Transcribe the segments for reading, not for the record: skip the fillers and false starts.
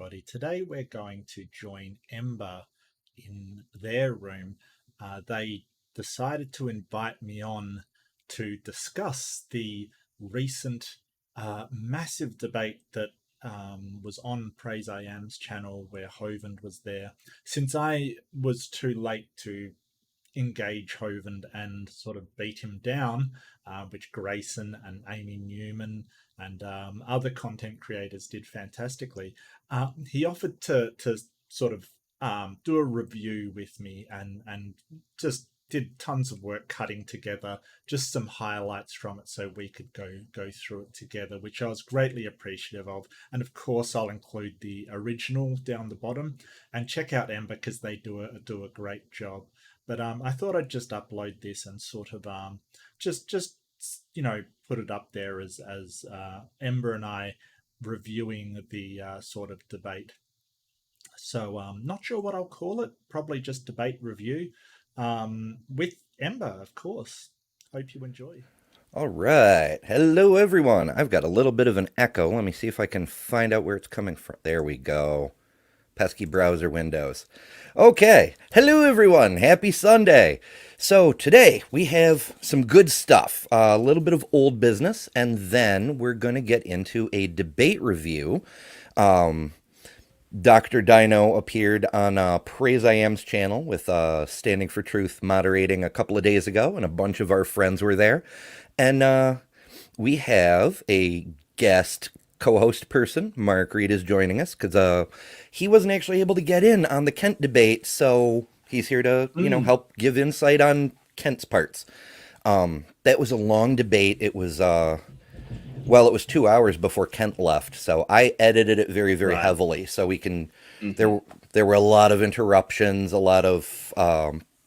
everybody. Today we're going to join Ember in their room. They decided to invite me on to discuss the recent massive debate that was on Praise I Am's channel where Hovind was there. Since I was too late to engage Hovind and sort of beat him down, which Grayson and Amy Newman and other content creators did fantastically. He offered to sort of do a review with me and just did tons of work cutting together just some highlights from it so we could go through it together, which I was greatly appreciative of. And of course, I'll include the original down the bottom, and check out Ember because they do a great job. But I thought I'd just upload this and sort of just put it up there as Ember and I reviewing the sort of debate. So not sure what I'll call it. Probably just debate review with Ember, of course. Hope you enjoy. All right. Hello, everyone. I've got a little bit of an echo. Let me see if I can find out where it's coming from. There we go. Pesky browser windows. Okay. Hello, everyone. Happy Sunday. So today we have some good stuff, a little bit of old business, and then we're going to get into a debate review. Dr. Dino appeared on Praise I Am's channel with Standing for Truth moderating a couple of days ago, and a bunch of our friends were there. And we have a guest co-host person. Mark Reed is joining us because he wasn't actually able to get in on the Kent debate, so he's here to help give insight on Kent's parts. That was a long debate. It was it was 2 hours before Kent left, so I edited it very, very heavily so we can. There were a lot of interruptions, a lot of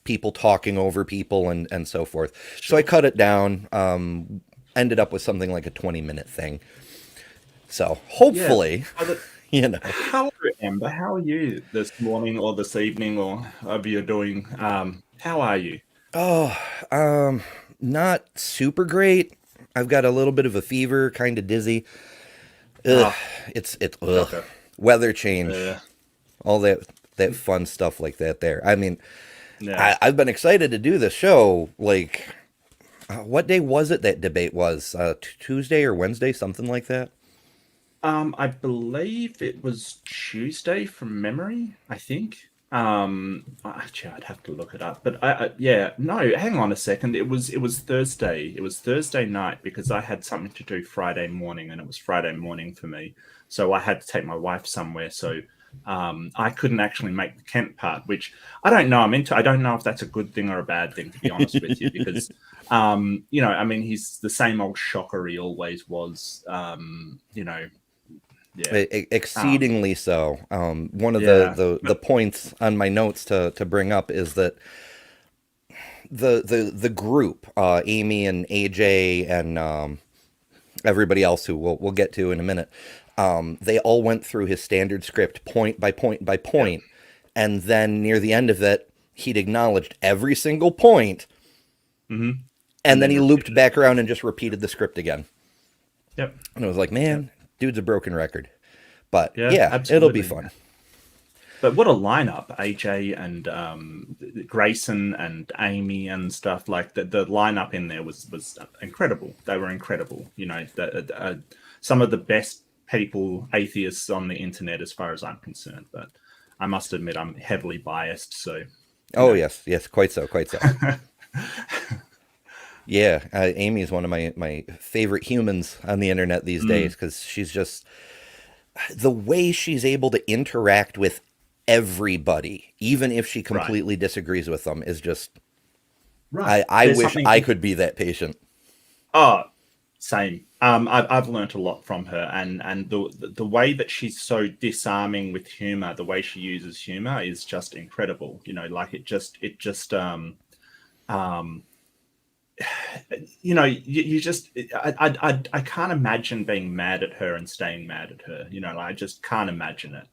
people talking over people, and so forth. Sure. So I cut it down. Ended up with something like a 20-minute thing. So hopefully, How are you, Amber? How are you this morning or this evening or however you're doing? How are you? Not super great. I've got a little bit of a fever, kind of dizzy. It's Okay. Weather change, all that fun stuff like that. There, I mean, I've been excited to do this show. Like, what day was it that debate was? Tuesday or Wednesday, something like that. I believe it was Tuesday from memory, I think. Actually, I'd have to look it up, but no, hang on a second. It was Thursday. It was Thursday night because I had something to do Friday morning, and it was Friday morning for me. So I had to take my wife somewhere. So I couldn't actually make the Kent part, which I don't know. I don't know if that's a good thing or a bad thing, to be honest with you, because I mean, he's the same old shocker he always was. Exceedingly so. One of the points on my notes to bring up is that the group, Amy and AJ and everybody else who we'll get to in a minute, they all went through his standard script point by point by point, and then near the end of it, he'd acknowledged every single point, and then he looped back around and just repeated the script again. Yep. And it was like, man, dude's a broken record. But absolutely. It'll be fun. But what a lineup, AJ and Grayson and Amy and stuff like that. The lineup in there was incredible. They were incredible. Some of the best people, atheists on the internet, as far as I'm concerned. But I must admit, I'm heavily biased. So. Yes, quite so. Yeah, Amy is one of my favorite humans on the internet these days because she's just the way she's able to interact with everybody, even if she completely disagrees with them, is just. I wish I could be that patient. Oh, same. I've learned a lot from her, and the way that she's so disarming with humor, the way she uses humor is just incredible. Like it just I can't imagine being mad at her and staying mad at her. I just can't imagine it.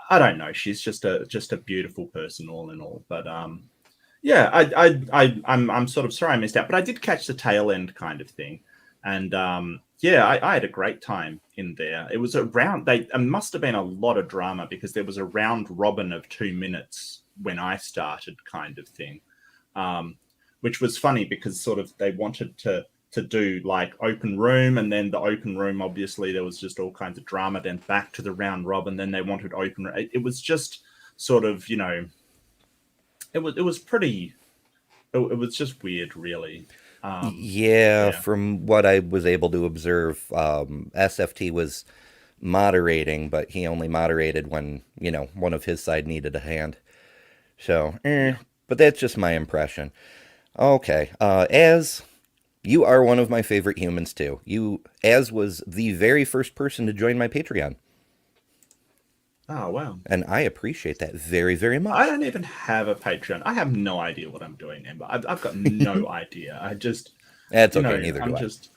I don't know. She's just a beautiful person all in all. But I'm sort of sorry I missed out, but I did catch the tail end kind of thing. And yeah, I had a great time in there. It was around they it must have been a lot of drama because there was a round robin of 2 minutes when I started, kind of thing, um, which was funny because sort of they wanted to do like open room, and then the open room, obviously there was just all kinds of drama, then back to the round robin, then they wanted open. It was just sort of, it was pretty. It was just weird, really. Yeah, Yeah. from what I was able to observe, SFT was moderating, but he only moderated when, one of his side needed a hand. So, Yeah. but that's just my impression. Okay, as you are one of my favorite humans too. You, as was the very first person to join my Patreon, Oh, wow. and I appreciate that very, very I much. don't even have a Patreon. I have no idea what I'm doing, Amber. I've got no idea. I just, That's okay, neither I'm do I. just,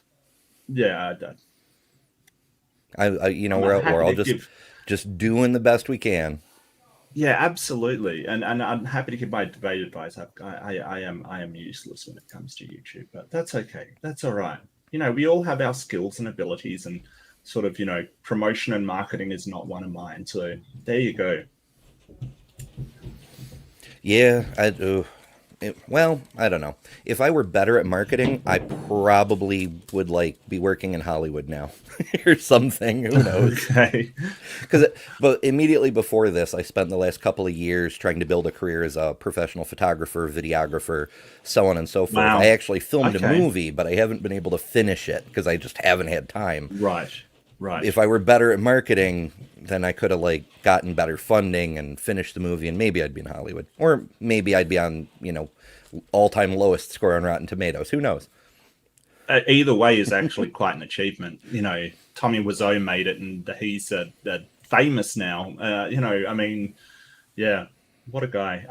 yeah, I'm We're happy all to just give. just doing the best we can. Yeah, absolutely, and I'm happy to give my debate advice. I am useless when it comes to YouTube, but that's okay. That's all right. We all have our skills and abilities, and sort of, promotion and marketing is not one of mine. So there you go. Yeah, well, I don't know. If I were better at marketing, I probably would like be working in Hollywood now or something. Who knows? Okay. But immediately before this, I spent the last couple of years trying to build a career as a professional photographer, videographer, so on and so forth. I Wow. actually filmed a Okay. movie, but I haven't been able to finish it because I just haven't had time. Right. Right. If I were better at marketing, then I could have like gotten better funding and finished the movie, and maybe I'd be in Hollywood, or maybe I'd be on all-time lowest score on Rotten Tomatoes. Who knows? Either way is actually quite an achievement. Tommy Wiseau made it, and he's famous now. I mean, yeah, what a guy.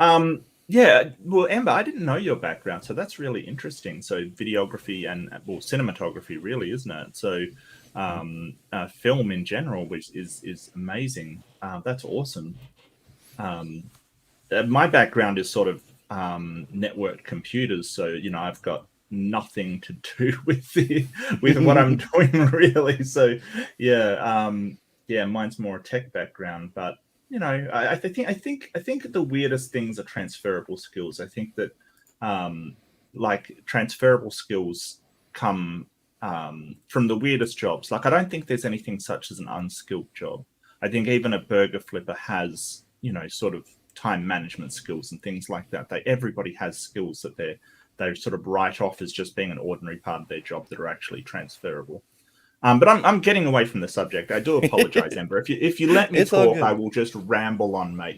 Yeah. Well, Amber, I didn't know your background, so that's really interesting. So videography and, well, cinematography, really, isn't it? So film in general, which is amazing. That's awesome. Um, my background is sort of networked computers, so I've got nothing to do with what I'm doing, really. So yeah, yeah, mine's more a tech background, but I think the weirdest things are transferable skills. I think that like transferable skills come from the weirdest jobs. Like, I don't think there's anything such as an unskilled job. I think even a burger flipper has, sort of time management skills and things like that. Everybody has skills that they sort of write off as just being an ordinary part of their job that are actually transferable. But I'm getting away from the subject. I do apologize, Ember. If you let me It's all talk, I good. will just ramble on, mate.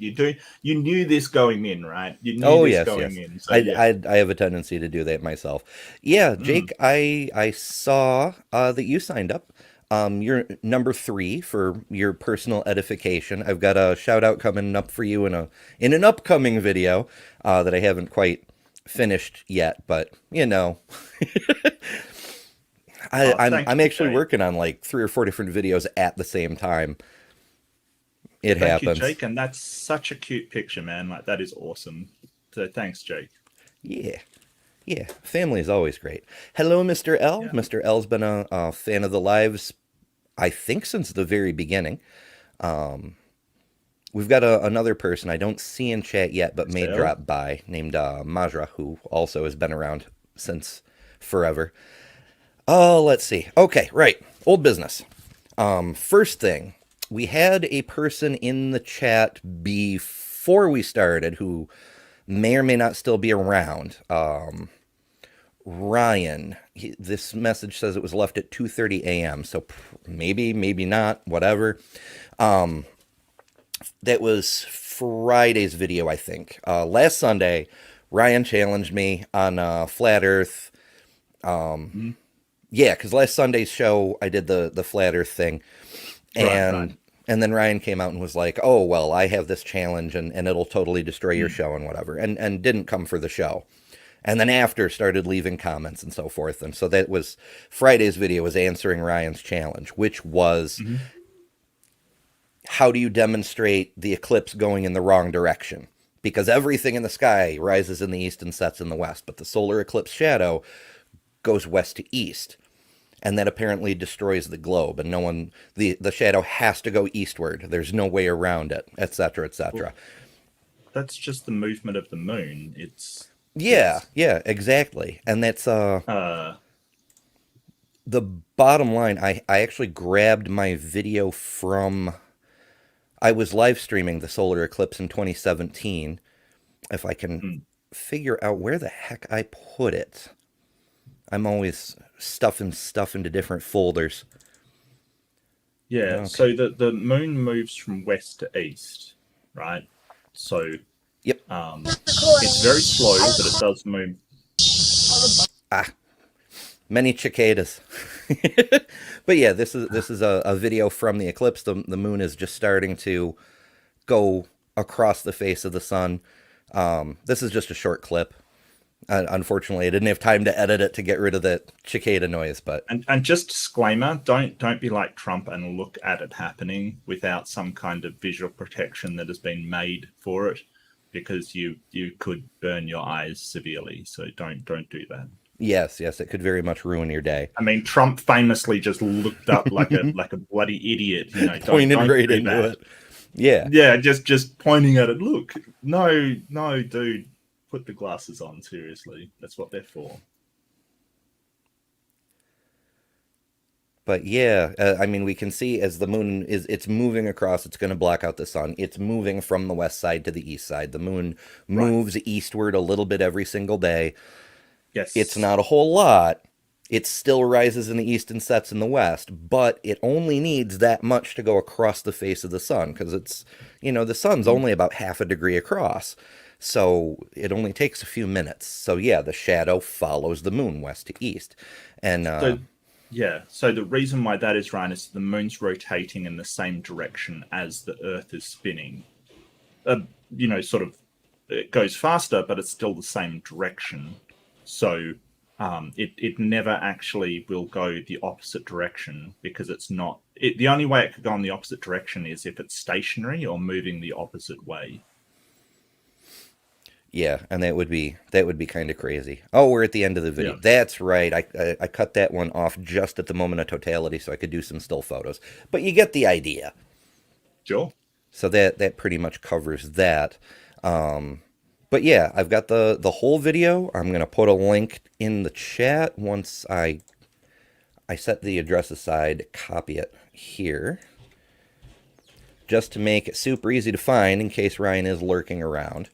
You knew this going in, right? You knew Oh this yes, going yes. in. So I, yeah. I have a tendency to do that myself. Yeah, Mm. Jake, I saw that you signed up. You're number 3 for your personal edification. I've got a shout out coming up for you in an upcoming video that I haven't quite finished yet, but I, Oh, I'm thank I'm you, actually Jake. working on like 3 or 4 different videos at the same time. It Thank you, happens. Jake. And that's such a cute picture, man. Like, that is awesome. So thanks, Jake. Yeah. Yeah, family is always great. Hello, Mr. L. Yeah. Mr. L's been a fan of the lives, I think, since the very beginning. We've got another person I don't see in chat yet, but may Mr. L. drop by, named Majra, who also has been around since forever. Oh, let's see. Okay, right. Old business. First thing, we had a person in the chat before we started who may or may not still be around. Ryan. This message says it was left at 2:30 a.m. So maybe, maybe not. Whatever. That was Friday's video, I think. Last Sunday, Ryan challenged me on Flat Earth. Mhm. Yeah, because last Sunday's show I did the Flat Earth thing, Right, right. and then Ryan came out and was like, "Oh well, I have this challenge and it'll totally destroy your Mm. show and whatever," and didn't come for the show. And then after started leaving comments and so forth. And so that was Friday's video was answering Ryan's challenge, which was Mhm. how do you demonstrate the eclipse going in the wrong direction? Because everything in the sky rises in the east and sets in the west, but the solar eclipse shadow goes west to east. and that apparently destroys the globe, and no one the shadow has to go eastward. There's no way around it, etc., Well, etc. that's just the movement of the moon. Yeah, It's yeah, exactly. And that's uh the bottom line. I actually grabbed my video from, I was live streaming the solar eclipse in 2017. If I can mm, figure out where the heck I put it. I'm always stuffing stuff into different folders. yeah. Okay. So the moon moves from west to east, right? So Yep. it's very slow, but it does move. Ah, many cicadas. But yeah, this is a video from the eclipse. The moon is just starting to go across the face of the sun. This is just a short clip. Unfortunately, I didn't have time to edit it to get rid of the cicada noise, but And just disclaimer, don't be like Trump and look at it happening without some kind of visual protection that has been made for it, because you could burn your eyes severely. So don't do that. yes, yes, it could very much ruin your day. I mean, Trump famously just looked up like a bloody idiot. You know, Pointed don't right do into that. it. Yeah. Yeah, just pointing at it. Look, no, dude, put the glasses on. Seriously, that's what they're for. But yeah, I mean, we can see as the moon it's moving across, it's going to block out the sun. It's moving from the west side to the east side. The moon Right. moves eastward a little bit every single day. It's Yes. not a whole lot. It still rises in the east and sets in the west, but it only needs that much to go across the face of the sun because the sun's Mm. only about half a degree across. So it only takes a few minutes. So yeah, the shadow follows the moon west to east. And So yeah, so the reason why that is, Ryan, is the moon's rotating in the same direction as the Earth is spinning. Uh, sort of, it goes faster, but it's still the same direction. So it never actually will go the opposite direction because it's not. The only way it could go in the opposite direction is if it's stationary or moving the opposite way. yeah, and that would be kind of crazy. Oh, we're at the end of the video. Yeah, That's right. I cut that one off just at the moment of totality so I could do some still photos. But you get the idea. sure. So that pretty much covers that. But yeah, I've got the whole video. I'm gonna put a link in the chat once I set the address aside, copy it here, just to make it super easy to find in case Ryan is lurking around.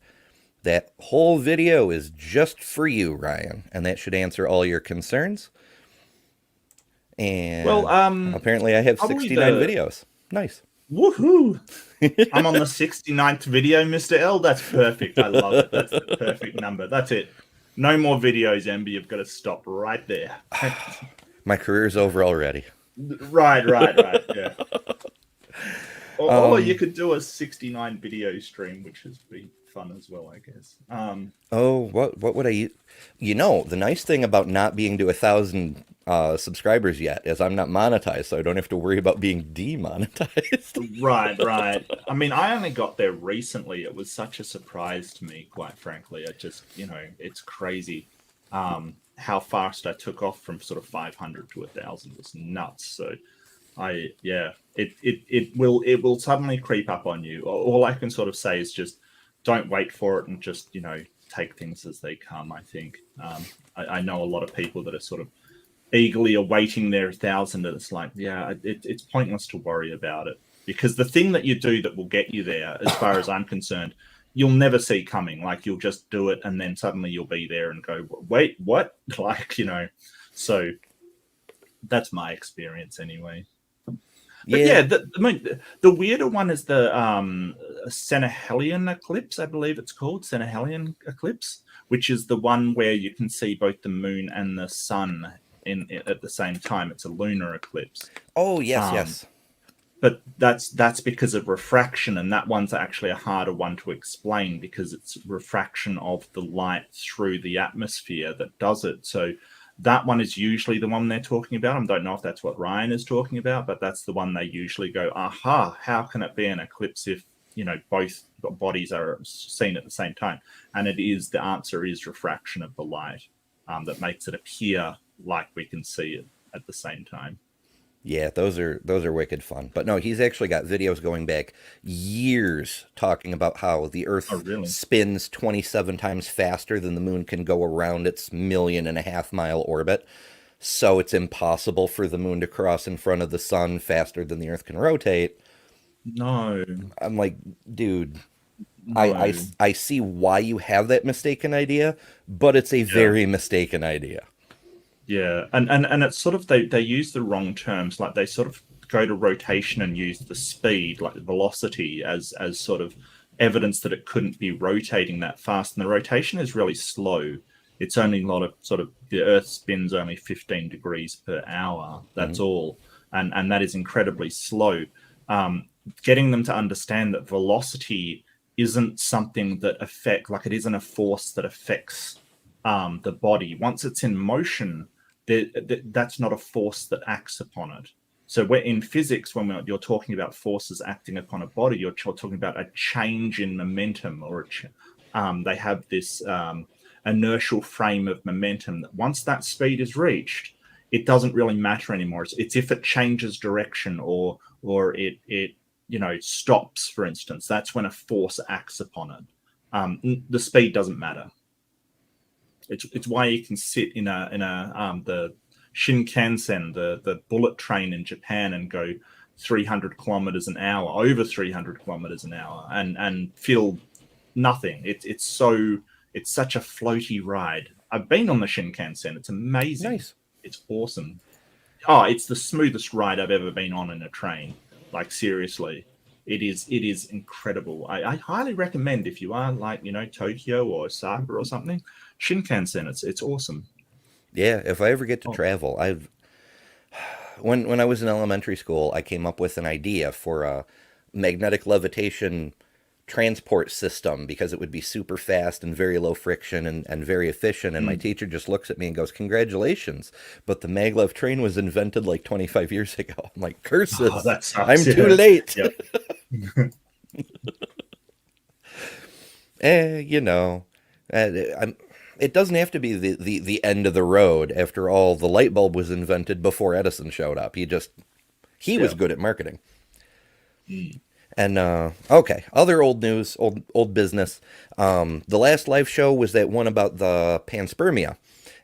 That whole video is just for you, Ryan, and that should answer all your concerns. Well, And apparently I have probably 69 the videos. Nice. woohoo! I'm on the 69th video, Mr. L. That's perfect. I love it. That's the perfect number. That's it. No more videos, Ember. You've got to stop right there. My career's over already. Right. Yeah. Or you could do a 69 video stream, which would be fun as well, I guess. Oh, what would I use? The nice thing about not being to 1,000 subscribers yet is I'm not monetized, so I don't have to worry about being demonetized. Right. I mean, I only got there recently. It was such a surprise to me, quite frankly. I just, it's crazy how fast I took off from sort of 500 to 1,000. It was nuts. So it will suddenly creep up on you. All I can sort of say is just don't wait for it and just take things as they come. I think I know a lot of people that are sort of eagerly awaiting their 1,000, and it's like, yeah, it's pointless to worry about it, because the thing that you do that will get you there, as far as I'm concerned, you'll never see coming. Like, you'll just do it and then suddenly you'll be there and go, wait, what? Like, so that's my experience anyway. But Yeah. yeah, the weirder one is the Senehelian eclipse, I believe it's called Senehelian eclipse, which is the one where you can see both the moon and the sun at the same time. It's a lunar eclipse. Oh, yes, Um, yes. but that's because of refraction, and that one's actually a harder one to explain because it's refraction of the light through the atmosphere that does it. So that one is usually the one they're talking about. I don't know if that's what Ryan is talking about, but that's the one they usually go, aha, how can it be an eclipse if both bodies are seen at the same time? And the answer is refraction of the light that makes it appear like we can see it. at the same time. Yeah, those are wicked fun. But no, he's actually got videos going back years talking about how the Oh, Earth really? spins 27 times faster than the moon can go around its 1.5 mile orbit. So it's impossible for the moon to cross in front of the sun faster than the Earth can rotate. No, I'm like, dude, no. I see why you have that mistaken idea, but it's a Yeah. very mistaken idea. Yeah, and it's sort of they use the wrong terms. Like they sort of go to rotation and use the speed, like the velocity, as sort of evidence that it couldn't be rotating that fast. And the rotation is really slow. It's only a lot of sort of the Earth spins only 15 degrees per hour. That's Mhm. all, and that is incredibly slow. Um, Getting them to understand that velocity isn't something that like it isn't a force that affects the body. Once it's in motion, that's not a force that acts upon it. So we're in physics, when you're talking about forces acting upon a body, you're talking about a change in momentum, or they have this inertial frame of momentum that once that speed is reached, it doesn't really matter anymore. It's if it changes direction, or it stops, for instance, that's when a force acts upon it. The speed doesn't matter. It's why you can sit in the Shinkansen, the bullet train in Japan, and go 300 kilometers an hour, over 300 kilometers an hour, and feel nothing. It's such a floaty ride. I've been on the Shinkansen. It's amazing. Nice. It's awesome. Oh, it's the smoothest ride I've ever been on in a train. Like seriously, it is incredible. I highly recommend, if you are like Tokyo or Osaka or something, Shinkansen. It's awesome. Yeah, if I ever get to Oh, travel, I've when I was in elementary school, I came up with an idea for a magnetic levitation transport system because it would be super fast and very low friction and very efficient. And my mm. teacher just looks at me and goes, "Congratulations, but the maglev train was invented like 25 years ago." I'm like, Oh, "Curses, that sucks. I'm too Yeah, late." yeah. You know, I'm, it doesn't have to be the end of the road. After all, the light bulb was invented before Edison showed up. He was Yeah. good at marketing. Mm. And okay, other old news, old business. The last live show was that one about the panspermia,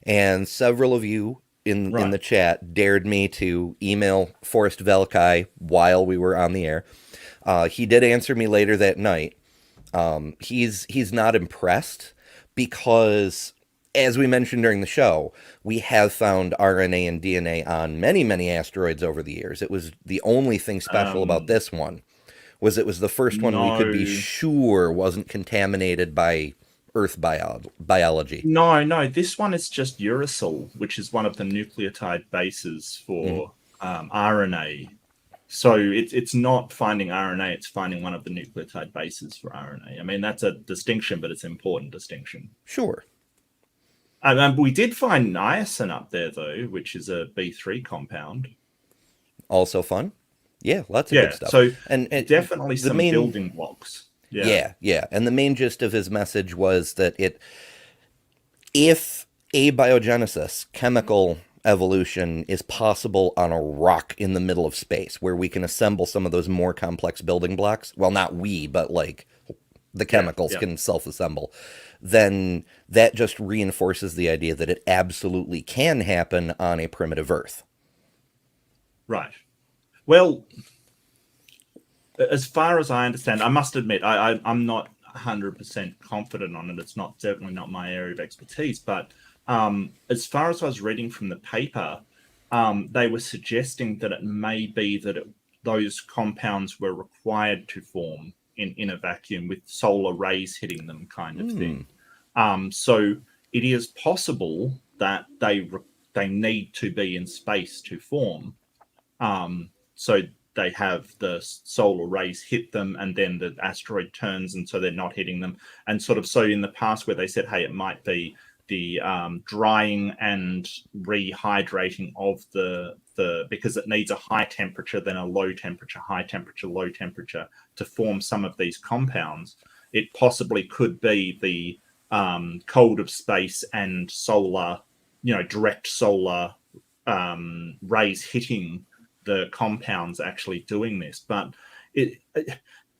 and several of you in Right. the chat dared me to email Forrest Velkai while we were on the air. He did answer me later that night. He's not impressed because, as we mentioned during the show, we have found RNA and DNA on many asteroids over the years. It was the only thing special about Um, this one was it was the first one we could be no, sure wasn't contaminated by Earth biology. no. This one is just uracil, which is one of the nucleotide bases Mhm. for RNA. So it's not finding RNA; it's finding one of the nucleotide bases for RNA. I mean, that's a distinction, but it's an important distinction. Sure. And we did find niacin up there, though, which is a B3 compound. Also fun. Yeah, lots of good Yeah, stuff. so And definitely the some main building blocks. Yeah, yeah, and the main gist of his message was that if abiogenesis, chemical evolution, is possible on a rock in the middle of space where we can assemble some of those more complex building blocks, well, not we, but like the yeah, chemicals yeah. can self-assemble, then that just reinforces the idea that it absolutely can happen on a primitive Earth. Right. Well, as far as I understand, I must admit, I'm not 100% confident on it. It's not certainly not my area of expertise. But as far as I was reading from the paper, they were suggesting that it may be that those compounds were required to form in a vacuum with solar rays hitting them, kind of Hmm. thing. So it is possible that they need to be in space to form. So they have the solar rays hit them, and then the asteroid turns, and so they're not hitting them. And sort of so in the past, where they said, "Hey, it might be the drying and rehydrating of the because it needs a high temperature, then a low temperature, high temperature, low temperature to form some of these compounds." It possibly could be the cold of space and solar, direct solar rays hitting the compounds actually doing this. But it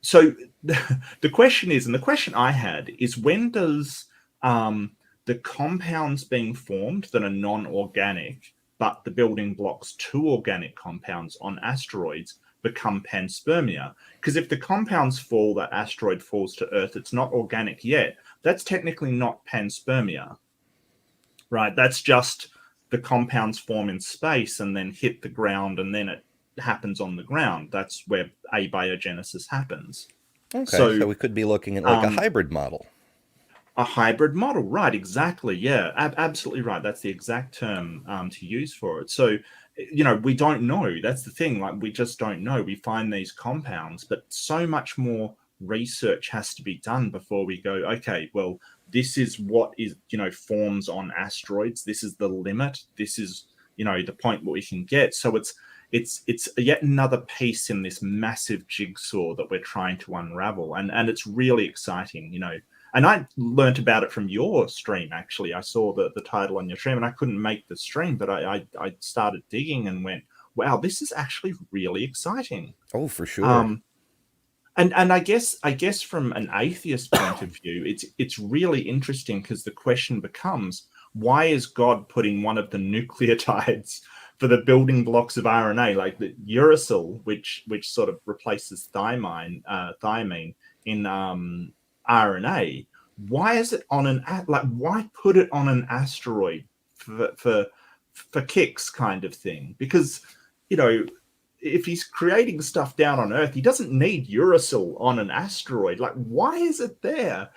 so the question is, and the question I had is, when does the compounds being formed that are non-organic, but the building blocks to organic compounds on asteroids, become panspermia? Because if the compounds fall, that asteroid falls to Earth, it's not organic yet. That's technically not panspermia, right? That's just the compounds form in space and then hit the ground, and then it happens on the ground. That's where abiogenesis happens. Okay, so So we could be looking at like a hybrid model. a hybrid model, right? Exactly. Yeah, absolutely right. That's the exact term to use for it. So, we don't know. That's the thing. Like, we just don't know. We find these compounds, but so much more research has to be done before we go, okay, well, this is what is, forms on asteroids. This is the limit. This is, the point where we can get. So it's yet another piece in this massive jigsaw that we're trying to unravel, and it's really exciting. And I learnt about it from your stream, actually. I saw the title on your stream, and I couldn't make the stream, but I started digging and went, wow, this is actually really exciting. Oh, for sure. And I guess from an atheist point of view, it's really interesting, because the question becomes, why is God putting one of the nucleotides for the building blocks of RNA, like the uracil, which sort of replaces thymine in RNA? Why is it on why put it on an asteroid for kicks, kind of thing? Because if he's creating stuff down on Earth, he doesn't need uracil on an asteroid. Like, why is it there?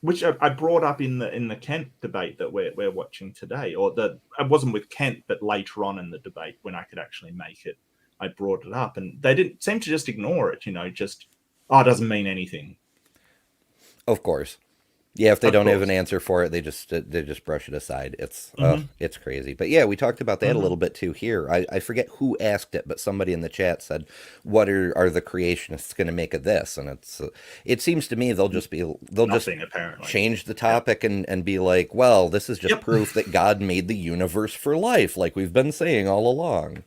Which I brought up in the Kent debate that we're watching today, or it wasn't with Kent, but later on in the debate when I could actually make it, I brought it up, and they didn't seem to just ignore it. Just, it doesn't mean anything. Of course. Yeah, if they Of don't have course. an answer for it, they just brush it aside. It's crazy. But yeah, we talked about that a little bit too here. I forget who asked it, but somebody in the chat said, "What are the creationists going to make of this?" And it seems to me they'll just Nothing, apparently. change the topic and be like, "Well, this is just Yep. proof that God made the universe for life, like we've been saying all along."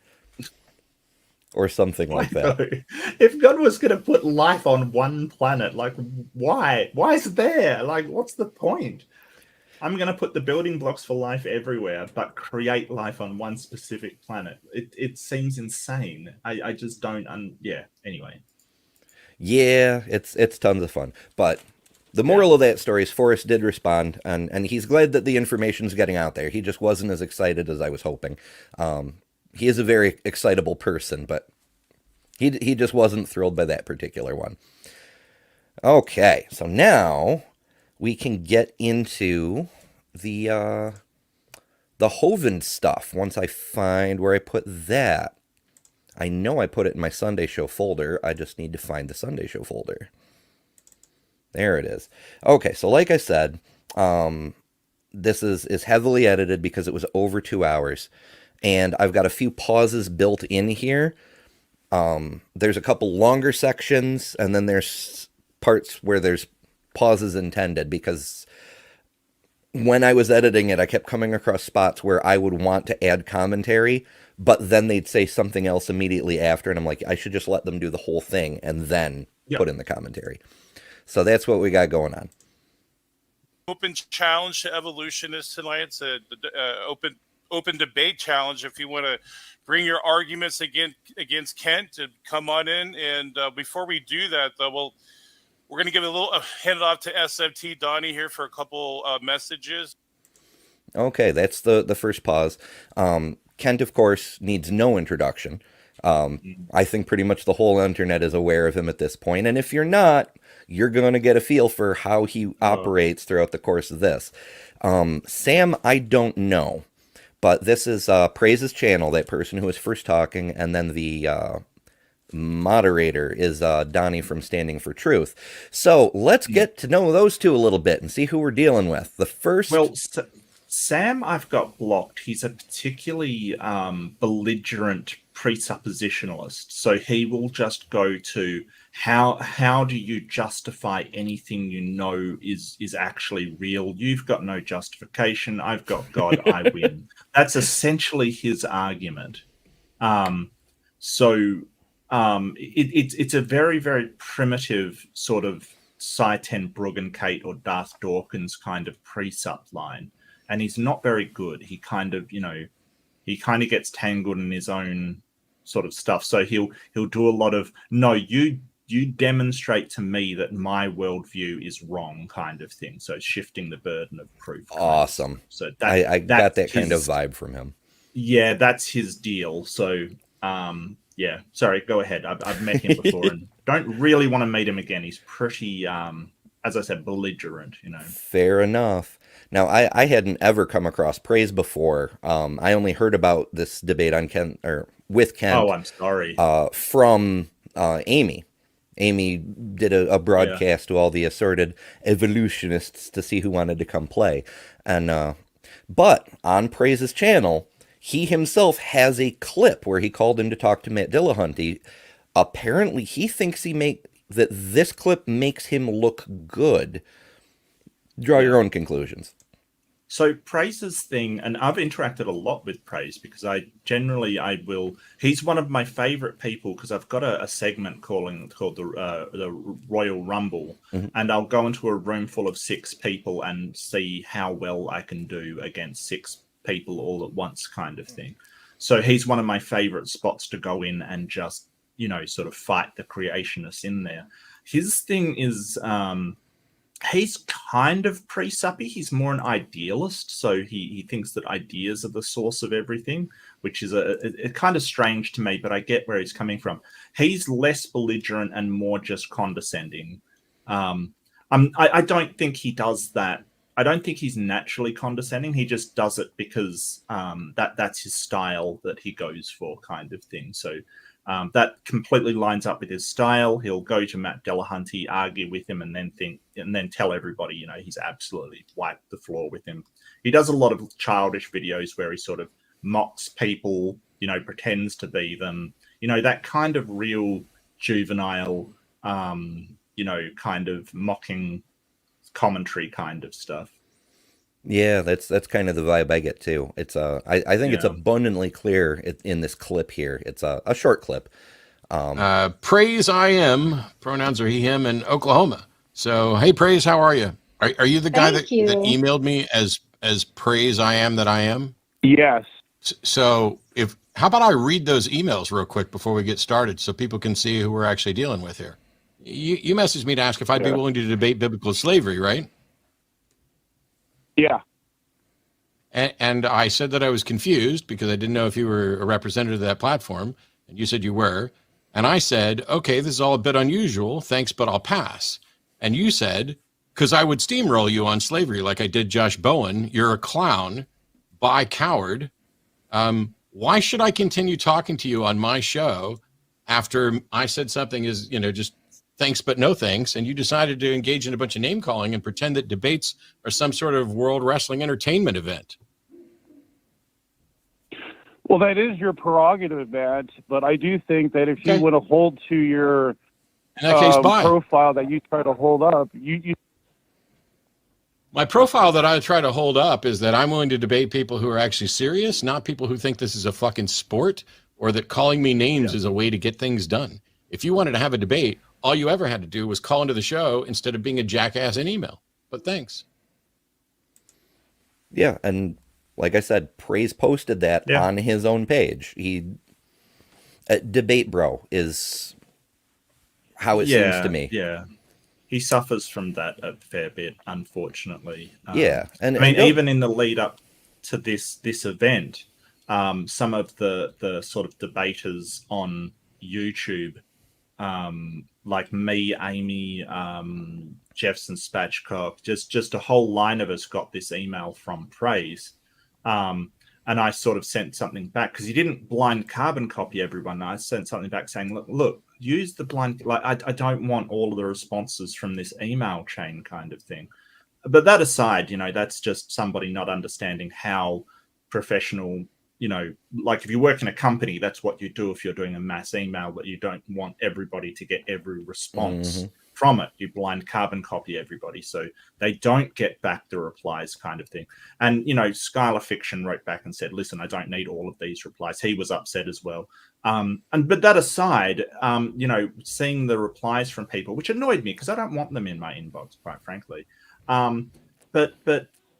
Or something like that. If God was going to put life on one planet, like, why? Why is it there? Like, what's the point? I'm going to put the building blocks for life everywhere, but create life on one specific planet. It seems insane. I just don't. Yeah. Anyway. Yeah, it's tons of fun. But the moral of that story is Forrest did respond, and he's glad that the information's getting out there. He just wasn't as excited as I was hoping. He is a very excitable person, but he just wasn't thrilled by that particular one. Okay, so now we can get into the Hovind stuff. Once I find where I put that. I know I put it in my Sunday Show folder. I just need to find the Sunday Show folder. There it is. Okay, so like I said, this is heavily edited because it was over 2 hours. And I've got a few pauses built in here. There's a couple longer sections, and then there's parts where there's pauses intended, because when I was editing it, I kept coming across spots where I would want to add commentary, but then they'd say something else immediately after, and I'm like, I should just let them do the whole thing and then put in the commentary. So that's what we got going on. Open challenge to evolutionists tonight. It's a open debate challenge. If you want to bring your arguments against Kent, to come on in. And before we do that, though, we're going to give hand it off to SMT Donnie here for a couple messages. Okay, that's the first pause. Kent, of course, needs no introduction. I think pretty much the whole internet is aware of him at this point. And if you're not, you're going to get a feel for how he operates throughout the course of this. Sam, I don't know. But this is Praise's channel, that person who was first talking, and then the moderator is Donnie from Standing for Truth. So let's get to know those two a little bit and see who we're dealing with. The first... Well, Sam, I've got blocked. He's a particularly belligerent presuppositionalist. So he will just go to how do you justify anything you know is actually real? You've got no justification. I've got God. I win. That's essentially his argument. It's a very, very primitive sort of Cy Ten Bruggencate or Darth Dawkins kind of presup line. And he's not very good. He kind of, he kind of gets tangled in his own sort of stuff. So he'll do a lot of, no, you demonstrate to me that my worldview is wrong kind of thing. So shifting the burden of proof. Awesome. So I got that kind of vibe from him. Yeah, that's his deal. So, yeah, sorry, go ahead. I've met him before and don't really want to meet him again. He's pretty, as I said, belligerent, Fair enough. Now, I hadn't ever come across praise before. I only heard about this debate on Kent or with Kent. Oh, I'm sorry. From Amy. Amy did a broadcast to all the assorted evolutionists to see who wanted to come play. And but on Praise's channel, he himself has a clip where he called in to talk to Matt Dillahunty. Apparently, he thinks that this clip makes him look good. Draw your own conclusions. So Praise's thing, and I've interacted a lot with Praise because he's one of my favorite people because I've got a segment called the Royal Rumble, and I'll go into a room full of 6 people and see how well I can do against 6 people all at once kind of thing. So he's one of my favorite spots to go in and just, sort of fight the creationists in there. His thing is, he's kind of pre-suppy. He's more an idealist. So he thinks that ideas are the source of everything, which is a kind of strange to me, but I get where he's coming from. He's less belligerent and more just condescending. I don't think he does that. I don't think he's naturally condescending. He just does it because that's his style that he goes for kind of thing. So that completely lines up with his style. He'll go to Matt Dillahunty, argue with him, and then tell everybody, he's absolutely wiped the floor with him. He does a lot of childish videos where he sort of mocks people, pretends to be them, that kind of real juvenile, kind of mocking commentary kind of stuff. Yeah, that's kind of the vibe I get too. It's I think it's abundantly clear in this clip here. It's a short clip. Praise I am, pronouns are he, him, in Oklahoma. So, hey, Praise, how are you? Are you the guy that emailed me as Praise I am that I am? Yes. So how about I read those emails real quick before we get started so people can see who we're actually dealing with here. You messaged me to ask if I'd be willing to debate biblical slavery, right? Yeah. And I said that I was confused because I didn't know if you were a representative of that platform, and you said you were. And I said, okay, this is all a bit unusual. Thanks, but I'll pass. And you said, because I would steamroll you on slavery like I did Josh Bowen. You're a clown. Bye, coward. Why should I continue talking to you on my show after I said something is, just thanks, but no thanks, and you decided to engage in a bunch of name calling and pretend that debates are some sort of world wrestling entertainment event? Well, that is your prerogative, Matt, but I do think that if you want to hold to your in that case, profile that you try to hold up, you my profile that I try to hold up is that I'm willing to debate people who are actually serious, not people who think this is a fucking sport or that calling me names is a way to get things done. If you wanted to have a debate, all you ever had to do was call into the show instead of being a jackass in email. But thanks. Yeah, and like I said, Praise posted that on his own page. Debate bro is how it seems to me. Yeah. He suffers from that a fair bit, unfortunately. And even in the lead up to this event, some of the sort of debaters on YouTube, like me, Amy, Jefferson Spatchcock, just a whole line of us got this email from Praise. And I sort of sent something back because he didn't blind carbon copy everyone. I sent something back saying, look, use the blind, like I don't want all of the responses from this email chain kind of thing. but that aside, that's just somebody not understanding how professional, like if you work in a company, that's what you do. If you're doing a mass email, that you don't want everybody to get every response from it. You blind carbon copy everybody, so they don't get back the replies, kind of thing. And Skylar Fiction wrote back and said, listen, I don't need all of these replies. He was upset as well. But that aside, seeing the replies from people, which annoyed me because I don't want them in my inbox, quite frankly. But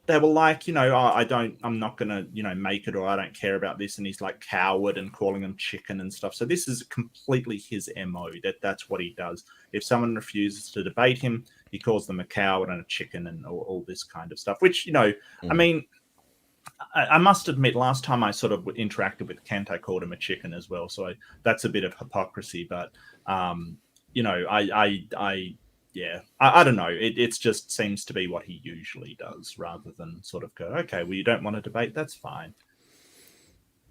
they were like, I'm not gonna, make it, or I don't care about this, and he's like coward and calling him chicken and stuff. So this is completely his MO. That's what he does. If someone refuses to debate him, he calls them a coward and a chicken and all this kind of stuff. Which, I mean, I must admit, last time I sort of interacted with Kent, I called him a chicken as well. So that's a bit of hypocrisy, but I don't know. It just seems to be what he usually does, rather than sort of go, okay, well, you don't want to debate, that's fine.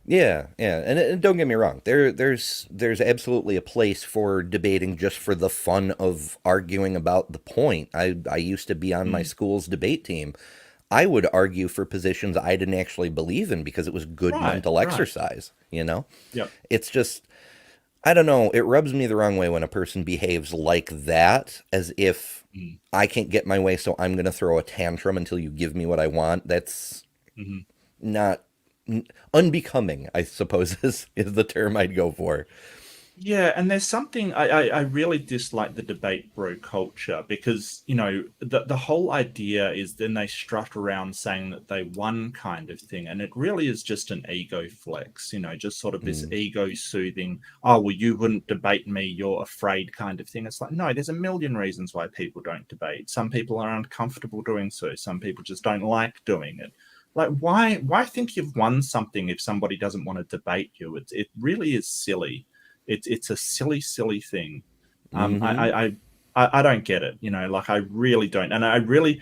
Yeah, and don't get me wrong. There's absolutely a place for debating just for the fun of arguing about the point. I used to be on my school's debate team. I would argue for positions I didn't actually believe in because it was good mental exercise, Yep. It's just, I don't know, it rubs me the wrong way when a person behaves like that, as if I can't get my way, so I'm going to throw a tantrum until you give me what I want. That's not unbecoming, I suppose, is the term I'd go for. Yeah, and there's something I really dislike the debate bro culture, because the whole idea is then they strut around saying that they won, kind of thing, and it really is just an ego flex, just sort of this ego soothing, oh well, you wouldn't debate me, you're afraid, kind of thing. It's like, no, there's a million reasons why people don't debate. Some people are uncomfortable doing so, some people just don't like doing it. Like, why think you've won something if somebody doesn't want to debate you? It really is silly. It's a silly thing. I don't get it. Like, I really don't. And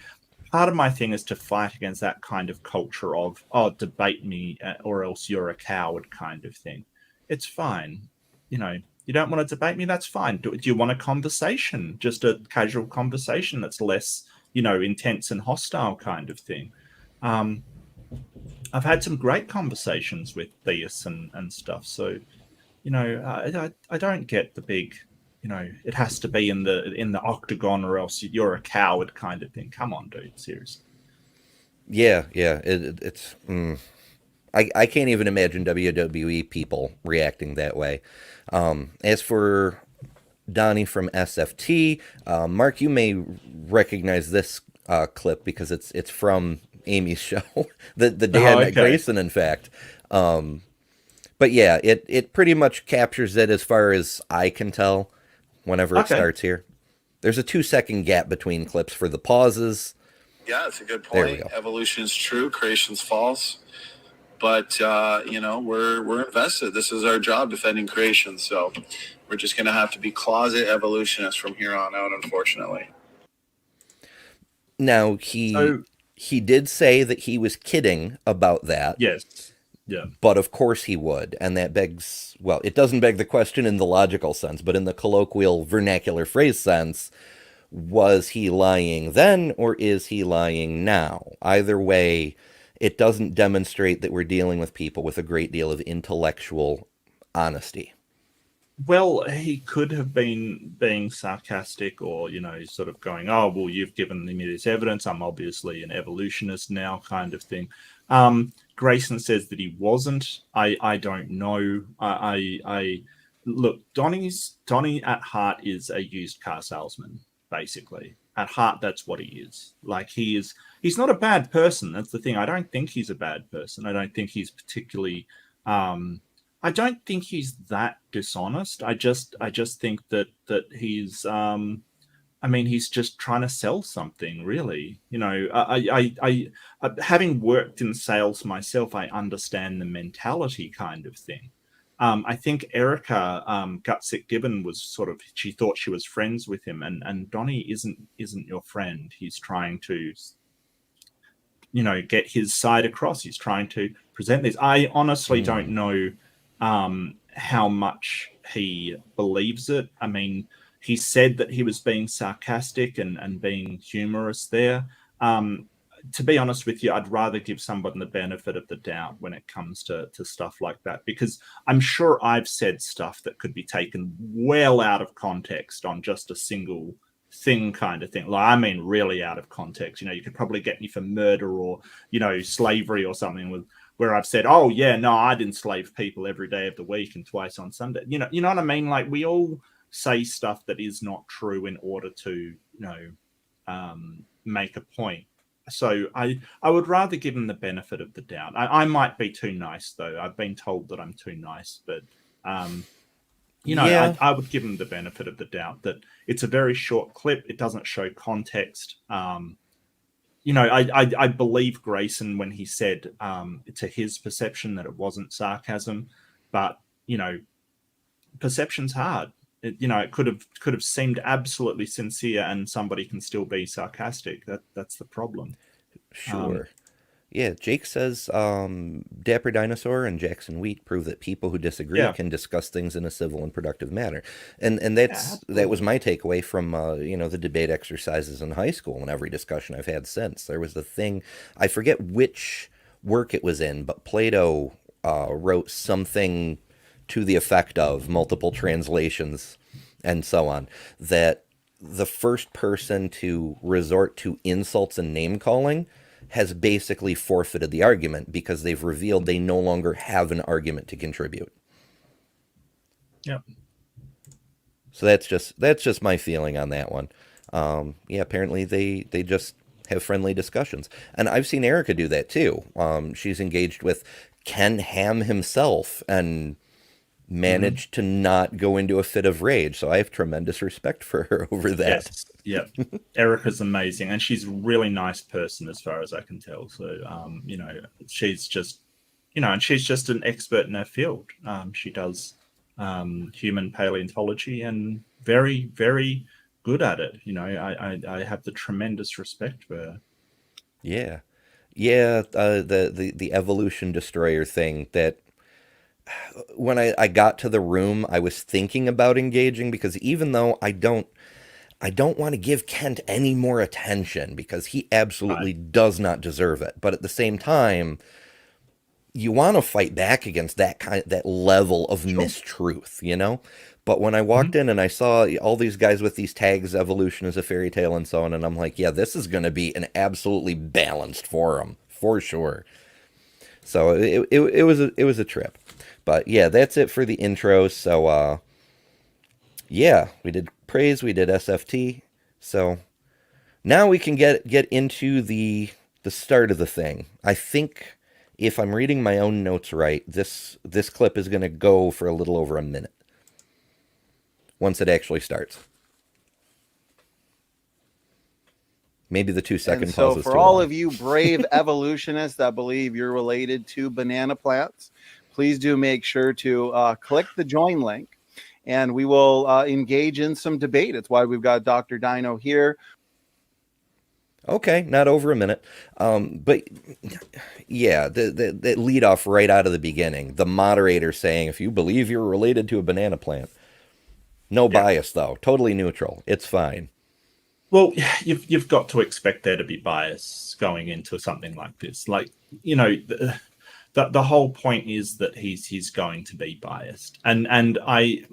part of my thing is to fight against that kind of culture of, oh, debate me or else you're a coward, kind of thing. It's fine. You don't want to debate me, that's fine. Do you want a conversation, just a casual conversation that's less, intense and hostile, kind of thing? I've had some great conversations with theists and stuff. So, I don't get the big, it has to be in the octagon or else you're a coward, kind of thing. Come on, dude, seriously. Yeah. It's. I can't even imagine WWE people reacting that way. As for Donnie from SFT, Mark, you may recognize this clip because it's from Amy's show, the day I met Grayson, in fact. But yeah, it pretty much captures it as far as I can tell whenever it starts here. There's a 2-second gap between clips for the pauses. Yeah, it's a good point. Evolution is true, creation's false. But, we're invested. This is our job, defending creation. So we're just going to have to be closet evolutionists from here on out, unfortunately. Now, he did say that he was kidding about that. Yes. Yeah. But of course he would. And that begs, well, it doesn't beg the question in the logical sense, but in the colloquial vernacular phrase sense, was he lying then or is he lying now? Either way, it doesn't demonstrate that we're dealing with people with a great deal of intellectual honesty. Well, he could have been being sarcastic, or, sort of going, oh, well, you've given me this evidence, I'm obviously an evolutionist now, kind of thing. Grayson says that he wasn't. I don't know. I look, Donnie at heart is a used car salesman, basically. At heart, that's what he is. Like, he's not a bad person. That's the thing. I don't think he's a bad person. I don't think he's particularly, I don't think he's that dishonest. I just think that he's, he's just trying to sell something, really. I having worked in sales myself, I understand the mentality, kind of thing. I think Erica Gutsick Gibbon was sort of, she thought she was friends with him, and Donnie isn't your friend. He's trying to, get his side across. He's trying to present this. I honestly don't know how much he believes it. I mean, he said that he was being sarcastic and being humorous there. To be honest with you, I'd rather give someone the benefit of the doubt when it comes to stuff like that, because I'm sure I've said stuff that could be taken well out of context on just a single thing kind of thing. Like, I mean, really out of context. You could probably get me for murder or, slavery or something where I've said, oh, yeah, no, I'd enslave people every day of the week and twice on Sunday. You know what I mean? Like, we all say stuff that is not true in order to, make a point. So I would rather give them the benefit of the doubt. I might be too nice, though. I've been told that I'm too nice, but Yeah. I would give them the benefit of the doubt that it's a very short clip. It doesn't show context. I believe Grayson when he said to his perception that it wasn't sarcasm, but perception's hard. It could have seemed absolutely sincere, and somebody can still be sarcastic. That's the problem. Sure. Yeah, Jake says Dapper Dinosaur and Jackson Wheat prove that people who disagree can discuss things in a civil and productive manner. And that was my takeaway from the debate exercises in high school and every discussion I've had since. There was the thing, I forget which work it was in, but Plato wrote something to the effect of multiple translations and so on, that the first person to resort to insults and name calling has basically forfeited the argument because they've revealed they no longer have an argument to contribute. Yep. So that's just my feeling on that one. Apparently they just have friendly discussions. And I've seen Erica do that too. She's engaged with Ken Ham himself and managed to not go into a fit of rage. So I have tremendous respect for her over that. Yes. Yep. Erica's amazing, and she's a really nice person as far as I can tell. So, she's just, and she's just an expert in her field. She does human paleontology and very, very good at it. I have the tremendous respect for her. Yeah. Yeah. The evolution destroyer thing, that when I got to the room, I was thinking about engaging, because even though I don't want to give Kent any more attention because he absolutely does not deserve it. But at the same time, you want to fight back against that level of mistruth, But when I walked in and I saw all these guys with these tags, evolution is a fairy tale and so on, and I'm like, yeah, this is going to be an absolutely balanced forum for sure. So it was a trip. But yeah, that's it for the intro. So we did praise, we did SFT. So now we can get into the start of the thing. I think if I'm reading my own notes right, this clip is going to go for a little over a minute once it actually starts. Maybe the 2-second pause is too long. So for all of you brave evolutionists that believe you're related to banana plants, please do make sure to click the join link, and we will engage in some debate. It's why we've got Dr. Dino here. Okay, not over a minute. But yeah, the lead off right out of the beginning, the moderator saying, if you believe you're related to a banana plant, no bias though, totally neutral. It's fine. Well, you've got to expect there to be bias going into something like this. Like, the whole point is that he's going to be biased. And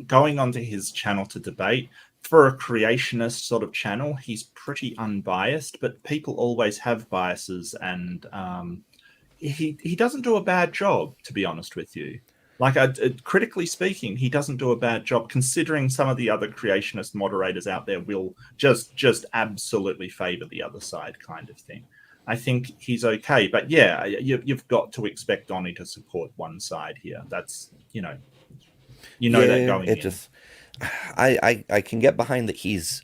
going onto his channel to debate, for a creationist sort of channel, he's pretty unbiased, but people always have biases, and he doesn't do a bad job, to be honest with you. Like, critically speaking, he doesn't do a bad job, considering some of the other creationist moderators out there will just absolutely favor the other side kind of thing. I think he's okay. But yeah, you've got to expect Donnie to support one side here. That's, that going in. I can get behind that he's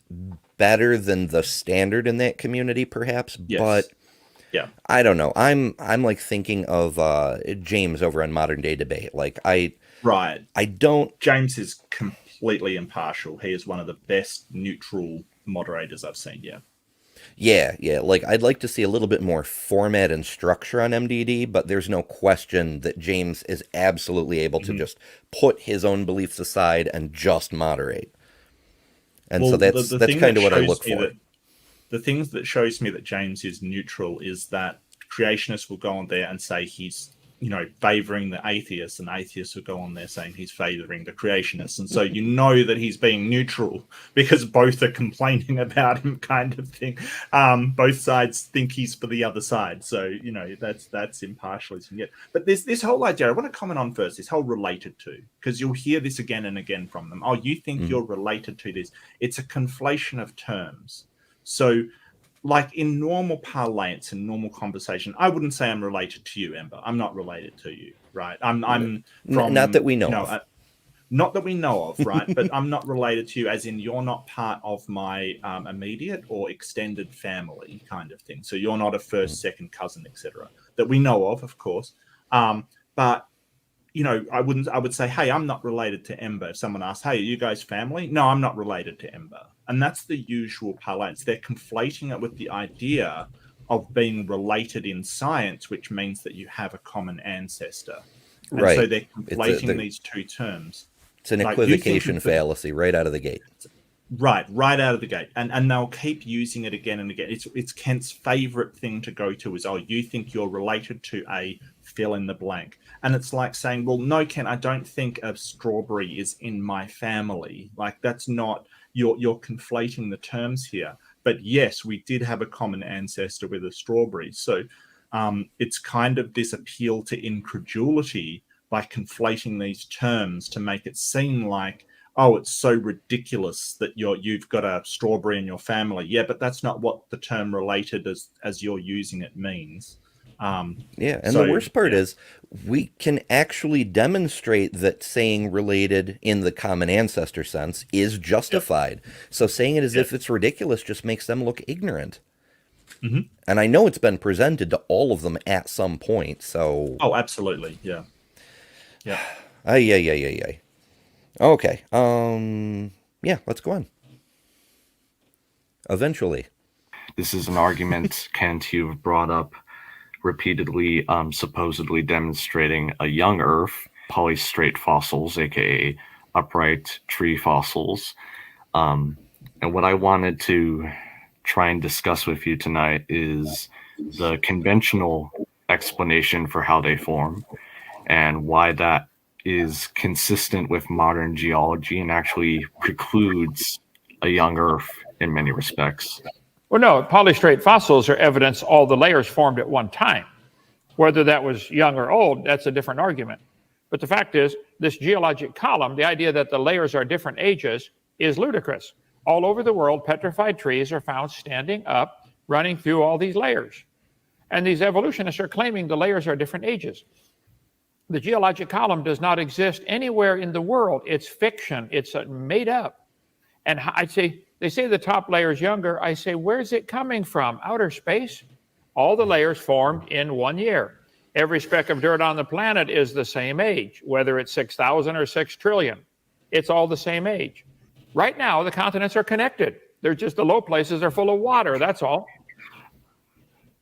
better than the standard in that community, perhaps, but yeah, I don't know. I'm like thinking of James over on Modern Day Debate. Like James is completely impartial. He is one of the best neutral moderators I've seen. Yeah. Like, I'd like to see a little bit more format and structure on MDD, but there's no question that James is absolutely able to just put his own beliefs aside and just moderate. And so that's kind of what I look for. the things that shows me that James is neutral is that creationists will go on there and say he's, favoring the atheists, and atheists will go on there saying he's favoring the creationists. And so you know that he's being neutral because both are complaining about him, kind of thing. Both sides think he's for the other side. So, that's impartial as you can get. But this whole idea, I want to comment on first, this whole related to, because you'll hear this again and again from them. Oh, you think you're related to this. It's a conflation of terms. So, like in normal parlance and normal conversation, I wouldn't say I'm related to you, Ember. I'm not related to you, right? I'm from, not that we know of. Not that we know of, right? But I'm not related to you, as in you're not part of my immediate or extended family, kind of thing. So you're not a first, second cousin, etc. That we know of course. But I would say, hey, I'm not related to Ember. If someone asks, hey, are you guys family? No, I'm not related to Ember. And that's the usual parlance. They're conflating it with the idea of being related in science, which means that you have a common ancestor. And right. So they're conflating these two terms. It's an equivocation fallacy right out of the gate. Right out of the gate. And they'll keep using it again and again. It's Kent's favorite thing to go to is, oh, you think you're related to a fill in the blank. And it's like saying, well, no, Kent, I don't think a strawberry is in my family. Like, that's not, you're conflating the terms here. But yes, we did have a common ancestor with a strawberry. So it's kind of this appeal to incredulity by conflating these terms to make it seem like, oh, it's so ridiculous that you've got a strawberry in your family. Yeah, but that's not what the term related as you're using it means. The worst part is we can actually demonstrate that saying related in the common ancestor sense is justified. Yep. So saying it as if it's ridiculous just makes them look ignorant. Mm-hmm. And I know it's been presented to all of them at some point. So absolutely, yeah. Okay. Let's go on. Eventually. This is an argument, Kent, you've brought up repeatedly, supposedly demonstrating a young Earth, polystrate fossils, aka upright tree fossils. And what I wanted to try and discuss with you tonight is the conventional explanation for how they form and why that is consistent with modern geology and actually precludes a young Earth in many respects. Well, no, polystrate fossils are evidence all the layers formed at one time. Whether that was young or old, that's a different argument. But the fact is, this geologic column, the idea that the layers are different ages, is ludicrous. All over the world, petrified trees are found standing up, running through all these layers. And these evolutionists are claiming the layers are different ages. The geologic column does not exist anywhere in the world. It's fiction. It's made up. And I say, they say the top layer is younger. I say, where's it coming from? Outer space? All the layers formed in 1 year. Every speck of dirt on the planet is the same age, whether it's 6,000 or 6 trillion. It's all the same age. Right now, the continents are connected. They're just the low places are full of water. That's all.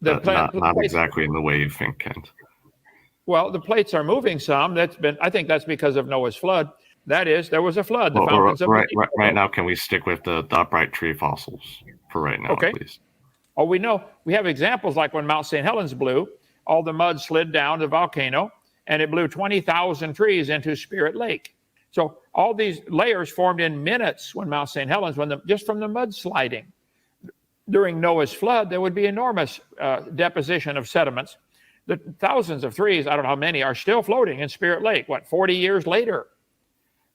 Not exactly in the way you think, Kent. Well, the plates are moving some. I think that's because of Noah's flood. That is, there was a flood. Right now, can we stick with the upright tree fossils for right now, please? Oh, we know. We have examples like when Mount St. Helens blew, all the mud slid down the volcano, and it blew 20,000 trees into Spirit Lake. So all these layers formed in minutes when Mount St. Helens, just from the mud sliding. During Noah's flood, there would be enormous deposition of sediments. The thousands of trees, I don't know how many, are still floating in Spirit Lake, 40 years later?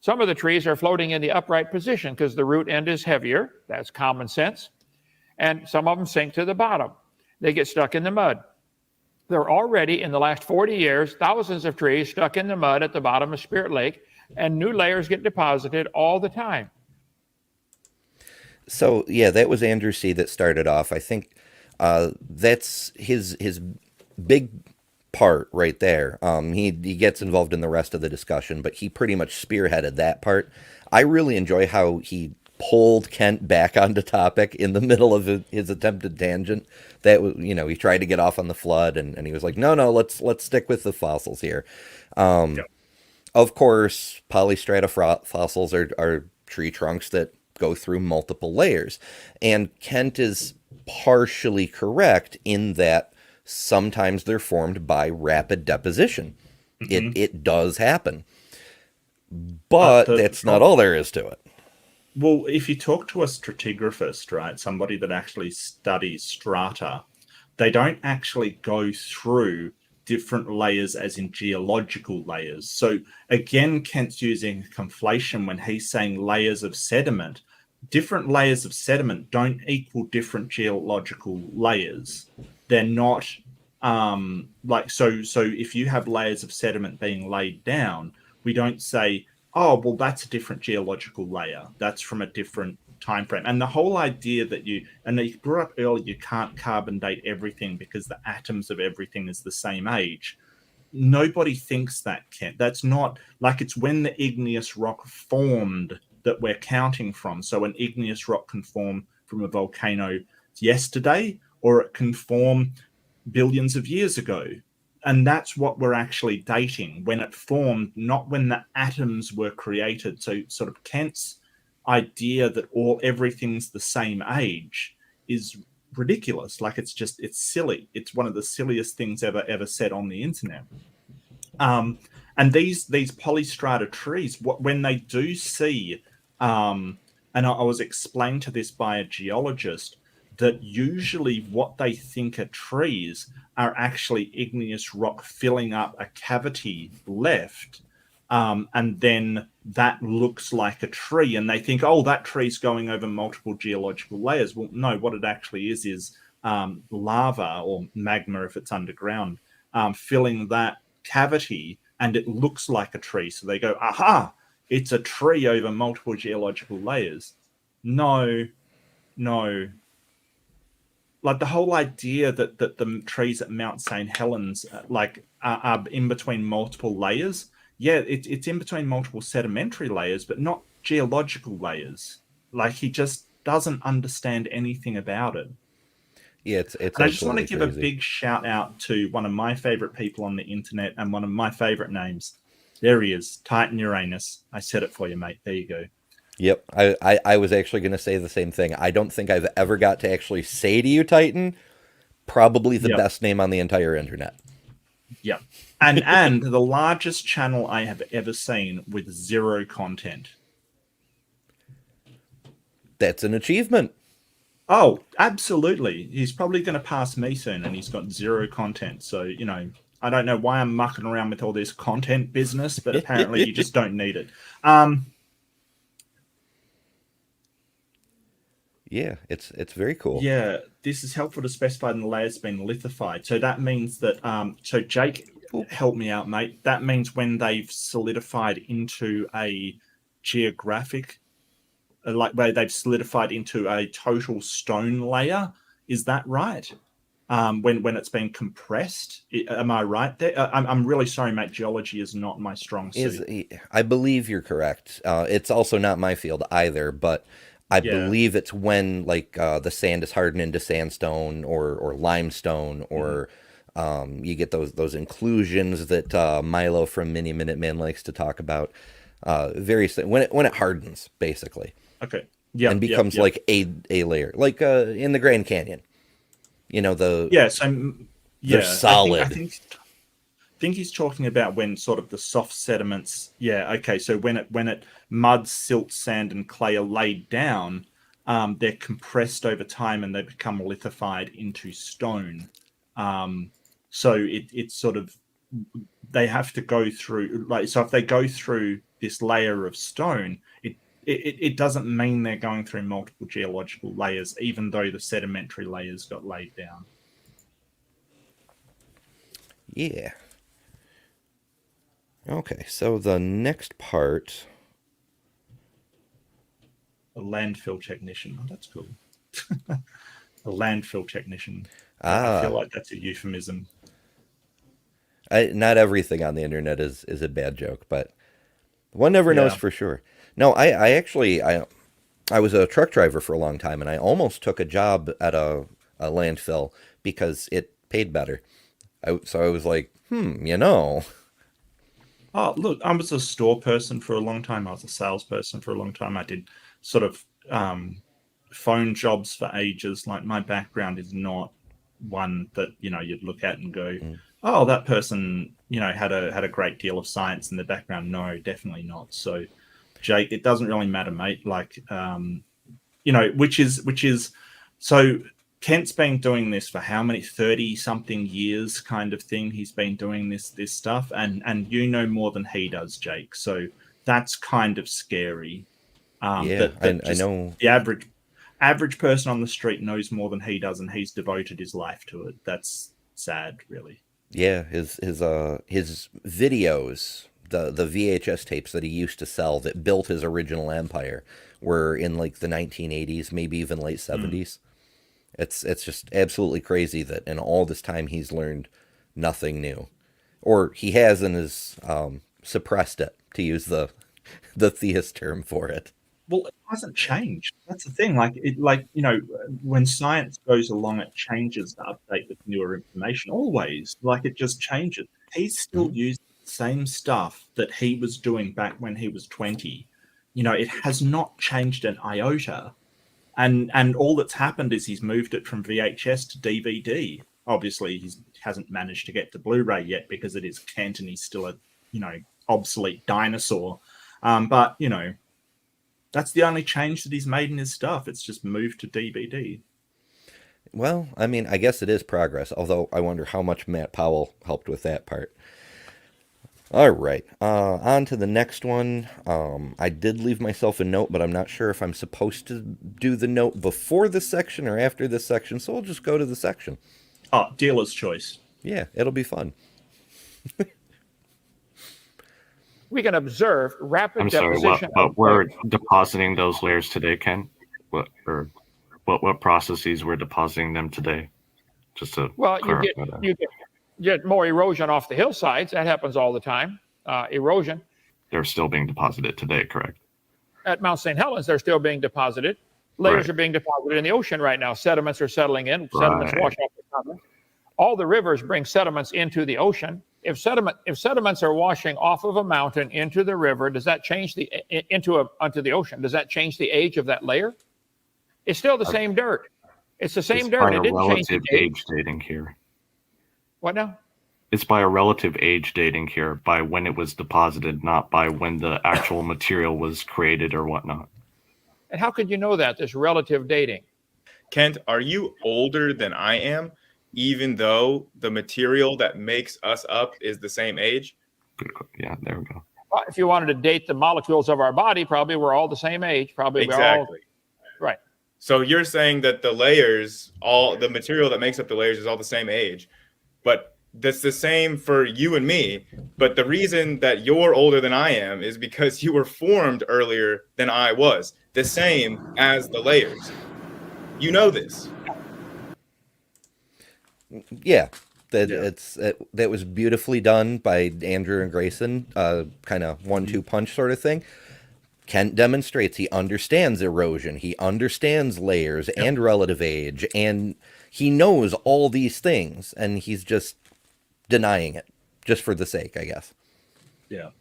Some of the trees are floating in the upright position because the root end is heavier. That's common sense. And some of them sink to the bottom. They get stuck in the mud. There are already, in the last 40 years, thousands of trees stuck in the mud at the bottom of Spirit Lake, and new layers get deposited all the time. So, that was Andrew C. that started off. I think that's his big part right there. He gets involved in the rest of the discussion, but he pretty much spearheaded that part. I really enjoy how he pulled Kent back onto topic in the middle of his attempted tangent. That was, he tried to get off on the flood, and he was like, no, let's stick with the fossils here. Of course, polystrata fossils are tree trunks that go through multiple layers. And Kent is partially correct in that sometimes they're formed by rapid deposition. It does happen. But that's not all there is to it. Well, if you talk to a stratigraphist, right, somebody that actually studies strata, they don't actually go through different layers as in geological layers. So again, Kent's using conflation when he's saying layers of sediment. Different layers of sediment don't equal different geological layers. They're not so if you have layers of sediment being laid down, we don't say, oh, well, that's a different geological layer. That's from a different time frame. And the whole idea that you brought up earlier, you can't carbon date everything because the atoms of everything is the same age. Nobody thinks that, Kent. That's not like it's when the igneous rock formed that we're counting from. So an igneous rock can form from a volcano yesterday, or it can form billions of years ago. And that's what we're actually dating, when it formed, not when the atoms were created. So sort of Kent's idea that everything's the same age is ridiculous. Like it's silly. It's one of the silliest things ever said on the internet. And these polystrata trees, when they do see, and I was explained to this by a geologist, that usually what they think are trees are actually igneous rock filling up a cavity left, and then that looks like a tree, and they think, oh, that tree's going over multiple geological layers. Well, no, what it actually is lava or magma if it's underground, filling that cavity, and it looks like a tree. So they go, aha, it's a tree over multiple geological layers. No. Like the whole idea that the trees at Mount St. Helens are in between multiple layers. Yeah, it's in between multiple sedimentary layers, but not geological layers. Like he just doesn't understand anything about it. Yeah, it's and I just want to give crazy. a big shout out to one of my favorite people on the internet and one of my favorite names. There he is, Titan Uranus. I said it for you, mate. There you go. Yep, I was actually going to say the same thing. I don't think I've ever got to actually say to you, Titan, probably the best name on the entire internet. Yeah, and the largest channel I have ever seen with 0 content. That's an achievement. Oh, absolutely. He's probably going to pass me soon, and he's got 0 content. So, I don't know why I'm mucking around with all this content business, but apparently you just don't need it. Yeah, it's very cool. Yeah, this is helpful to specify in the layers being lithified. So that means that, so Jake, help me out, mate. That means when they've solidified into a geographic, like where they've solidified into a total stone layer. Is that right? When it's been compressed, am I right there? I'm really sorry, mate. Geology is not my strong suit. I believe you're correct. It's also not my field either, but I believe it's when the sand is hardened into sandstone or limestone, or you get those inclusions that Milo from Mini Minuteman likes to talk about. When it hardens, basically. Okay. Yeah. And becomes like a layer, like in the Grand Canyon. They're solid. I think he's talking about when sort of the soft sediments. Yeah. Okay. So when it mud, silt, sand, and clay are laid down, they're compressed over time and they become lithified into stone. So it's sort of, they have to go through, so if they go through this layer of stone, it doesn't mean they're going through multiple geological layers, even though the sedimentary layers got laid down. Yeah. Okay, so the next part. A landfill technician. Oh, that's cool. A landfill technician. I feel like that's a euphemism. Not everything on the internet is a bad joke, but one never knows for sure. No, I was a truck driver for a long time, and I almost took a job at a landfill because it paid better. So I was like, Oh, look, I was a store person for a long time. I was a salesperson for a long time. I did sort of phone jobs for ages. Like, my background is not one that, you know, you'd look at and go, oh, that person, you know, had a great deal of science in the background. No, definitely not. So, Jake, it doesn't really matter, mate. Like, you know, which is so Kent's been doing this for how many, 30 something years kind of thing. He's been doing this stuff, and you know more than he does, Jake. So that's kind of scary. Yeah, I know. The average person on the street knows more than he does, and he's devoted his life to it. That's sad, really. Yeah, his videos, the VHS tapes that he used to sell that built his original empire were in like the 1980s, maybe even late 70s. It's just absolutely crazy that in all this time he's learned nothing new, or he has and has suppressed it, to use the theist term for it. Well, it hasn't changed. That's the thing. Like, you know, when science goes along, it changes to update with newer information. Always, like, it just changes. He's still using the same stuff that he was doing back when he was 20. You know, it has not changed an iota. And all that's happened is he's moved it from VHS to DVD. Obviously, he hasn't managed to get to Blu-ray yet because it is Kent and he's still a, you know, obsolete dinosaur. But, you know, that's the only change that he's made in his stuff. It's just moved to DVD. Well, I mean, I guess it is progress, although I wonder how much Matt Powell helped with that part. All right, on to the next one. I did leave myself a note, but I'm not sure if I'm supposed to do the note before this section or after this section, so I'll just go to the section. Oh, dealer's choice. Yeah, it'll be fun. We can observe rapid I'm sorry, deposition. what we're depositing those layers today, Ken? What processes we're depositing them today? Just to you get more erosion off the hillsides. That happens all the time. Erosion. They're still being deposited today, correct? At Mount St. Helens, they're still being deposited. Layers are being deposited in the ocean right now. Sediments are settling in. Sediments wash off the continent. All the rivers bring sediments into the ocean. If sediments are washing off of a mountain into the river, does that change onto the ocean? Does that change the age of that layer? It's still the same dirt. It's the same dirt. It didn't change the age dating here. What now? It's by a relative age dating here, by when it was deposited, not by when the actual material was created or whatnot. And how could you know that, this relative dating? Kent, are you older than I am, even though the material that makes us up is the same age? Yeah, there we go. Well, if you wanted to date the molecules of our body, probably we're all the same age. Probably exactly. Right. So you're saying that the layers, all the material that makes up the layers is all the same age, but that's the same for you and me. But the reason that you're older than I am is because you were formed earlier than I was, the same as the layers. You know this. Yeah, that was beautifully done by Andrew and Grayson, kind of 1-2 punch sort of thing. Kent demonstrates he understands erosion, he understands layers and relative age, and he knows all these things, and he's just denying it, just for the sake, I guess. Yeah.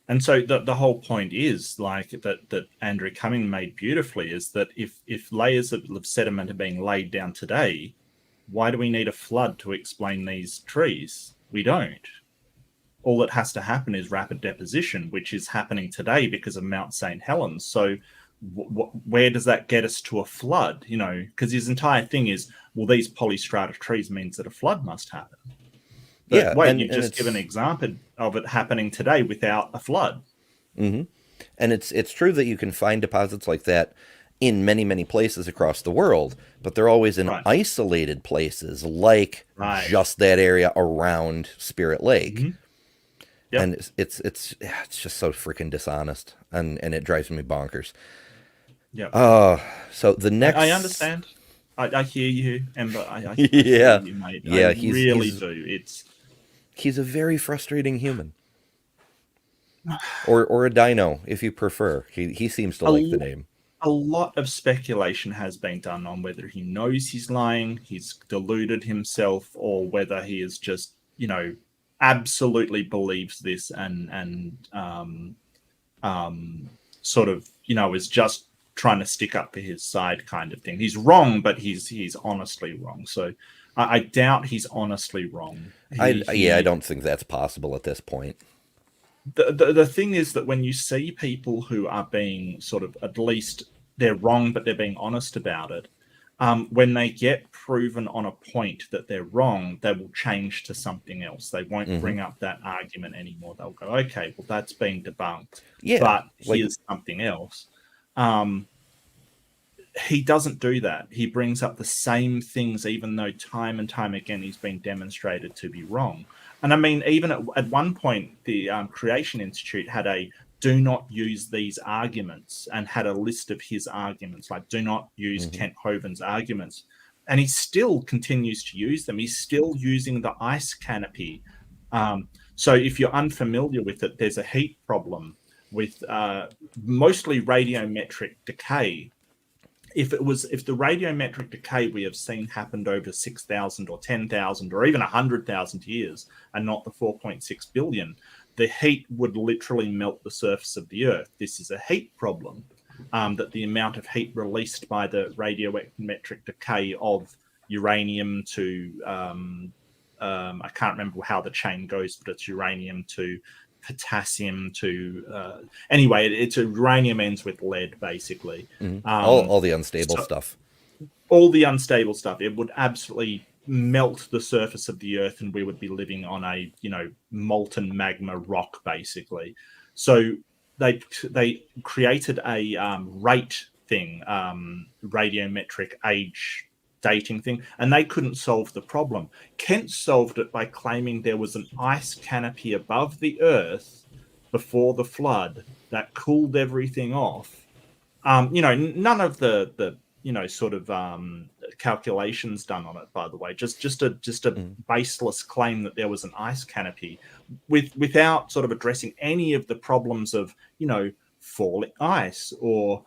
And so the whole point is, like, that Andrew Cumming made beautifully, is that if layers of sediment are being laid down today, why do we need a flood to explain these trees? We don't. All that has to happen is rapid deposition, which is happening today because of Mount St. Helens. So where does that get us to a flood? You know, because his entire thing is, well, these polystrata trees means that a flood must happen. But yeah, wait, you just give an example of it happening today without a flood. Mm-hmm. And it's true that you can find deposits like that in many, many places across the world, but they're always in isolated places, like just that area around Spirit Lake. Mm-hmm. Yep. And it's just so freaking dishonest, and it drives me bonkers. Yeah. So the next, I understand. I hear you, Ember. I hear you, mate. Yeah, I really do. He's a very frustrating human, or a dino, if you prefer. He seems to like the name. A lot of speculation has been done on whether he knows he's lying, he's deluded himself, or whether he is just, you know, absolutely believes this and sort of, you know, is just trying to stick up for his side kind of thing. He's wrong, but he's honestly wrong. So I doubt he's honestly wrong. I don't think that's possible at this point. The thing is that when you see people who are being sort of, at least they're wrong, but they're being honest about it, when they get proven on a point that they're wrong, they will change to something else. They won't bring up that argument anymore. They'll go, okay, well, that's been debunked. Yeah, but here's something else. He doesn't do that. He brings up the same things, even though time and time again he's been demonstrated to be wrong. And I mean, even at one point, the Creation Institute had a do not use these arguments and had a list of his arguments, like do not use Kent Hovind's arguments. And he still continues to use them. He's still using the ice canopy. So if you're unfamiliar with it, there's a heat problem with mostly radiometric decay. If the radiometric decay we have seen happened over 6,000 or 10,000 or even 100,000 years and not the 4.6 billion, the heat would literally melt the surface of the Earth. This is a heat problem, that the amount of heat released by the radiometric decay of uranium to, I can't remember how the chain goes, but it's uranium to potassium to anyway, it's a uranium ends with lead basically. All the unstable stuff. All the unstable stuff. It would absolutely melt the surface of the Earth, and we would be living on a molten magma rock basically. So they created a rate thing, radiometric age dating thing, and they couldn't solve the problem. Kent solved it by claiming there was an ice canopy above the Earth before the flood that cooled everything off. None of the sort of calculations done on it, by the way. Just a baseless claim that there was an ice canopy, without sort of addressing any of the problems of falling ice, or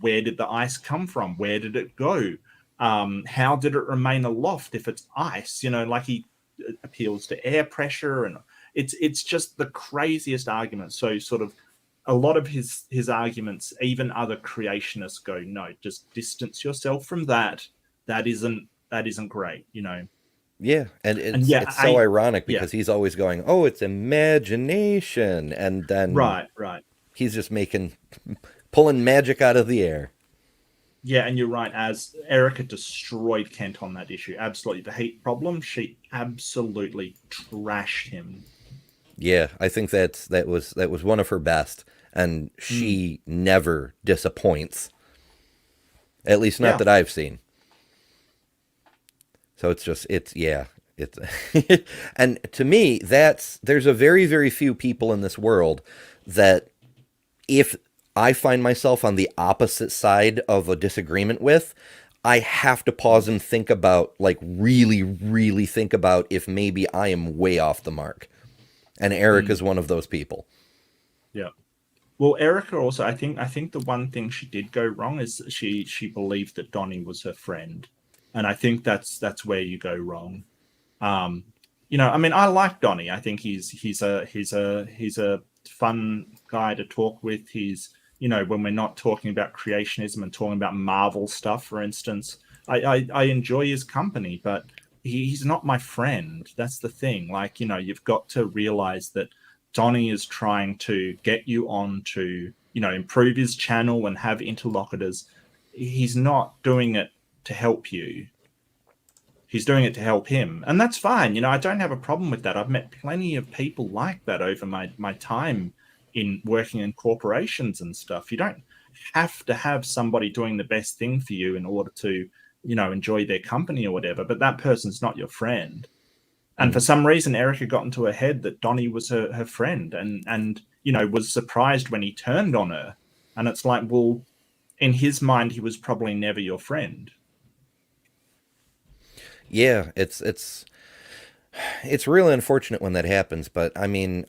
where did the ice come from? Where did it go? How did it remain aloft if it's ice? Like he appeals to air pressure, and it's just the craziest argument. So sort of a lot of his arguments, even other creationists go, no, just distance yourself from that. That isn't great, Yeah, and it's so ironic because he's always going, oh, it's imagination, and then right, he's just pulling magic out of the air. Yeah, and you're right, as Erica destroyed Kent on that issue. Absolutely. The heat problem, she absolutely trashed him. Yeah, I think that was one of her best, and she never disappoints. At least not that I've seen. So it's and to me, there's a very, very few people in this world that, if I find myself on the opposite side of a disagreement with, I have to pause and think about, like, really, really think about if maybe I am way off the mark. And Erica is one of those people. Yeah. Well, Erica also, I think the one thing she did go wrong is she believed that Donnie was her friend. And I think that's where you go wrong. I mean, I like Donnie. I think he's a fun guy to talk with. He's, when we're not talking about creationism and talking about Marvel stuff, for instance, I enjoy his company, but he's not my friend. That's the thing. Like, you've got to realize that Donnie is trying to get you on to, improve his channel and have interlocutors. He's not doing it to help you. He's doing it to help him. And that's fine. I don't have a problem with that. I've met plenty of people like that over my time in working in corporations and stuff. You don't have to have somebody doing the best thing for you in order to, enjoy their company or whatever, but that person's not your friend. And for some reason, Erica got into her head that Donnie was her friend, and was surprised when he turned on her. And it's like, well, in his mind, he was probably never your friend. Yeah, it's really unfortunate when that happens, but I mean,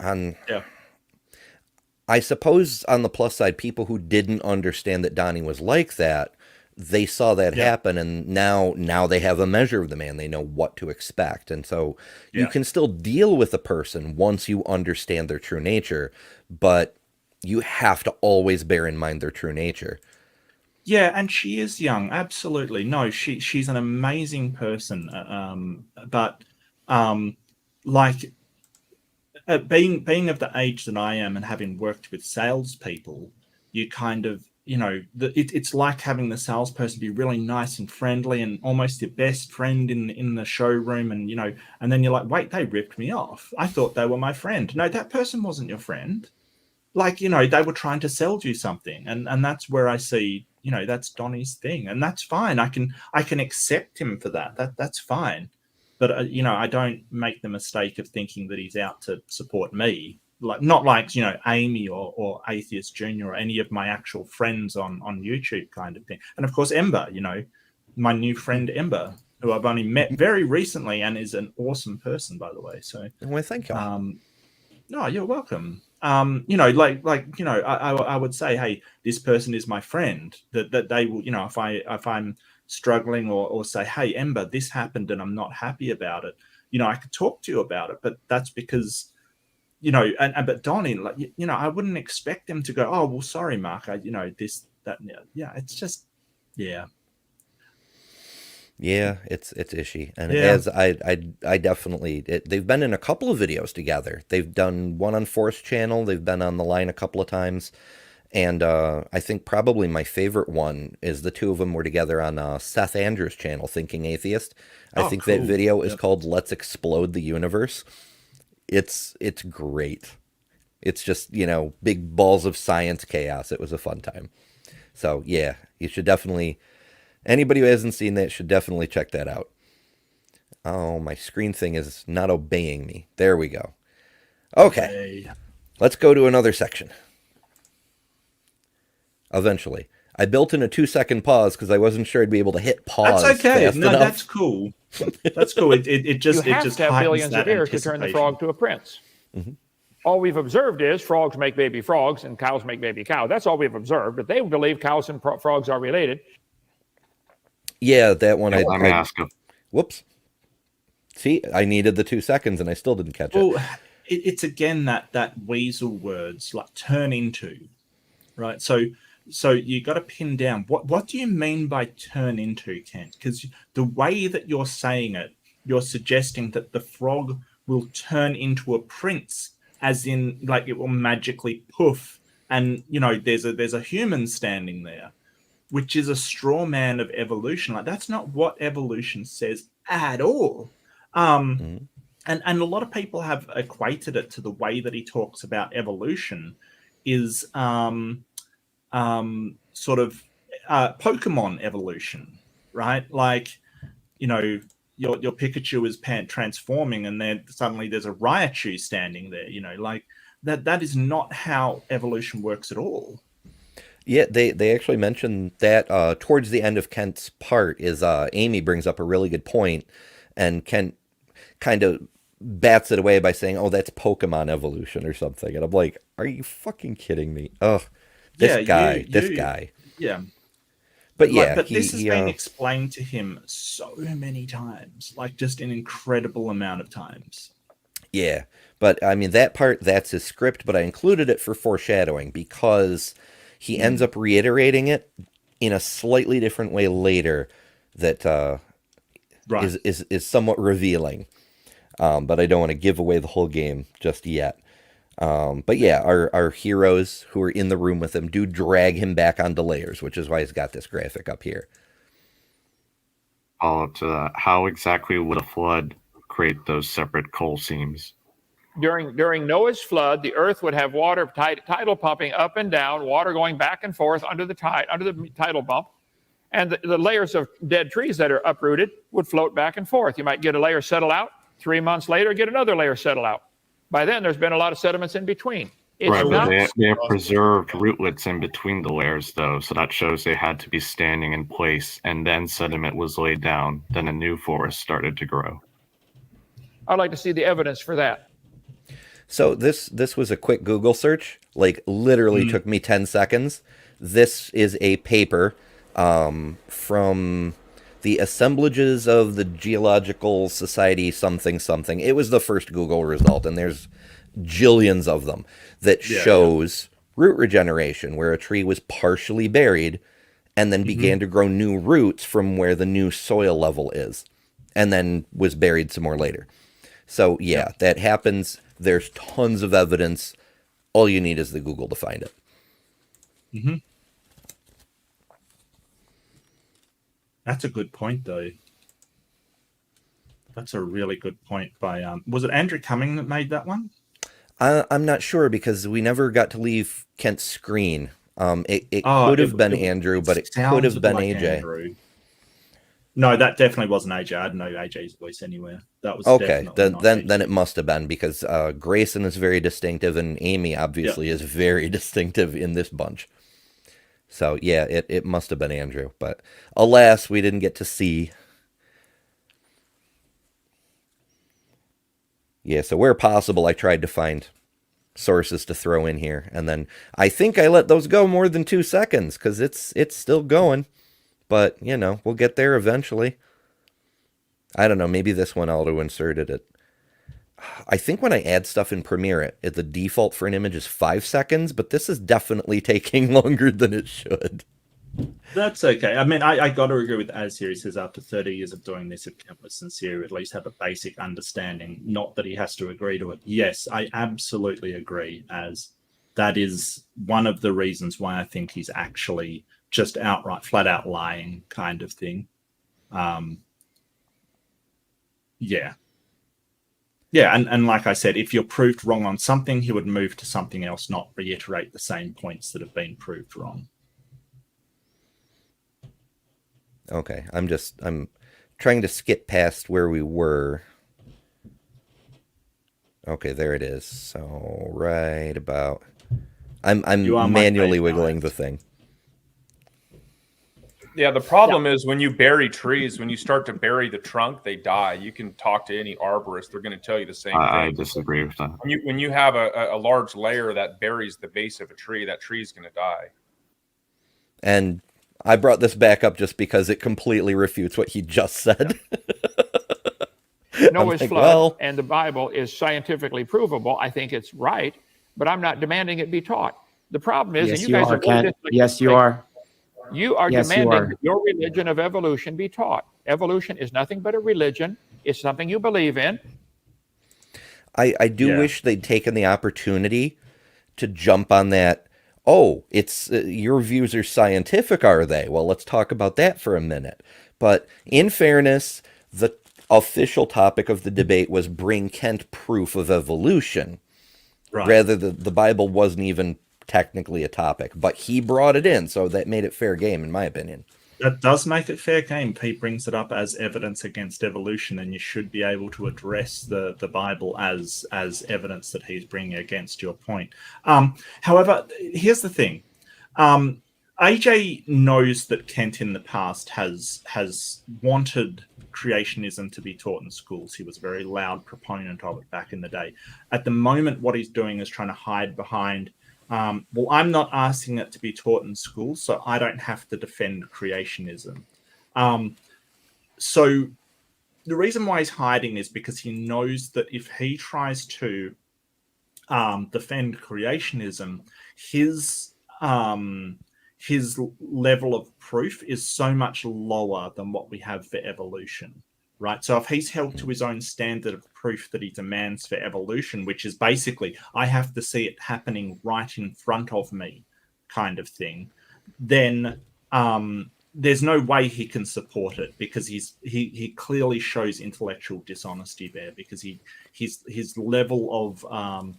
I suppose on the plus side, people who didn't understand that Donnie was like that, they saw that happen, and now they have a measure of the man. They know what to expect, and so you can still deal with a person once you understand their true nature, but you have to always bear in mind their true nature. Yeah, and she is young. Absolutely. No, she's an amazing person. But like being of the age that I am and having worked with salespeople, you kind of, it's like having the salesperson be really nice and friendly and almost your best friend in the showroom, and and then you're like, wait, they ripped me off. I thought they were my friend. No, that person wasn't your friend. Like, they were trying to sell you something, and that's where I see, that's Donnie's thing, and that's fine. I can accept him for that's fine. But I don't make the mistake of thinking that he's out to support me, like not like Amy or Atheist Junior or any of my actual friends on YouTube kind of thing. And of course Ember, my new friend Ember, who I've only met very recently and is an awesome person, by the way. So Well, thank you. no, you're welcome. I would say, hey, this person is my friend. That they will, if I'm struggling, or say, hey, Ember, this happened and I'm not happy about it. I could talk to you about it, but that's because, but Donnie, like, I wouldn't expect them to go, oh, well, sorry, Mark, this, that, yeah, it's just, yeah. Yeah, it's ishy, and Yeah. as I definitely they've been in a couple of videos together. They've done one on Force Channel. They've been on the line a couple of times, and I think probably my favorite one is the two of them were together on Seth Andrews' channel, Thinking Atheist. I think that Cool. video is Yep. called "Let's Explode the Universe." It's great. It's just big balls of science chaos. It was a fun time. So yeah, you should definitely. Anybody who hasn't seen that should definitely check that out. Oh, my screen thing is not obeying me. There we go. Okay. Hey. Let's go to another section. Eventually. I built in a 2-second pause because I wasn't sure I'd be able to hit pause. That's okay. Fast No, enough. that's cool. That's cool. It just You have just to have heightens billions that of ears to turn the anticipation. frog to a prince. All we've observed is frogs make baby frogs and cows make baby cows. That's all we've observed. But they believe cows and frogs are related. Yeah, that one. Let me ask you. Whoops. See, I needed the 2 seconds and I still didn't catch it. Well, it's again that weasel words like turn into, right? So you got to pin down what do you mean by turn into, Kent? Because the way that you're saying it, you're suggesting that the frog will turn into a prince, as in like it will magically poof, and there's a human standing there, which is a straw man of evolution. Like that's not what evolution says at all. And a lot of people have equated it to the way that he talks about evolution is sort of Pokemon evolution, right? Like, your Pikachu is transforming, and then suddenly there's a Raichu standing there. Like that is not how evolution works at all. Yeah, they actually mentioned that towards the end of Kent's part is Amy brings up a really good point, and Kent kind of bats it away by saying, "Oh, that's Pokemon evolution or something," and I'm like, "Are you fucking kidding me?" Ugh, this guy. Yeah. But yeah, but this has been explained to him so many times, like just an incredible amount of times. Yeah, but I mean that part, that's his script, but I included it for foreshadowing because he ends up reiterating it in a slightly different way later that Right. is somewhat revealing. But I don't want to give away the whole game just yet. But yeah, our heroes who are in the room with him do drag him back onto layers, which is why he's got this graphic up here. Follow up to that. How exactly would a flood create those separate coal seams? During Noah's flood, the earth would have water tidal pumping up and down, water going back and forth under the tidal bump, and the layers of dead trees that are uprooted would float back and forth. You might get a layer settle out. 3 months later, get another layer settle out. By then, there's been a lot of sediments in between. Right, but they have preserved rootlets in between the layers, though, so that shows they had to be standing in place, and then sediment was laid down. Then a new forest started to grow. I'd like to see the evidence for that. So this was a quick Google search, like literally took me 10 seconds. This is a paper from the Assemblages of the Geological Society something. It was the first Google result, and there's jillions of them that shows root regeneration, where a tree was partially buried and then began to grow new roots from where the new soil level is, and then was buried some more later. So yeah, that happens. There's tons of evidence. All you need is the Google to find it. Mm-hmm. That's a good point, though. That's a really good point by was it Andrew Cumming that made that one? I'm not sure because we never got to leave Kent's screen. It could have been Andrew, but it could have been AJ. Andrew. No, that definitely wasn't AJ. I didn't know AJ's voice anywhere. That was okay. Definitely Then it must have been because Grayson is very distinctive and Amy obviously is very distinctive in this bunch. So yeah, it must have been Andrew, but alas, we didn't get to see. Yeah, so where possible, I tried to find sources to throw in here, and then I think I let those go more than 2 seconds because it's still going, but you know we'll get there eventually. I don't know, maybe this one auto inserted it. I think when I add stuff in Premiere, the default for an image is 5 seconds, but this is definitely taking longer than it should. That's okay. I mean, I got to agree with Azir. He says after 30 years of doing this, if Kent was sincere, at least have a basic understanding. Not that he has to agree to it. Yes, I absolutely agree, as that is one of the reasons why I think he's actually just outright, flat out lying kind of thing. Yeah. Yeah, and like I said, if you're proved wrong on something, he would move to something else, not reiterate the same points that have been proved wrong. Okay, I'm trying to skip past where we were. Okay, there it is. So right about, I'm manually wiggling the thing. Yeah, the problem is when you bury trees, when you start to bury the trunk, they die. You can talk to any arborist; they're going to tell you the same thing. I disagree with that. When you have a large layer that buries the base of a tree, that tree is going to die. And I brought this back up just because it completely refutes what he just said. Noah's flood and the Bible is scientifically provable. I think it's right, but I'm not demanding it be taught. The problem is, yes, and you guys are, Kent. Yes, you are. You are demanding that your religion of evolution be taught. Evolution is nothing but a religion. It's something you believe in. I do wish they'd taken the opportunity to jump on that. Oh, it's your views are scientific, are they? Well, let's talk about that for a minute. But in fairness, the official topic of the debate was bring Kent proof of evolution. Right. Rather, the Bible wasn't even technically a topic, but he brought it in, so that made it fair game, in my opinion. That does make it fair game. Pete brings it up as evidence against evolution, and you should be able to address the Bible as evidence that he's bringing against your point. However, here's the thing. AJ knows that Kent in the past has wanted creationism to be taught in schools. He was a very loud proponent of it back in the day. At the moment, what he's doing is trying to hide behind well, I'm not asking it to be taught in schools, so I don't have to defend creationism. So the reason why he's hiding is because he knows that if he tries to defend creationism, his level of proof is so much lower than what we have for evolution. Right. So if he's held to his own standard of proof that he demands for evolution, which is basically, I have to see it happening right in front of me kind of thing, then there's no way he can support it because he clearly shows intellectual dishonesty there because his level of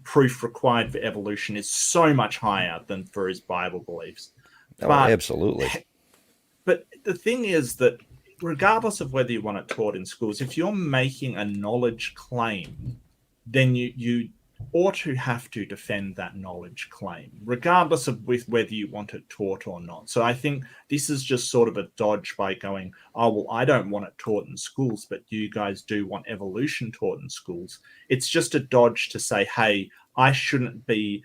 proof required for evolution is so much higher than for his Bible beliefs. Oh, absolutely. But the thing is that regardless of whether you want it taught in schools, if you're making a knowledge claim, then you ought to have to defend that knowledge claim, regardless of whether you want it taught or not. So I think this is just sort of a dodge by going, oh, well, I don't want it taught in schools, but you guys do want evolution taught in schools. It's just a dodge to say, hey, I shouldn't be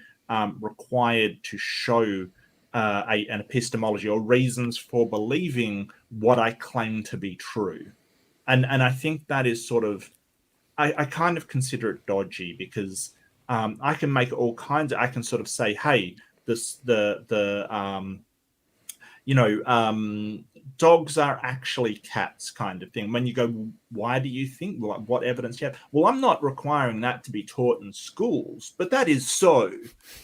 required to show an epistemology or reasons for believing what I claim to be true. And I think that is sort of, I kind of consider it dodgy because I can make all kinds of, I can sort of say, hey, dogs are actually cats kind of thing. When you go, why do you think? Well, what evidence do you have? Well, I'm not requiring that to be taught in schools, but that is so.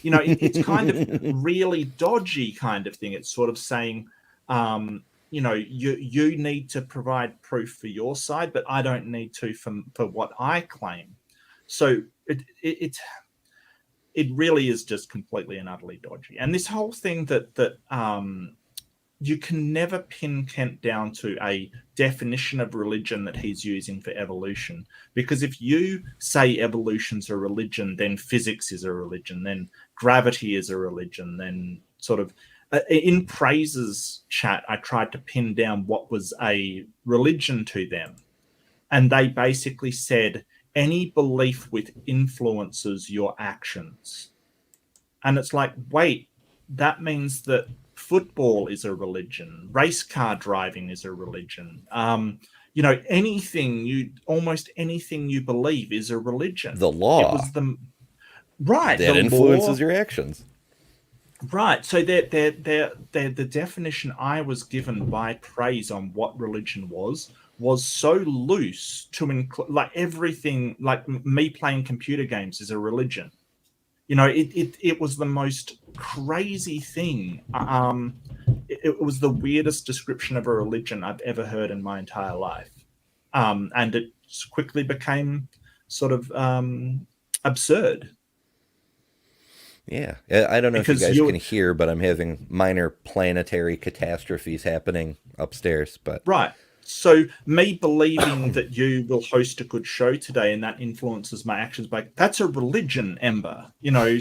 It's kind of really dodgy kind of thing. It's sort of saying, you need to provide proof for your side, but I don't need to for what I claim. So it really is just completely and utterly dodgy. And this whole thing that you can never pin Kent down to a definition of religion that he's using for evolution. Because if you say evolution's a religion, then physics is a religion, then gravity is a religion, then sort of in Praise's chat, I tried to pin down what was a religion to them. And they basically said, any belief which influences your actions. And it's like, wait, that means that football is a religion, race car driving is a religion. Almost anything you believe is a religion. The law. It was right. That influences your actions. Right. So the definition I was given by Praise on what religion was so loose to include like everything, like me playing computer games is a religion. It was the most crazy thing. It was the weirdest description of a religion I've ever heard in my entire life. And it quickly became sort of absurd. Yeah. I don't know if you guys can hear, but I'm having minor planetary catastrophes happening upstairs. But right. So me believing that you will host a good show today and that influences my actions, that's a religion, Ember.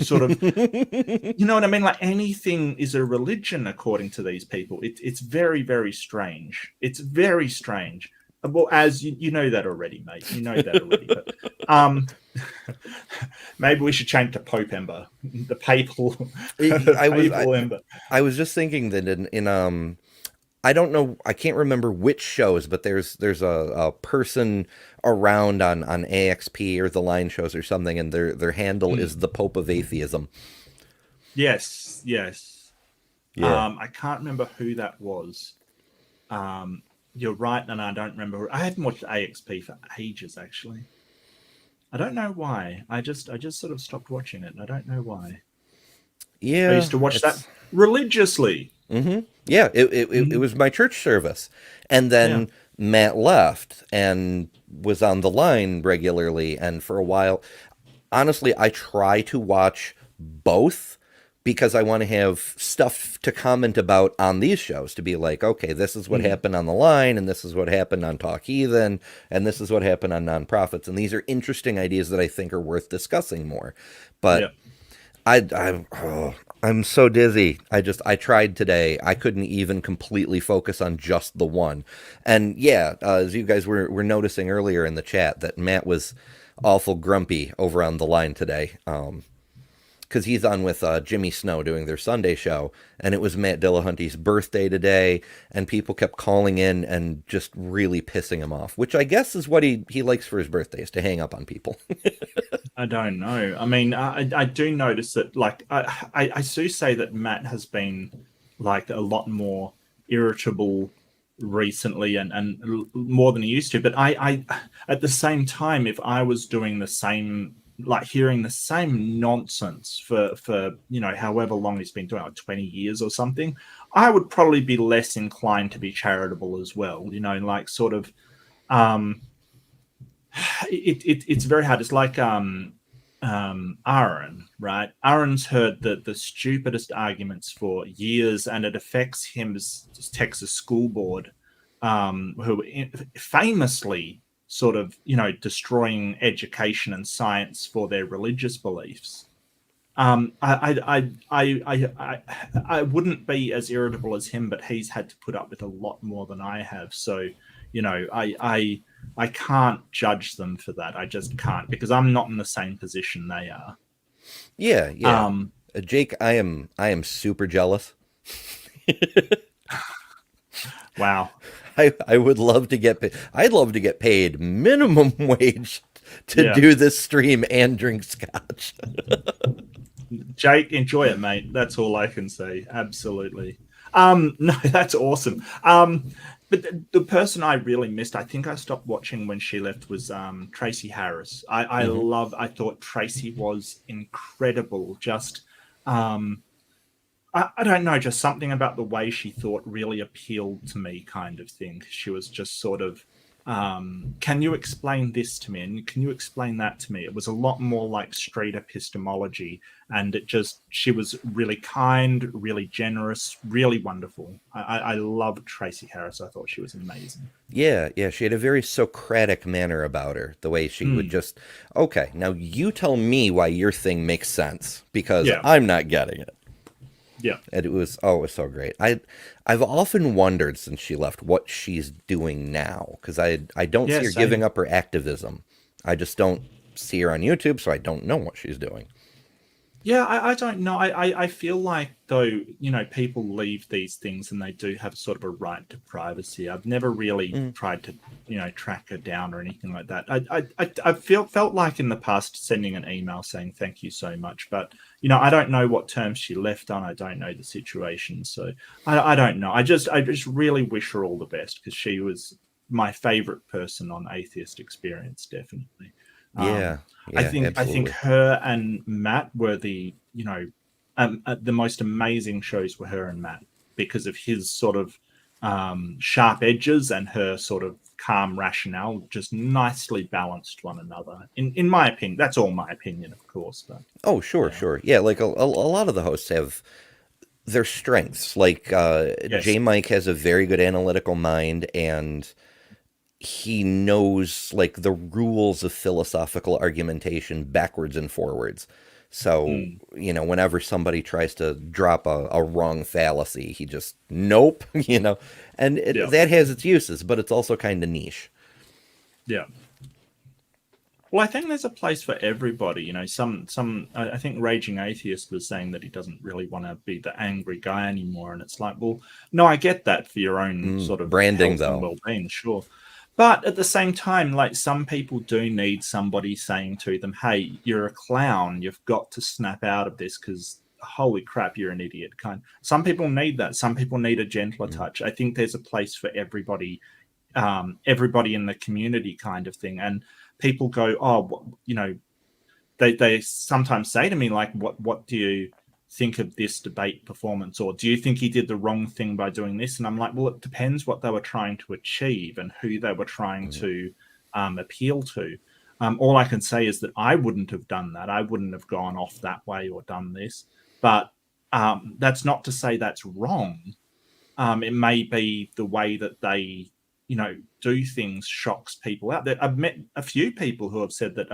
Sort of, you know what I mean? Like anything is a religion according to these people. It's very, very strange. It's very strange. Well, as you know that already, mate. You know that already. But maybe we should change to Pope Ember, the papal. Ember. I was just thinking that in I don't know, I can't remember which shows, but there's a person around on AXP or the line shows or something, and their handle is the Pope of Atheism. Yes. Yeah. I can't remember who that was. You're right, and I don't remember. I haven't watched AXP for ages, actually. I don't know why. I just sort of stopped watching it. I don't know why. Yeah, I used to watch that religiously. Mm-hmm. Yeah, it was my church service. And then Matt left and was on the line regularly. And for a while, honestly, I try to watch both because I want to have stuff to comment about on these shows, to be like, okay, this is what happened on the line, and this is what happened on Talk Heathen, and this is what happened on Nonprofits. And these are interesting ideas that I think are worth discussing more. But I'm so dizzy. I tried today. I couldn't even completely focus on just the one. And as you guys were noticing earlier in the chat, that Matt was awful grumpy over on the line today. Because he's on with Jimmy Snow doing their Sunday show, and it was Matt Dillahunty's birthday today, and people kept calling in and just really pissing him off, which I guess is what he likes for his birthday, is to hang up on people. I don't know. I mean, I do notice that, like, I do say that Matt has been, like, a lot more irritable recently and more than he used to, but I at the same time, if I was doing the same, like hearing the same nonsense for however long he's been doing, like 20 years or something, I would probably be less inclined to be charitable as well. Like sort of, it's very hard. It's like Aaron, right? Aaron's heard the stupidest arguments for years, and it affects him as Texas school board, who famously sort of, destroying education and science for their religious beliefs. I wouldn't be as irritable as him, but he's had to put up with a lot more than I have. So, I can't judge them for that. I just can't, because I'm not in the same position they are. Yeah. Jake, I am super jealous. Wow. I would love to get paid. I'd love to get paid minimum wage to do this stream and drink scotch. Jake, enjoy it, mate. That's all I can say. Absolutely. No, that's awesome. But the person I really missed, I think I stopped watching when she left, was Tracy Harris. I thought Tracy was incredible. Just I don't know, just something about the way she thought really appealed to me, kind of thing. She was just sort of, can you explain this to me? And can you explain that to me? It was a lot more like straight epistemology. And she was really kind, really generous, really wonderful. I loved Tracy Harris. I thought she was amazing. Yeah, she had a very Socratic manner about her. The way she would just, okay, now you tell me why your thing makes sense, because I'm not getting it. Yeah. And it was so great. I've often wondered since she left what she's doing now, because I don't see her giving up her activism. I just don't see her on YouTube, so I don't know what she's doing. Yeah, I don't know. I feel like, though, people leave these things and they do have sort of a right to privacy. I've never really tried to, track her down or anything like that. I felt like in the past sending an email saying thank you so much, but I don't know what terms she left on. I don't know the situation, so I don't know. I just really wish her all the best, because she was my favorite person on Atheist Experience, definitely. Yeah, I think her and Matt were the most amazing shows were her and Matt, because of his sort of sharp edges and her sort of calm rationale, just nicely balanced one another. In my opinion, that's all my opinion, of course. But sure. Yeah, like a lot of the hosts have their strengths. Like J. Mike has a very good analytical mind, and he knows like the rules of philosophical argumentation backwards and forwards. So, whenever somebody tries to drop a wrong fallacy, he just, nope, and that has its uses, but it's also kind of niche. Yeah. Well, I think there's a place for everybody. I think Raging Atheist was saying that he doesn't really want to be the angry guy anymore. And it's like, well, no, I get that for your own sort of branding, health and well-being, sure. But at the same time, like, some people do need somebody saying to them, hey, you're a clown. You've got to snap out of this, because holy crap, you're an idiot. Some people need that. Some people need a gentler touch. I think there's a place for everybody in the community, kind of thing. And people go, they sometimes say to me, like, what do you think of this debate performance, or do you think he did the wrong thing by doing this? And I'm like, well, it depends what they were trying to achieve and who they were trying to appeal to. All I can say is that I wouldn't have done that. I wouldn't have gone off that way or done this. But that's not to say that's wrong. It may be the way that they do things shocks people out. I've met a few people who have said that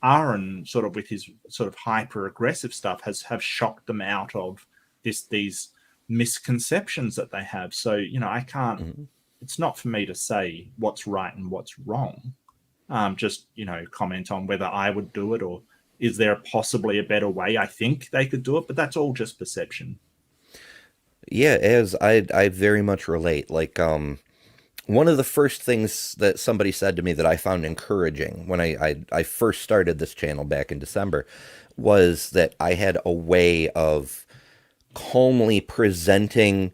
Aaron, sort of with his sort of hyper aggressive stuff, have shocked them out of these misconceptions that they have. So I can't. It's not for me to say what's right and what's wrong. Just comment on whether I would do it, or is there possibly a better way I think they could do it. But that's all just perception. Yeah, as I very much relate. Like one of the first things that somebody said to me that I found encouraging when I first started this channel back in December was that I had a way of calmly presenting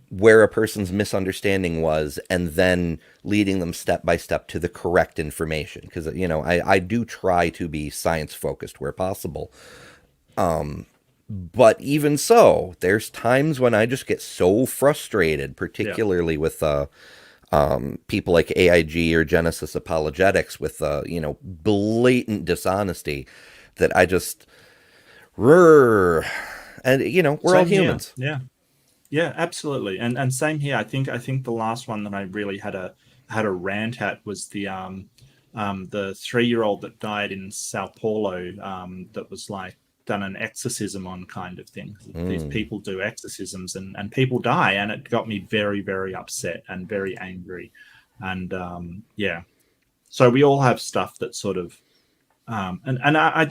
where a person's misunderstanding was, and then leading them step by step to the correct information. Because, I do try to be science focused where possible. But even so, there's times when I just get so frustrated, particularly with people like AIG or Genesis Apologetics with blatant dishonesty, that I just we're all humans. Yeah, absolutely. And same here. I think the last one that I really had a rant at was the 3-year-old that died in Sao Paulo, that was like done an exorcism on, kind of thing. These people do exorcisms and people die, and it got me very, very upset and very angry. And so we all have stuff that sort of and I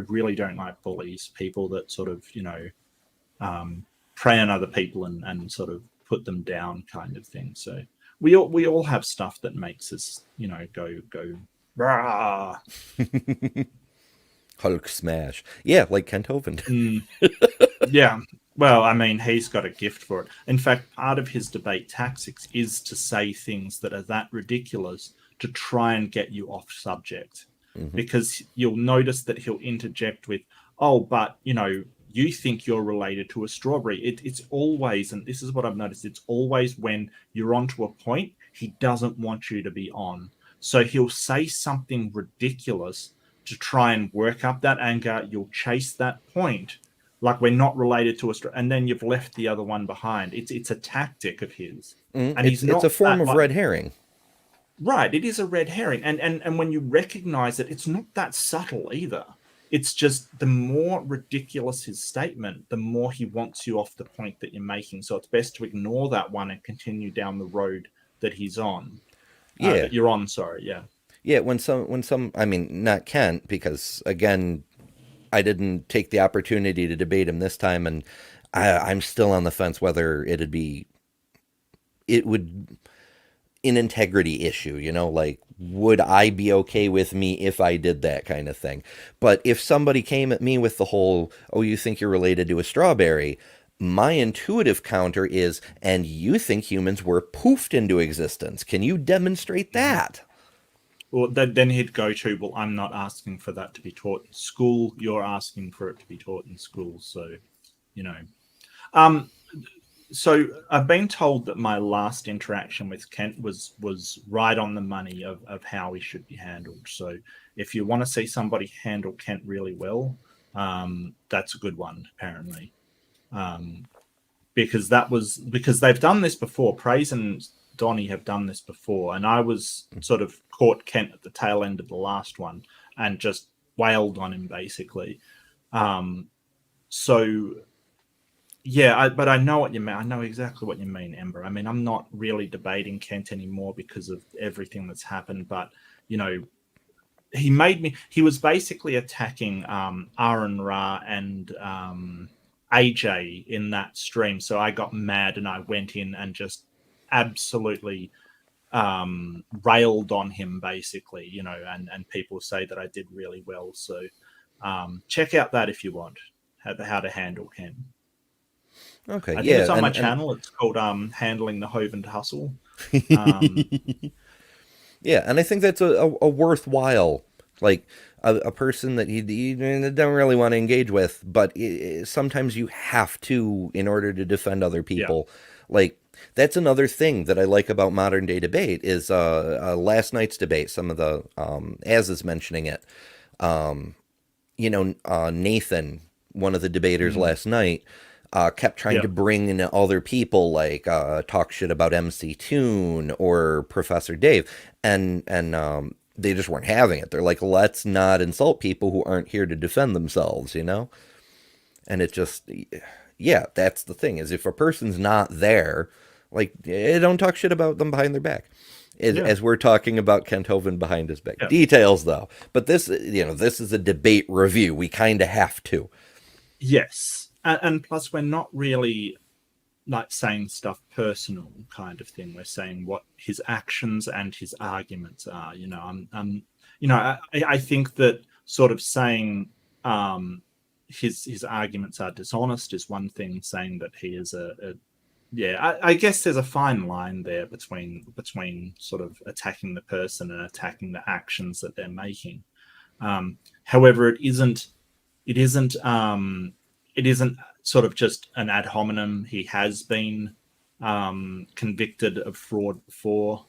really don't like bullies, people that sort of prey on other people and sort of put them down, kind of thing. So we all have stuff that makes us go rah. Hulk smash. Yeah, like Kent Hovind. Yeah. Well, I mean, he's got a gift for it. In fact, part of his debate tactics is to say things that are that ridiculous to try and get you off subject. Because you'll notice that he'll interject with, oh, but, you think you're related to a strawberry. It's always, and this is what I've noticed, it's always when you're onto a point, he doesn't want you to be on. So he'll say something ridiculous to try and work up that anger. You'll chase that point like we're not related to Australia, and then you've left the other one behind. It's a tactic of his, and he's not. It's a form of red herring. Right, it is a red herring, and when you recognize it, it's not that subtle either. It's just the more ridiculous his statement, the more he wants you off the point that you're making. So it's best to ignore that one and continue down the road that he's on. That you're on. Sorry, yeah. Yeah, when some, I mean, not Kent, because again, I didn't take the opportunity to debate him this time, and I'm still on the fence whether it would an integrity issue, like, would I be okay with me if I did that kind of thing? But if somebody came at me with the whole, oh, you think you're related to a strawberry, my intuitive counter is, and you think humans were poofed into existence. Can you demonstrate that? Well, then he'd go to, well, I'm not asking for that to be taught in school. You're asking for it to be taught in school. So, So I've been told that my last interaction with Kent was right on the money of how he should be handled. So if you want to see somebody handle Kent really well, that's a good one, apparently. Because they've done this before. Praise and Donnie have done this before, and I was sort of caught Kent at the tail end of the last one and just wailed on him, basically. But I know what you mean. I know exactly what you mean, Ember. I mean, I'm not really debating Kent anymore because of everything that's happened, but, he was basically attacking Aaron Ra and AJ in that stream. So I got mad and I went in and just absolutely railed on him, basically, and people say that I did really well. So check out that if you want, how to handle Kent. Okay, I think it's on my channel. It's called Handling the Hovind Hustle. Yeah, and I think that's a worthwhile, like, a person that you don't really want to engage with, but sometimes you have to in order to defend other people. Yeah. Like, that's another thing that I like about modern day debate is last night's debate, some of the, as is mentioning it, Nathan, one of the debaters last night, kept trying to bring in other people, like talk shit about MC Toon or Professor Dave, and they just weren't having it. They're like, let's not insult people who aren't here to defend themselves, And it just, yeah, that's the thing, is if a person's not there, like, don't talk shit about them behind their back. As we're talking about Kent Hovind behind his back. Yeah. Details, though. But this, this is a debate review. We kind of have to. Yes. And plus, we're not really like saying stuff personal kind of thing. We're saying what his actions and his arguments are. I think that sort of saying his arguments are dishonest is one thing. Saying that he is I guess there's a fine line there between sort of attacking the person and attacking the actions that they're making. However, it isn't sort of just an ad hominem. He has been convicted of fraud before,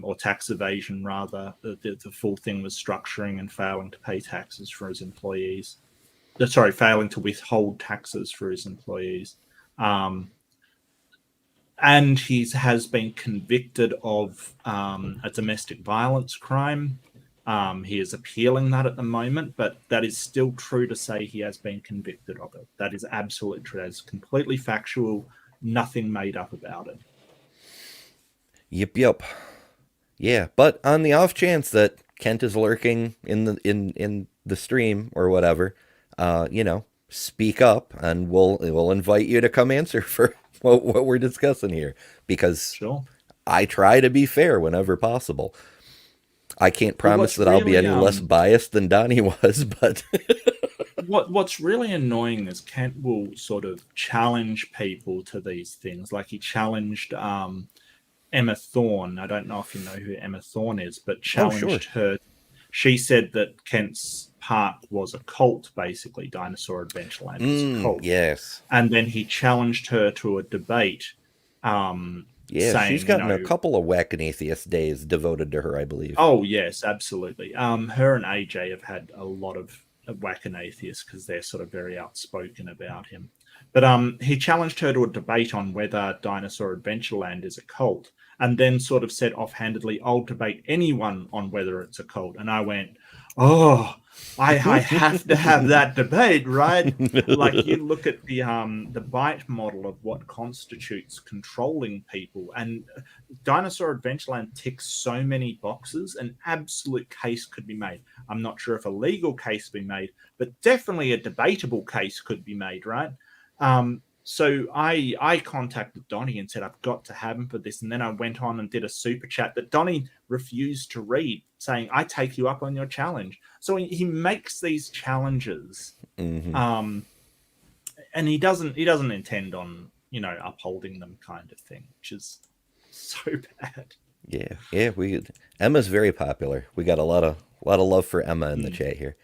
or tax evasion, rather. The full thing was structuring and failing to pay taxes for his employees. Failing to withhold taxes for his employees. And he has been convicted of a domestic violence crime. He is appealing that at the moment, but that is still true to say he has been convicted of it. That is absolutely true. That is completely factual, nothing made up about it. Yep. Yeah, but on the off chance that Kent is lurking in the stream or whatever, speak up, and we'll invite you to come answer for what we're discussing here, because sure. I try to be fair whenever possible. I can't promise that I'll be any less biased than Donnie was, but what's really annoying is Kent will sort of challenge people to these things. Like he challenged Emma Thorne. I don't know if you know who Emma Thorne is, but challenged her. She said that Kent's park was a cult, basically. Dinosaur Adventureland was a cult. Yes. And then he challenged her to a debate. Saying, she's gotten a couple of Whack and Atheist days devoted to her, I believe. Oh, yes, absolutely. Her and AJ have had a lot of Whack and Atheists because they're sort of very outspoken about him. But he challenged her to a debate on whether Dinosaur Adventureland is a cult, and then sort of said offhandedly, I'll debate anyone on whether it's a cult. And I went, oh, I have to have that debate, right? Like you look at the bite model of what constitutes controlling people, and Dinosaur Adventureland ticks so many boxes. An absolute case could be made. I'm not sure if a legal case be made, but definitely a debatable case could be made, right? So I contacted Donnie and said, I've got to have him for this. And then I went on and did a super chat that Donnie refused to read, saying, I take you up on your challenge. So he makes these challenges. And he doesn't intend on, upholding them, kind of thing, which is so bad. Yeah. Emma's very popular. We got a lot of love for Emma in the chat here.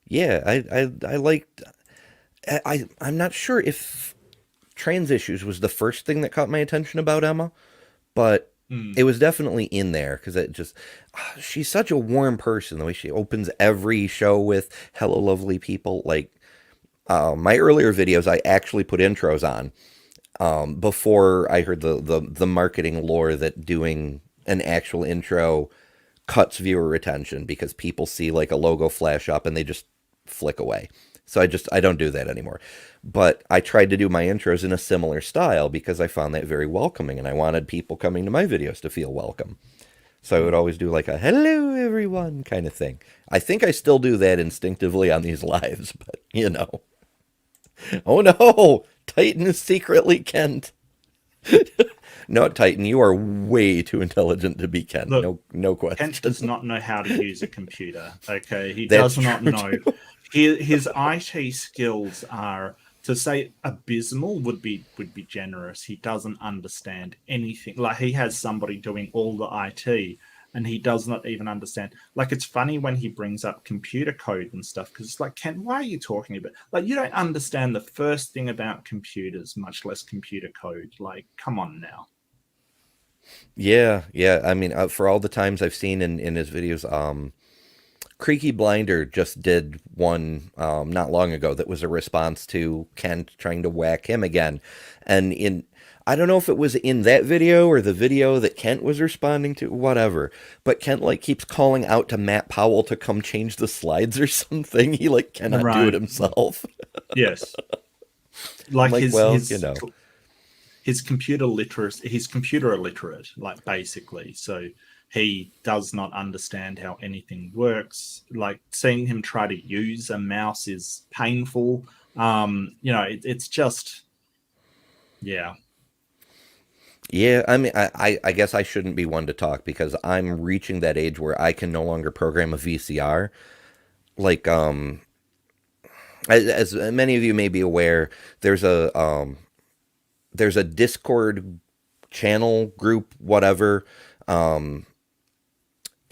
Yeah, I liked. I'm not sure if trans issues was the first thing that caught my attention about Emma, but it was definitely in there because she's such a warm person. The way she opens every show with "Hello, lovely people." Like my earlier videos, I actually put intros on before I heard the marketing lore that doing an actual intro cuts viewer retention because people see like a logo flash up and they just flick away. So I don't do that anymore. But I tried to do my intros in a similar style because I found that very welcoming and I wanted people coming to my videos to feel welcome. So I would always do like a hello everyone kind of thing. I think I still do that instinctively on these lives, but Oh no, Titan is secretly Kent. No, Titan, you are way too intelligent to be Kent. Look, no question. Kent does not know how to use a computer. Okay, he does not know. His IT skills are, to say abysmal would be generous. He doesn't understand anything. Like he has somebody doing all the IT, and he does not even understand. Like it's funny when he brings up computer code and stuff because it's like, Kent, why are you talking about? Like you don't understand the first thing about computers, much less computer code. Like, come on now. Yeah. I mean, for all the times I've seen in his videos, Creaky Blinder just did one not long ago that was a response to Kent trying to whack him again. And I don't know if it was in that video or the video that Kent was responding to, whatever. But Kent like keeps calling out to Matt Powell to come change the slides or something. He like cannot do it himself. Yes. Like his computer literacy, he's computer illiterate, like basically. So he does not understand how anything works. Like seeing him try to use a mouse is painful. It's just, yeah. Yeah, I mean, I guess I shouldn't be one to talk because I'm reaching that age where I can no longer program a VCR. Like, as many of you may be aware, there's a Discord channel group, whatever.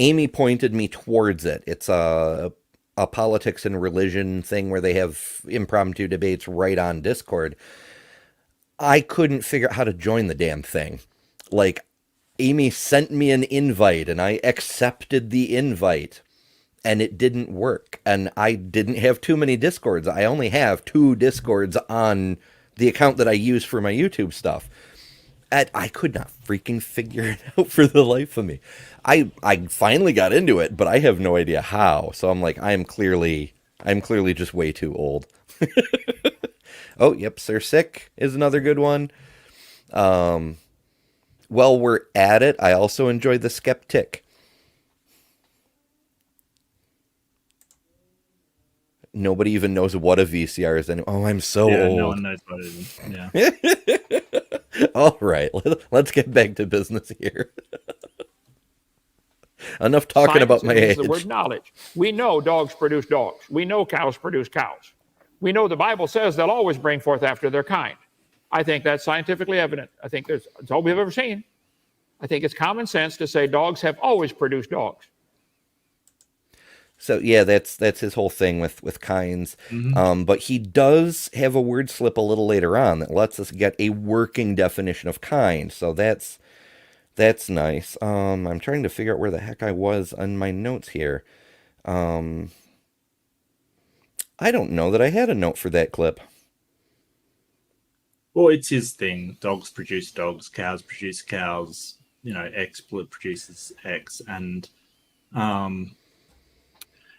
Amy pointed me towards it. It's a politics and religion thing where they have impromptu debates right on Discord. I couldn't figure out how to join the damn thing. Like, Amy sent me an invite, and I accepted the invite, and it didn't work. And I didn't have too many Discords. I only have 2 Discords on the account that I use for my YouTube stuff. And I could not freaking figure it out for the life of me. I finally got into it, but I have no idea how. So I'm like, I'm clearly just way too old. Oh, yep, Sir Sick is another good one. While we're at it, I also enjoy the Skeptic. Nobody even knows what a VCR is anymore. Oh, I'm so old. No one knows what it is. Yeah. All right, let's get back to business here. Enough talking Science, about my it means age. the word knowledge. We know dogs produce dogs. We know cows produce cows. We know the Bible says they'll always bring forth after their kind. I think that's scientifically evident. I think it's all we've ever seen. I think it's common sense to say dogs have always produced dogs. So yeah, that's his whole thing with kinds. But he does have a word slip a little later on that lets us get a working definition of kind. So that's nice. I'm trying to figure out where the heck I was on my notes here. I don't know that I had a note for that clip. Well, it's his thing. Dogs produce dogs. Cows produce cows. X produces X, and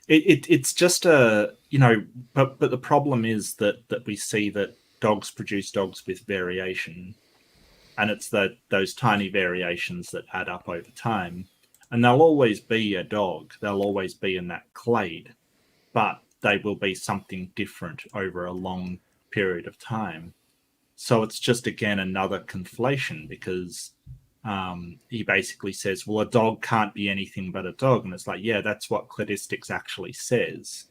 it's just but the problem is that we see that dogs produce dogs with variation, and it's those tiny variations that add up over time, and they'll always be a dog. They'll always be in that clade, but they will be something different over a long period of time. So it's just, again, another conflation, because he basically says, well, a dog can't be anything but a dog. And it's like, yeah, that's what cladistics actually says.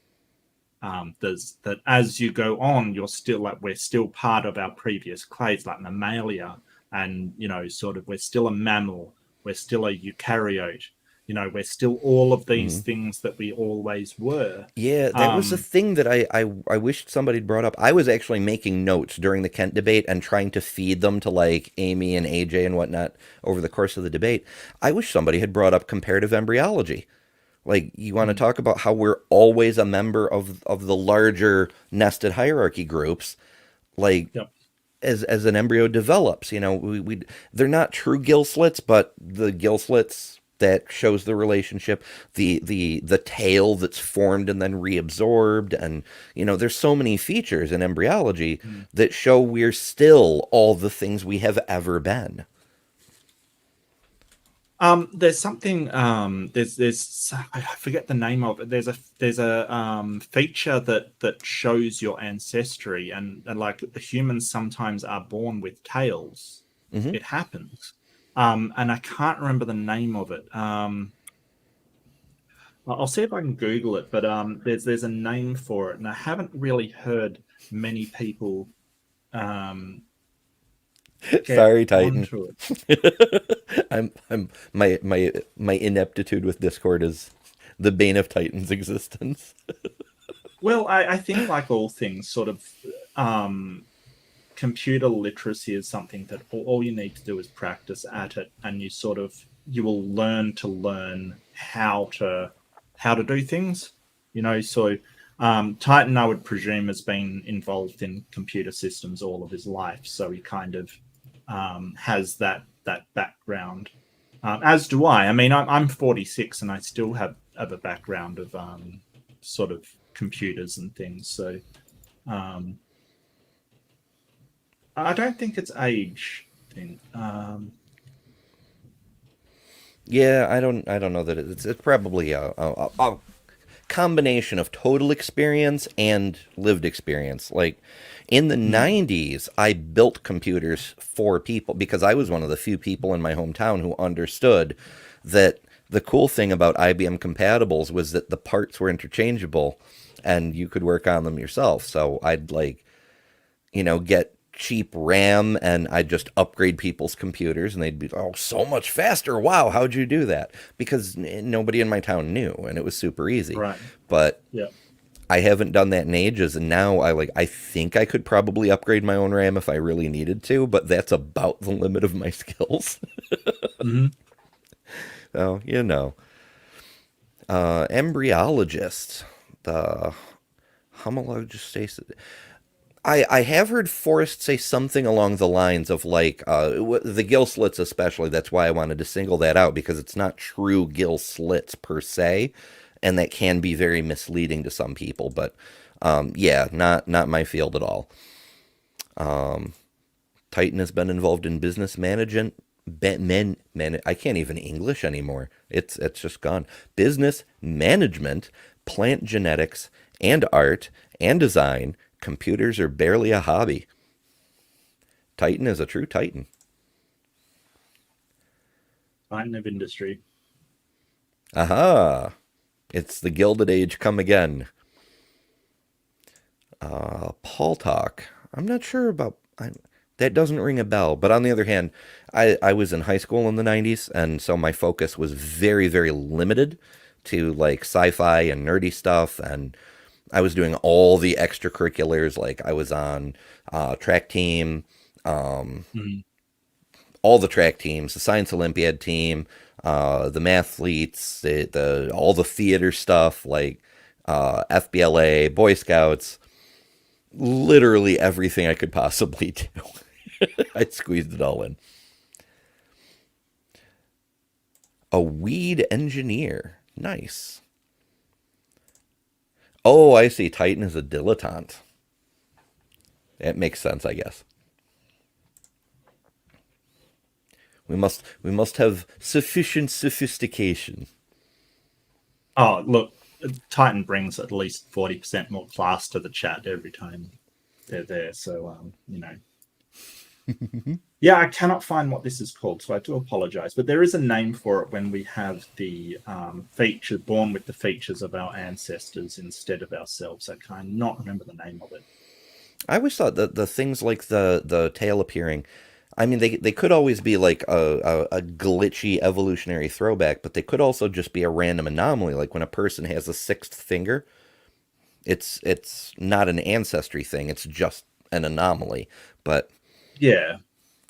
That as you go on, you're still we're still part of our previous clades, like mammalia, and we're still a mammal, we're still a eukaryote, we're still all of these things that we always were. Yeah, that was a thing that I wished somebody'd brought up. I was actually making notes during the Kent debate and trying to feed them to like Amy and AJ and whatnot over the course of the debate. I wish somebody had brought up comparative embryology. Like, you want to talk about how we're always a member of the larger nested hierarchy groups, like as an embryo develops. They're not true gill slits, but the gill slits that shows the relationship, the tail that's formed and then reabsorbed, and there's so many features in embryology that show we're still all the things we have ever been. There's something. There's I forget the name of it. There's a feature that shows your ancestry, and like humans sometimes are born with tails. It happens. And I can't remember the name of it. I'll see if I can Google it, but there's a name for it, and I haven't really heard many people Sorry, Titan. onto it. My ineptitude with Discord is the bane of Titan's existence. Well, I think, like all things, sort of computer literacy is something that all you need to do is practice at it, and you will learn how to do things. So Titan, I would presume, has been involved in computer systems all of his life, so he kind of has that background. As do I. I mean, I'm 46, and I still have a background of sort of computers and things. So I don't think it's age thing. Yeah, I don't know that it's probably a combination of total experience and lived experience. Like, in the 90s, I built computers for people because I was one of the few people in my hometown who understood that the cool thing about IBM compatibles was that the parts were interchangeable and you could work on them yourself. So I'd get cheap RAM and I'd just upgrade people's computers and they'd be, oh, so much faster. Wow, how'd you do that? Because nobody in my town knew, and it was super easy. Right. But yeah. I haven't done that in ages, and now I think I could probably upgrade my own RAM if I really needed to, but that's about the limit of my skills. So, embryologist, the homologist. I have heard Forrest say something along the lines of the gill slits especially. That's why I wanted to single that out, because it's not true gill slits per se, and that can be very misleading to some people. But not my field at all. Titan has been involved in business management. I can't even English anymore. It's just gone. Business management, plant genetics, and art and design. Computers are barely a hobby. Titan is a true Titan. Titan of industry. Aha! It's the Gilded Age come again. Paul Talk. I'm not sure about... that doesn't ring a bell. But on the other hand, I was in high school in the 90s, and so my focus was very, very limited to like sci-fi and nerdy stuff, and I was doing all the extracurriculars. Like I was on track team, all the track teams, the Science Olympiad team, the mathletes, all the theater stuff, like FBLA, Boy Scouts, literally everything I could possibly do. I squeezed it all in. A weed engineer. Nice. Oh, I see. Titan is a dilettante. It makes sense, I guess. We must have sufficient sophistication. Oh, look, Titan brings at least 40% more class to the chat every time they're there. So, yeah, I cannot find what this is called, so I do apologize. But there is a name for it when we have the feature born with the features of our ancestors instead of ourselves. I cannot remember the name of it. I always thought that the things like the tail appearing, I mean, they could always be like a glitchy evolutionary throwback, but they could also just be a random anomaly. Like when a person has a sixth finger, it's not an ancestry thing. It's just an anomaly. But yeah,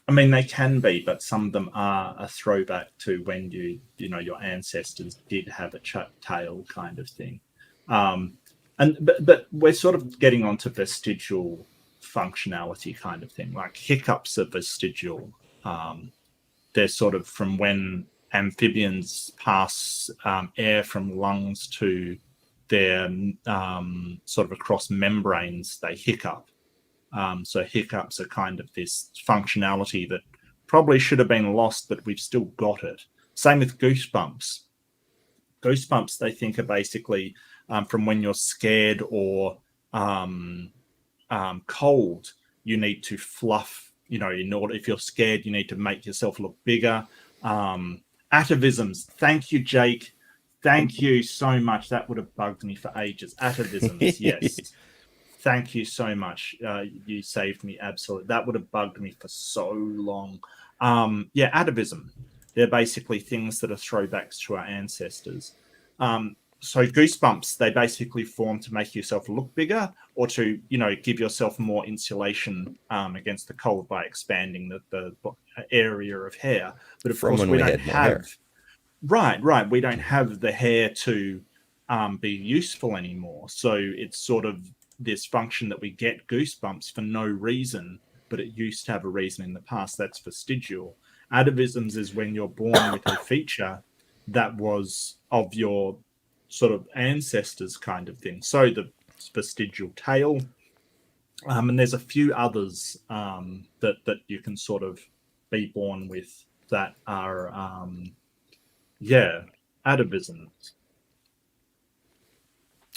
I mean they can be, but some of them are a throwback to when your ancestors did have a tail kind of thing. But we're sort of getting onto vestigial functionality kind of thing. Like hiccups are vestigial. They're sort of from when amphibians pass air from lungs to their sort of across membranes, they hiccup. So hiccups are kind of this functionality that probably should have been lost, but we've still got it. Same with goosebumps. Goosebumps, they think, are basically from when you're scared or cold, you need to fluff. In order, if you're scared, you need to make yourself look bigger. Atavisms. Thank you, Jake. Thank you so much. That would have bugged me for ages. Atavisms, yes. Thank you so much. You saved me absolutely. That would have bugged me for so long. Atavism. They're basically things that are throwbacks to our ancestors. So goosebumps, they basically form to make yourself look bigger or to, give yourself more insulation against the cold by expanding the area of hair. But of course, we don't have... Right. We don't have the hair to be useful anymore. So it's sort of this function that we get goosebumps for no reason, but it used to have a reason in the past. That's vestigial. Atavisms is when you're born with a feature that was of your sort of ancestors kind of thing. So the vestigial tail, and there's a few others that you can sort of be born with that are atavisms.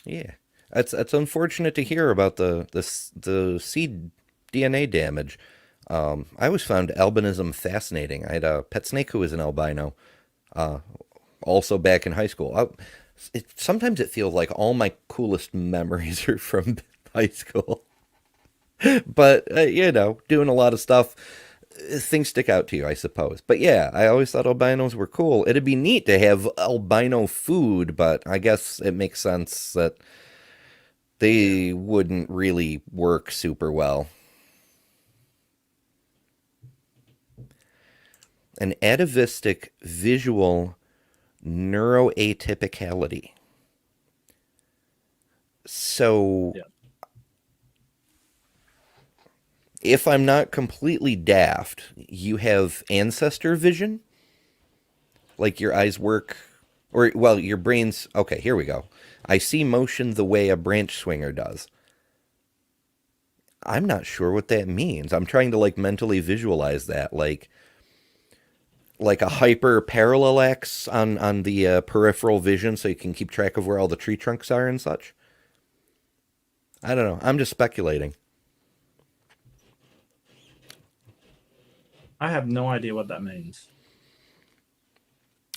Yeah, it's unfortunate to hear about the seed DNA damage. I always found albinism fascinating. I had a pet snake who was an albino, also back in high school. Sometimes it feels like all my coolest memories are from high school. But, doing a lot of stuff, things stick out to you, I suppose. But yeah, I always thought albinos were cool. It'd be neat to have albino food, but I guess it makes sense that they wouldn't really work super well. An atavistic visual neuroatypicality. So, if I'm not completely daft, you have ancestor vision? Like your eyes work, your brain's... Okay, here we go. I see motion the way a branch swinger does. I'm not sure what that means. I'm trying to mentally visualize that, like a hyper parallax on the peripheral vision, so you can keep track of where all the tree trunks are and such. I don't know. I'm just speculating. I have no idea what that means.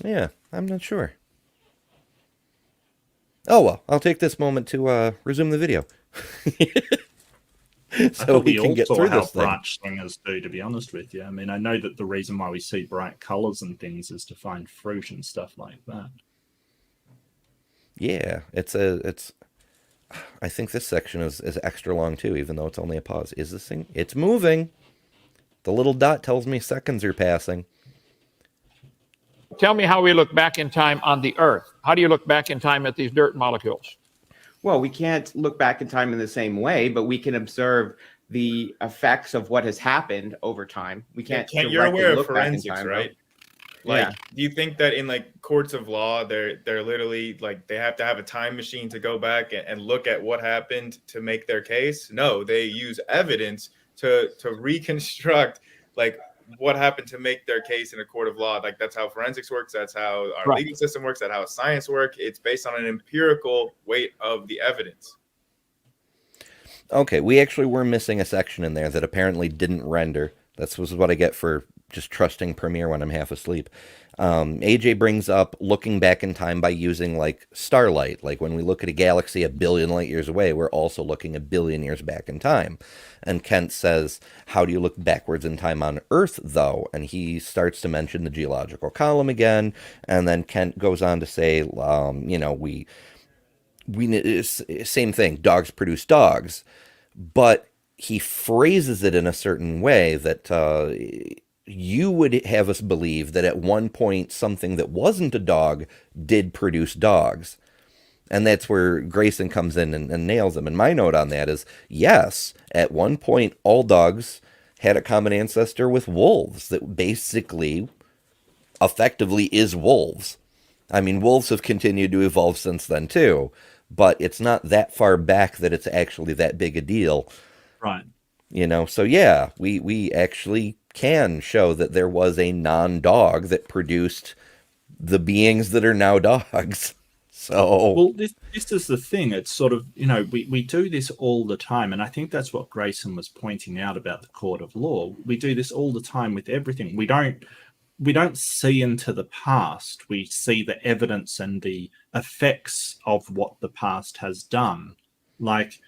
Yeah, I'm not sure. Oh, well, I'll take this moment to resume the video. I So thought we we can all get saw through how this thing. branch swingers do, to be honest with you. I mean, I know that the reason why we see bright colors and things is to find fruit and stuff like that. Yeah, I think this section is extra long too, even though it's only a pause. Is this thing? It's moving. The little dot tells me seconds are passing. Tell me how we look back in time on the Earth. How do you look back in time at these dirt molecules? Well, we can't look back in time in the same way, but we can observe the effects of what has happened over time. We can't. You're aware of look back in forensics, time, right? Though. Like, Yeah. do you think that in like courts of law, they're literally like they have to have a time machine to go back and look at what happened to make their case? No, they use evidence to reconstruct like what happened to make their case in a court of law. Like that's how forensics works. That's how our legal system works. That's how science works. It's based on an empirical weight of the evidence. Okay, we actually were missing a section in there that apparently didn't render. This was what I get for just trusting Premiere when I'm half asleep. AJ brings up looking back in time by using like starlight. Like when we look at a galaxy a billion light years away, we're also looking a billion years back in time. And Kent says, how do you look backwards in time on Earth, though? And he starts to mention the geological column again. And then Kent goes on to say, we same thing, dogs produce dogs. But he phrases it in a certain way that you would have us believe that at one point something that wasn't a dog did produce dogs. And that's where Grayson comes in and nails him. And my note on that is, yes, at one point all dogs had a common ancestor with wolves that basically effectively is wolves. I mean, wolves have continued to evolve since then too, but it's not that far back that it's actually that big a deal. Right. So yeah, we actually can show that there was a non-dog that produced the beings that are now dogs. So well, this is the thing. It's sort of, we do this all the time, and I think that's what Grayson was pointing out about the court of law. We do this all the time with everything. We don't see into the past. We see the evidence and the effects of what the past has done. Like,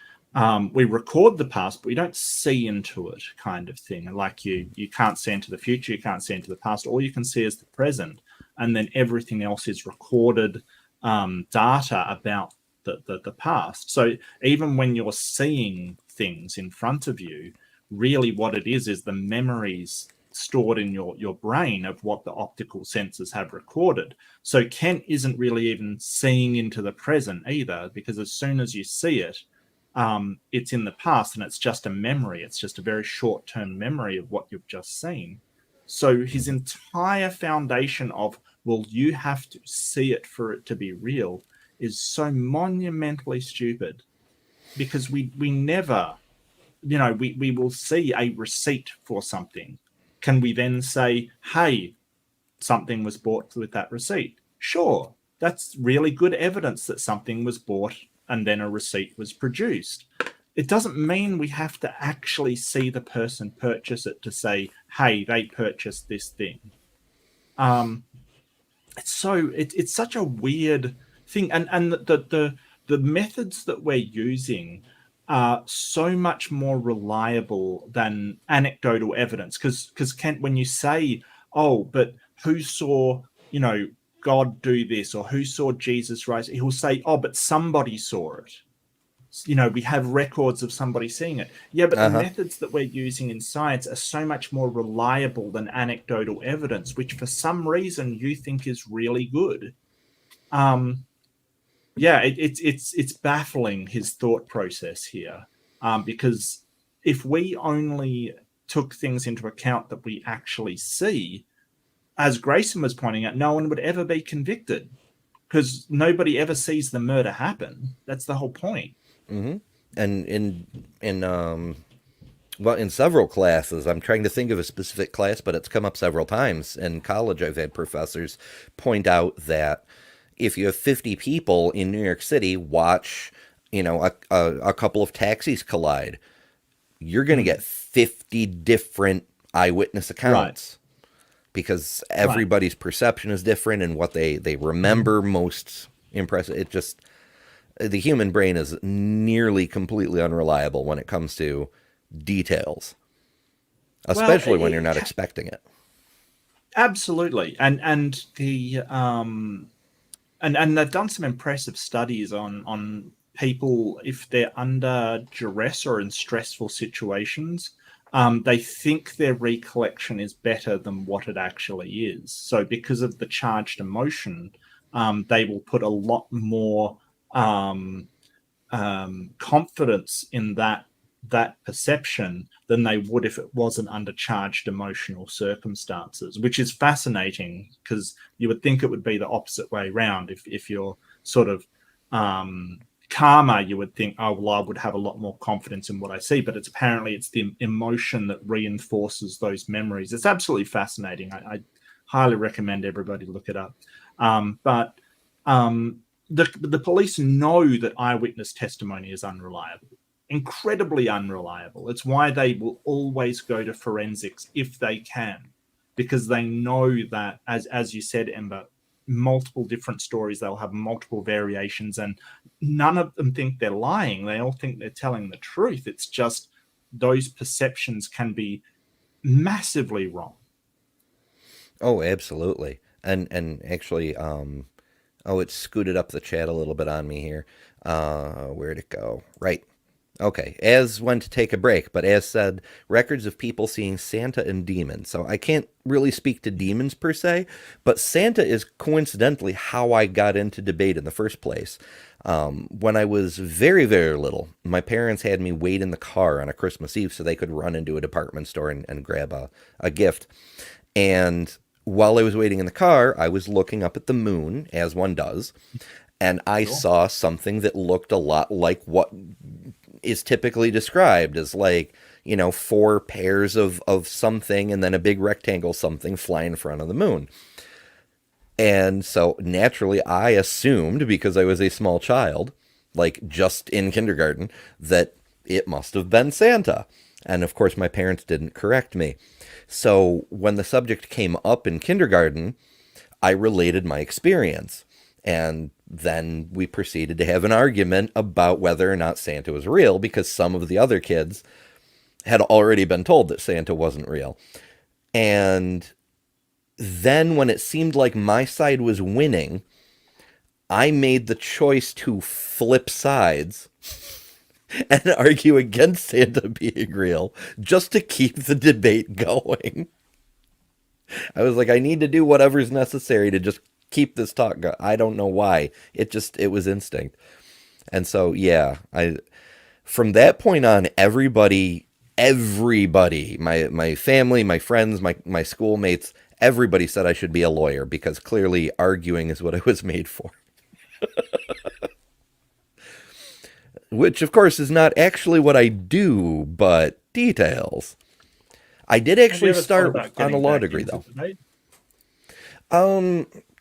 we record the past, but we don't see into it, kind of thing. Like you can't see into the future, you can't see into the past. All you can see is the present, and then everything else is recorded data about the past. So even when you're seeing things in front of you, really what it is the memories stored in your brain of what the optical sensors have recorded. So Kent isn't really even seeing into the present either, because as soon as you see it, it's in the past and it's just a memory. It's just a very short-term memory of what you've just seen. So his entire foundation of, well, you have to see it for it to be real is so monumentally stupid, because we never, we will see a receipt for something. Can we then say, hey, something was bought with that receipt? Sure, that's really good evidence that something was bought and then a receipt was produced. It doesn't mean we have to actually see the person purchase it to say, hey, they purchased this thing. It's such a weird thing. And the methods that we're using are so much more reliable than anecdotal evidence. Because Kent, when you say, oh, but who saw, God do this, or who saw Jesus rise, he'll say, oh, but somebody saw it. We have records of somebody seeing it. Yeah, but the methods that we're using in science are so much more reliable than anecdotal evidence, which for some reason you think is really good. It's baffling, his thought process here, because if we only took things into account that we actually see, as Grayson was pointing out, no one would ever be convicted, because nobody ever sees the murder happen. That's the whole point. Mm-hmm. And in several classes, I'm trying to think of a specific class, but it's come up several times. In college, I've had professors point out that if you have 50 people in New York City watch, a couple of taxis collide, you're going to get 50 different eyewitness accounts. Right. Because everybody's perception is different and what they remember most impressive. The human brain is nearly completely unreliable when it comes to details, especially when you're not expecting it. Absolutely, and the and they've done some impressive studies on people if they're under duress or in stressful situations. They think their recollection is better than what it actually is. So because of the charged emotion, they will put a lot more confidence in that perception than they would if it wasn't under charged emotional circumstances, which is fascinating because you would think it would be the opposite way around. If you're sort of calmer, you would think, oh, well, I would have a lot more confidence in what I see. But it's the emotion that reinforces those memories. It's absolutely fascinating. I highly recommend everybody look it up. But the police know that eyewitness testimony is unreliable, incredibly unreliable. It's why they will always go to forensics if they can, because they know that, as you said, Ember, multiple different stories, they'll have multiple variations, and none of them think they're lying. They all think they're telling the truth. It's just those perceptions can be massively wrong. Oh, absolutely. And actually, oh, it scooted up the chat a little bit on me here. Where'd it go? Right. Okay. As went to take a break, but as said, records of people seeing Santa and demons. So I can't really speak to demons per se, but Santa is coincidentally how I got into debate in the first place. When I was very, very little, my parents had me wait in the car on a Christmas Eve so they could run into a department store and grab a gift. And while I was waiting in the car, I was looking up at the moon, as one does, and I saw something that looked a lot like what is typically described as, like, 4 pairs of something and then a big rectangle something fly in front of the moon. And so naturally I assumed, because I was a small child, like just in kindergarten, that it must have been Santa. And of course my parents didn't correct me. So when the subject came up in kindergarten, I related my experience. And then we proceeded to have an argument about whether or not Santa was real, because some of the other kids had already been told that Santa wasn't real. And then when it seemed like my side was winning, I made the choice to flip sides and argue against Santa being real, just to keep the debate going. I was like, I need to do whatever's necessary to just keep this talk going. I don't know why. It was instinct. And so, yeah, from that point on, everybody, my family, my friends, my schoolmates, everybody said I should be a lawyer, because clearly arguing is what I was made for. Which, of course, is not actually what I do, but details. I did actually start on a law degree, though.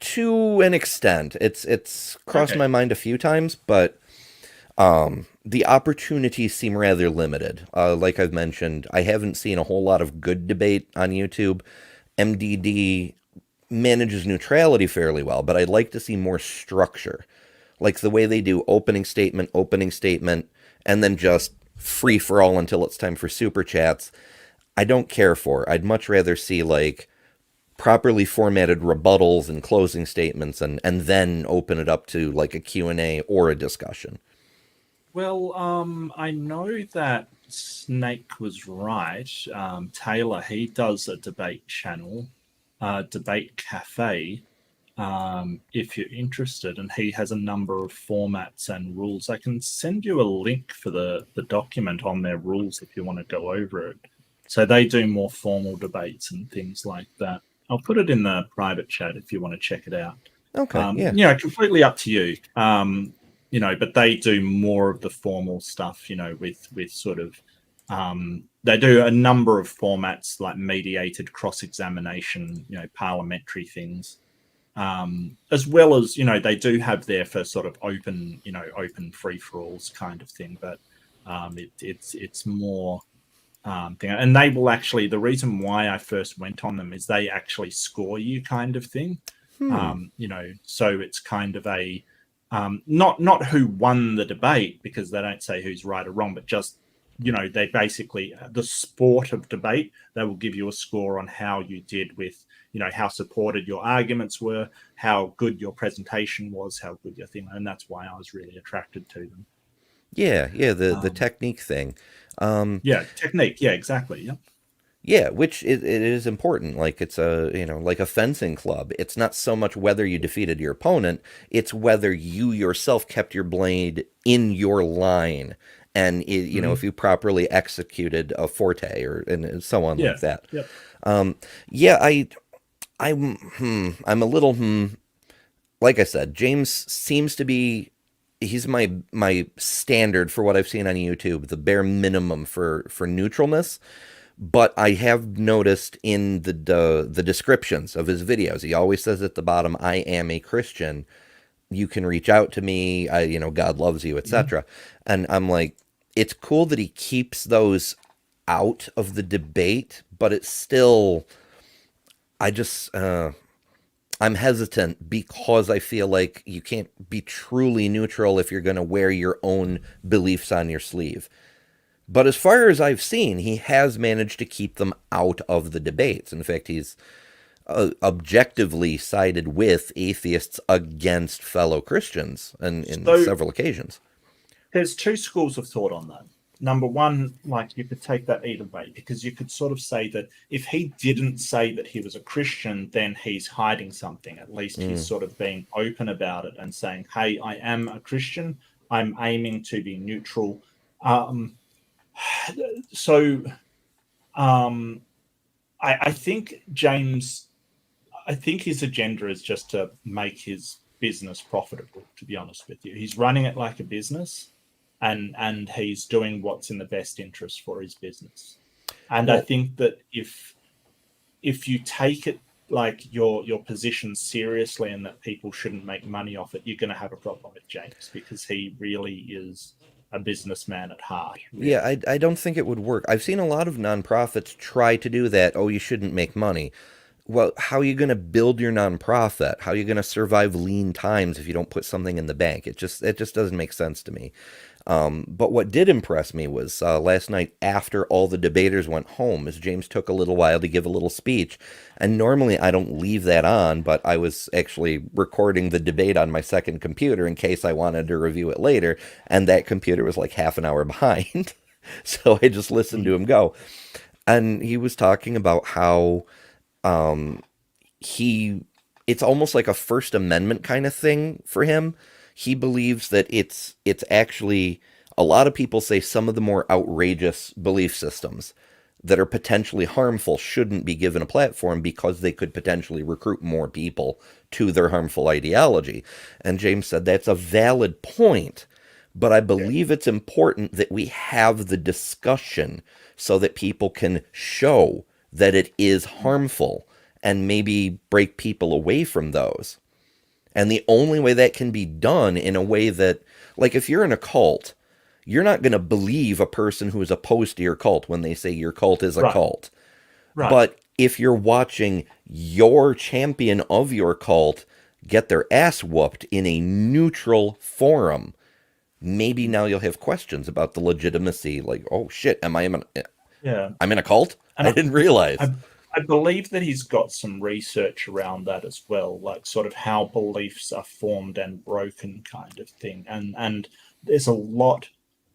To an extent. It's crossed my mind a few times, but the opportunities seem rather limited. Like I've mentioned, I haven't seen a whole lot of good debate on YouTube. MDD manages neutrality fairly well, but I'd like to see more structure. Like the way they do opening statement, and then just free for all until it's time for super chats. I don't care for. I'd much rather see, like, properly formatted rebuttals and closing statements, and then open it up to, like, a Q&A or a discussion. Well, I know that Snake was right. Taylor, he does a debate channel, Debate Cafe, if you're interested, and he has a number of formats and rules. I can send you a link for the document on their rules if you want to go over it. So they do more formal debates and things like that. I'll put it in the private chat if you want to check it out. Okay, yeah. Completely up to you. But they do more of the formal stuff, with sort of, they do a number of formats like mediated cross-examination, parliamentary things, as well as, they do have there for sort of open free-for-alls kind of thing. But it's more thing. And they will actually, the reason why I first went on them is they actually score you kind of thing. So it's kind of a, not who won the debate, because they don't say who's right or wrong, but just, they basically, the sport of debate, they will give you a score on how you did with, how supported your arguments were, how good your presentation was, how good your thing, and that's why I was really attracted to them. Yeah, the technique thing. Technique. Yeah, exactly. Yeah. Yeah, which it is important. Like it's like a fencing club. It's not so much whether you defeated your opponent, it's whether you yourself kept your blade in your line, and if you properly executed a forte and so on like that. Yep. I'm a little like I said, James seems to be he's my standard for what I've seen on YouTube, the bare minimum for neutralness. But I have noticed in the descriptions of his videos, he always says at the bottom, "I am a Christian. You can reach out to me. God loves you, etc." And I'm like, it's cool that he keeps those out of the debate, but it's still, I'm hesitant because I feel like you can't be truly neutral if you're going to wear your own beliefs on your sleeve. But as far as I've seen, he has managed to keep them out of the debates. In fact, he's objectively sided with atheists against fellow Christians in several occasions. There's two schools of thought on that. Number one, like, you could take that either way, because you could sort of say that if he didn't say that he was a Christian, then he's hiding something. At least he's sort of being open about it and saying, hey, I am a Christian. I'm aiming to be neutral. I think James, I think his agenda is just to make his business profitable, to be honest with you. He's running it like a business, and he's doing what's in the best interest for his business. And I think that if you take it like your position seriously and that people shouldn't make money off it, you're going to have a problem with James, because he really is a businessman at heart. Really. Yeah, I don't think it would work. I've seen a lot of nonprofits try to do that. Oh, you shouldn't make money. Well, how are you going to build your nonprofit? How are you going to survive lean times if you don't put something in the bank? It just doesn't make sense to me. But what did impress me was last night after all the debaters went home, as James took a little while to give a little speech. And normally I don't leave that on, but I was actually recording the debate on my second computer in case I wanted to review it later. And that computer was like half an hour behind. So I just listened to him go. And he was talking about how it's almost like a First Amendment kind of thing for him. He believes that it's actually, a lot of people say some of the more outrageous belief systems that are potentially harmful shouldn't be given a platform because they could potentially recruit more people to their harmful ideology. And James said that's a valid point, but I believe it's important that we have the discussion so that people can show that it is harmful and maybe break people away from those. And the only way that can be done in a way that, like, if you're in a cult, you're not going to believe a person who is opposed to your cult when they say your cult is a cult. Right. But if you're watching your champion of your cult get their ass whooped in a neutral forum, maybe now you'll have questions about the legitimacy. Like, oh shit, I'm in a cult? And I didn't realize. I believe that he's got some research around that as well, like sort of how beliefs are formed and broken kind of thing. And there's a lot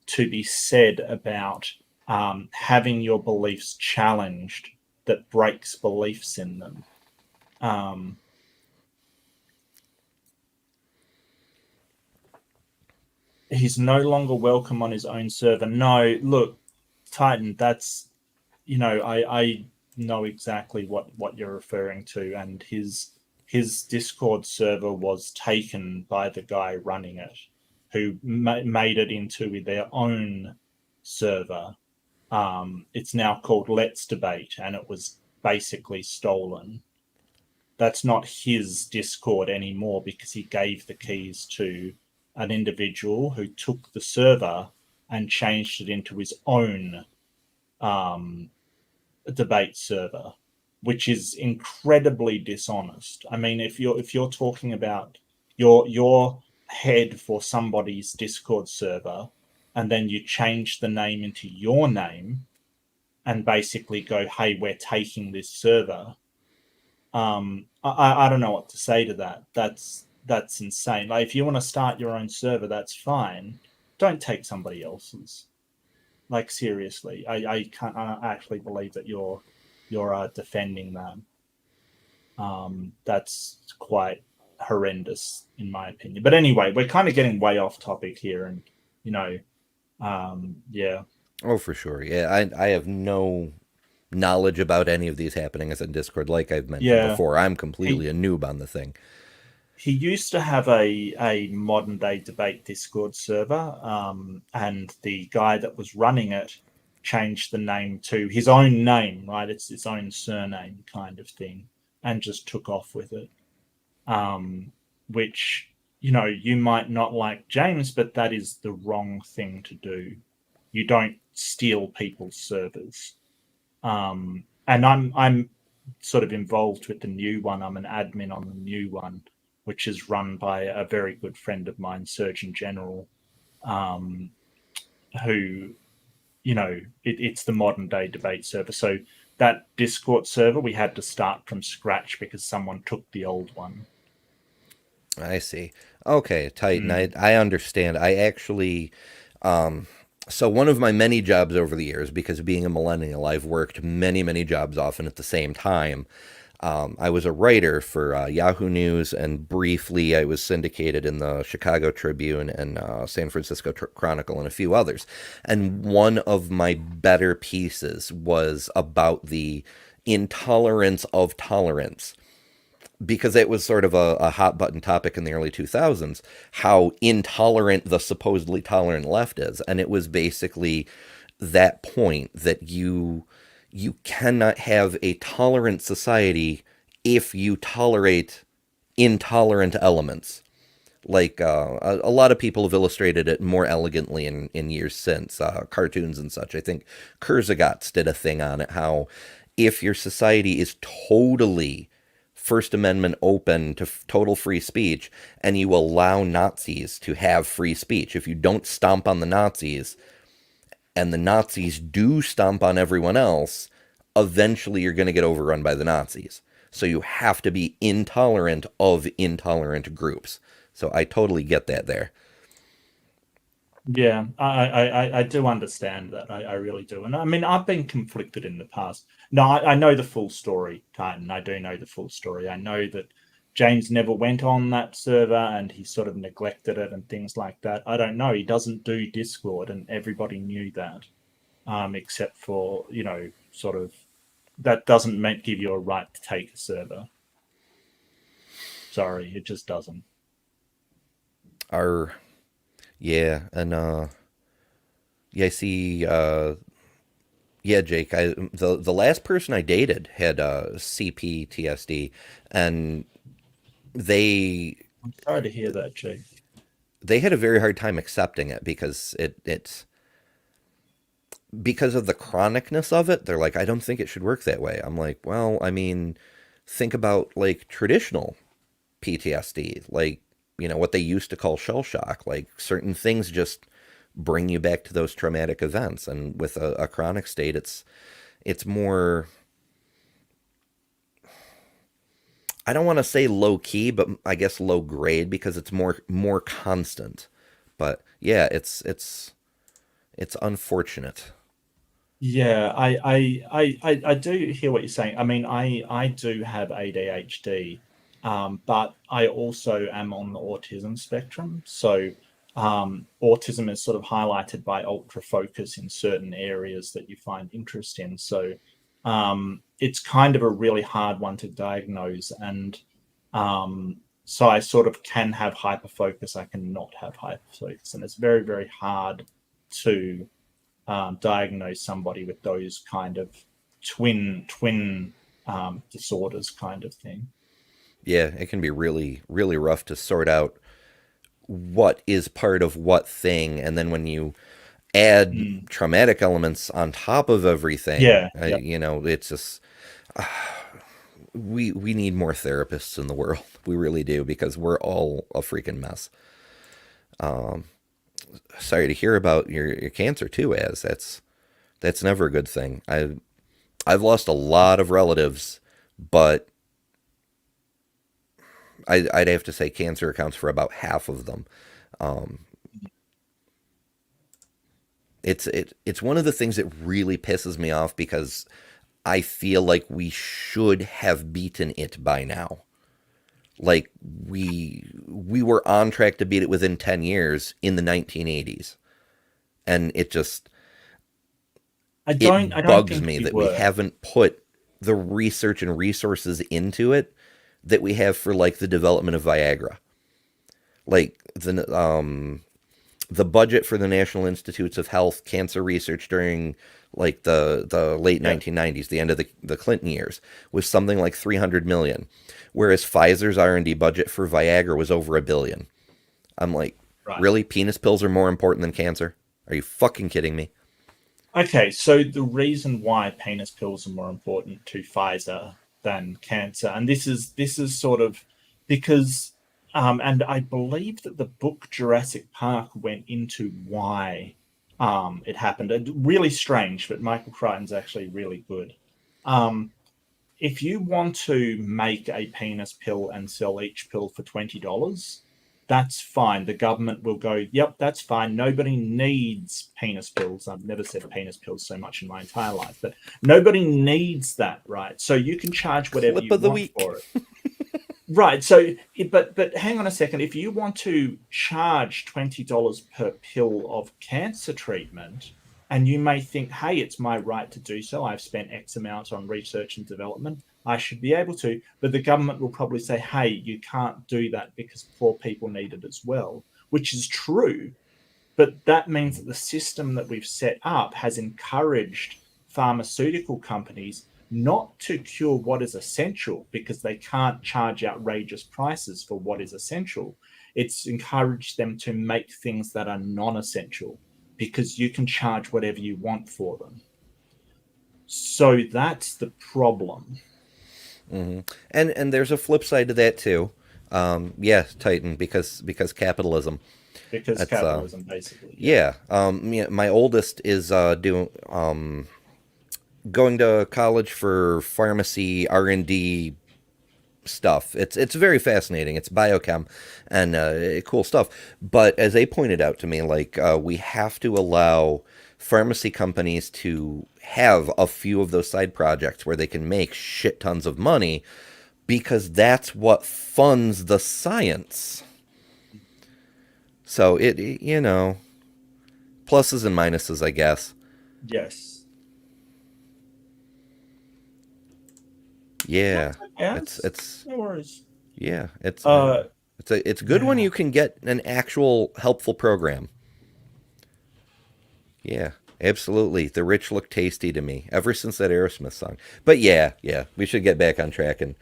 to be said about having your beliefs challenged that breaks beliefs in them. He's no longer welcome on his own server. No, look, Titan, that's, I know exactly what you're referring to, and his Discord server was taken by the guy running it, who made it into their own server. It's now called Let's Debate, and it was basically stolen. That's not his Discord anymore because he gave the keys to an individual who took the server and changed it into his own debate server, which is incredibly dishonest. I mean, if you're talking about you're head for somebody's Discord server, and then you change the name into your name and basically go, hey, we're taking this server. I don't know what to say to that. That's insane. Like, if you want to start your own server, that's fine. Don't take somebody else's. Like, seriously, I can't actually believe that you're defending that. That's quite horrendous in my opinion. But anyway, we're kind of getting way off topic here, and yeah. Oh, for sure. Yeah, I have no knowledge about any of these happenings in Discord. Like I've mentioned before, I'm completely a noob on the thing. He used to have a modern day debate Discord server, and the guy that was running it changed the name to his own name, right? It's its own surname kind of thing, and just took off with it. Which, you might not like James, but that is the wrong thing to do. You don't steal people's servers. And I'm sort of involved with the new one. I'm an admin on the new one, which is run by a very good friend of mine, Surgeon General, who, it's the modern day debate server. So that Discord server, we had to start from scratch because someone took the old one. I see. Okay, Titan, I understand. I actually, so one of my many jobs over the years, because being a millennial, I've worked many, many jobs often at the same time. I was a writer for Yahoo News, and briefly I was syndicated in the Chicago Tribune and San Francisco Chronicle and a few others. And one of my better pieces was about the intolerance of tolerance, because it was sort of a hot button topic in the early 2000s, how intolerant the supposedly tolerant left is. And it was basically that point that you cannot have a tolerant society if you tolerate intolerant elements. Like a lot of people have illustrated it more elegantly in years since, cartoons and such. I think Kurzgesagt did a thing on it, how if your society is totally First Amendment open to total free speech, and you allow Nazis to have free speech, if you don't stomp on the Nazis, and the Nazis do stomp on everyone else, eventually you're going to get overrun by the Nazis. So you have to be intolerant of intolerant groups. So I totally get that there. Yeah, I do understand that. I really do. And I mean, I've been conflicted in the past. No, I know the full story, Titan. I do know the full story. I know that James never went on that server and he sort of neglected it and things like that. I don't know. He doesn't do Discord, and everybody knew that, except for, sort of, that doesn't give you a right to take a server. Sorry, it just doesn't. Yeah, and yeah, I see. Yeah, Jake. The last person I dated had CPTSD, and I'm sorry to hear that, Jake. They had a very hard time accepting it because it's because of the chronicness of it. They're like, I don't think it should work that way. I'm like, well, I mean, think about like traditional PTSD, like, what they used to call shell shock. Like, certain things just bring you back to those traumatic events. And with a chronic state, it's more, I don't want to say low key, but I guess low grade, because it's more constant. But yeah, it's unfortunate. Yeah, I do hear what you're saying. I mean, I do have ADHD, but I also am on the autism spectrum. So autism is sort of highlighted by ultra focus in certain areas that you find interest in. So it's kind of a really hard one to diagnose. And so I sort of can have hyperfocus. I cannot have hyperfocus. And it's very, very hard to diagnose somebody with those kind of twin disorders kind of thing. Yeah, it can be really, really rough to sort out what is part of what thing, and then when you add traumatic elements on top of everything, it's just we need more therapists in the world. We really do, because we're all a freaking mess. Sorry to hear about your cancer too, Az. That's never a good thing. I've lost a lot of relatives, but I'd have to say cancer accounts for about half of them. It's one of the things that really pisses me off because I feel like we should have beaten it by now. Like we were on track to beat it within 10 years in the 1980s. And it bugs me that we haven't put the research and resources into it that we have for like the development of Viagra. Like the budget for the National Institutes of Health cancer research during like the late 1990s, the end of the Clinton years, was something like 300 million, whereas Pfizer's R&D budget for Viagra was over $1 billion. I'm like, really? Penis pills are more important than cancer? Are you fucking kidding me? Okay, so the reason why penis pills are more important to Pfizer than cancer, and this is sort of because, and I believe that the book Jurassic Park went into why it happened. Really strange, but Michael Crichton's actually really good. If you want to make a penis pill and sell each pill for $20, that's fine. The government will go, yep, that's fine. Nobody needs penis pills. I've never said penis pills so much in my entire life, but nobody needs that, right? So you can charge whatever you want for it. Right. So, but hang on a second. If you want to charge $20 per pill of cancer treatment, and you may think, hey, it's my right to do so. I've spent X amount on research and development. I should be able to. But the government will probably say, hey, you can't do that because poor people need it as well, which is true. But that means that the system that we've set up has encouraged pharmaceutical companies not to cure what is essential because they can't charge outrageous prices for what is essential. It's encouraged them to make things that are non-essential because you can charge whatever you want for them. So that's the problem. Mm-hmm. And there's a flip side to that too. Yes, Titan, because capitalism. Because capitalism, basically. Yeah. My oldest is going to college for pharmacy R&D stuff. It's very fascinating. It's biochem and cool stuff. But as they pointed out to me, like we have to allow pharmacy companies to have a few of those side projects where they can make shit tons of money because that's what funds the science. So it pluses and minuses, I guess. Yes. Yeah. It's no worries. Yeah, it's a good one. You can get an actual helpful program. Yeah, absolutely. The rich look tasty to me ever since that Aerosmith song. But yeah, we should get back on track. And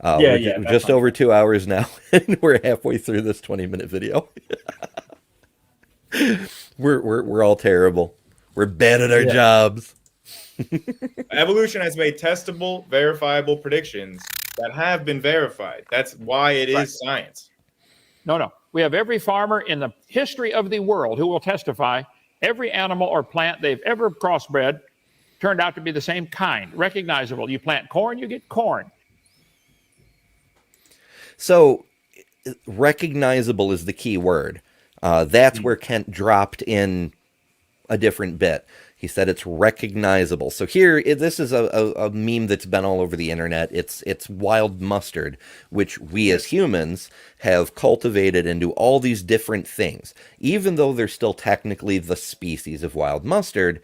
we're just over 2 hours now, and we're halfway through this 20-minute video. we're all terrible. We're bad at our jobs. Evolution has made testable, verifiable predictions that have been verified. That's why it is science. No. We have every farmer in the history of the world who will testify every animal or plant they've ever crossbred turned out to be the same kind, recognizable. You plant corn, you get corn. So recognizable is the key word. That's where Kent dropped in a different bit. He said it's recognizable. So here, this is a meme that's been all over the internet. It's wild mustard, which we as humans have cultivated into all these different things. Even though they're still technically the species of wild mustard,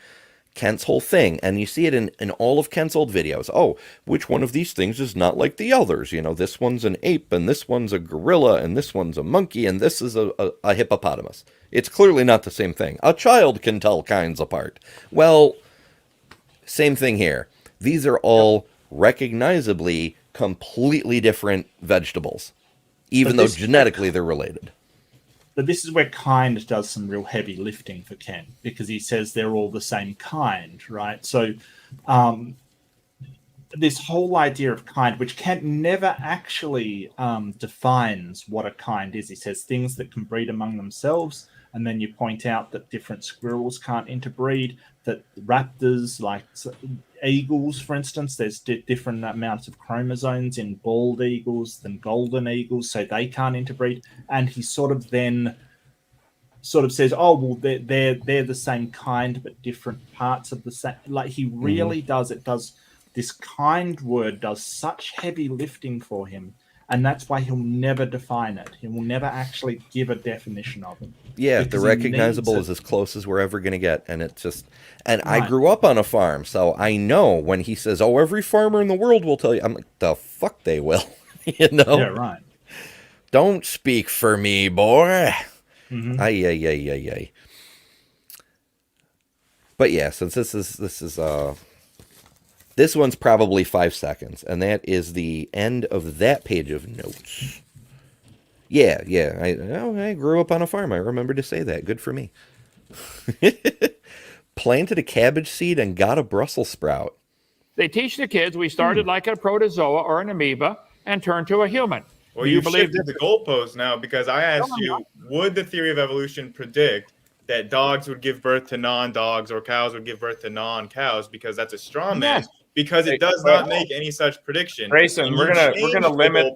Kent's whole thing, and you see it in all of Kent's old videos. Oh, which one of these things is not like the others? You know, this one's an ape, and this one's a gorilla, and this one's a monkey, and this is a hippopotamus. It's clearly not the same thing. A child can tell kinds apart. Well, same thing here. These are all recognizably completely different vegetables, even though genetically they're related. But this is where kind does some real heavy lifting for Kent, because he says they're all the same kind, right? So this whole idea of kind, which Kent never actually defines what a kind is. He says things that can breed among themselves, and then you point out that different squirrels can't interbreed, that raptors, like eagles, for instance, there's different amounts of chromosomes in bald eagles than golden eagles, so they can't interbreed. And he sort of then says, "Oh, well, they're the same kind, but different parts of the same." Like he really does. It does. This kind word does such heavy lifting for him, and that's why he'll never define it. He will never actually give a definition of it. Yeah, the recognizable is as close as we're ever going to get, and it's just. And right. I grew up on a farm, so I know when he says, "Oh, every farmer in the world will tell you," I'm like, "The fuck they will," you know? Yeah, right. Don't speak for me, boy. Mm-hmm. Ay. But yeah, since this is this one's probably 5 seconds, and that is the end of that page of notes. Yeah. I grew up on a farm. I remember to say that. Good for me. Planted a cabbage seed and got a Brussels sprout. They teach the kids we started like a protozoa or an amoeba and turned to a human. Well, you shifted the goalpost now, because I asked you, would the theory of evolution predict that dogs would give birth to non-dogs or cows would give birth to non-cows? Because that's a straw man. Yes. Because it does not make any such prediction. Grayson, we're gonna limit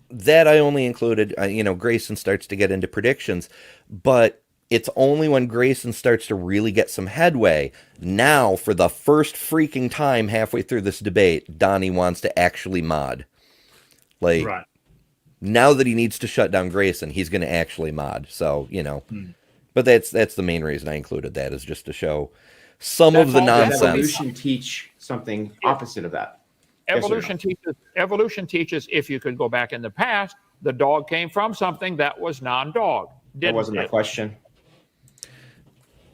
that I only included. Grayson starts to get into predictions, but it's only when Grayson starts to really get some headway. Now, for the first freaking time halfway through this debate, Donnie wants to actually mod. Like, right. Now that he needs to shut down Grayson, he's going to actually mod. So, But that's the main reason I included that, is just to show some of the nonsense. Evolution teach something opposite of that. Evolution teaches if you could go back in the past, the dog came from something that was non-dog. That wasn't a question.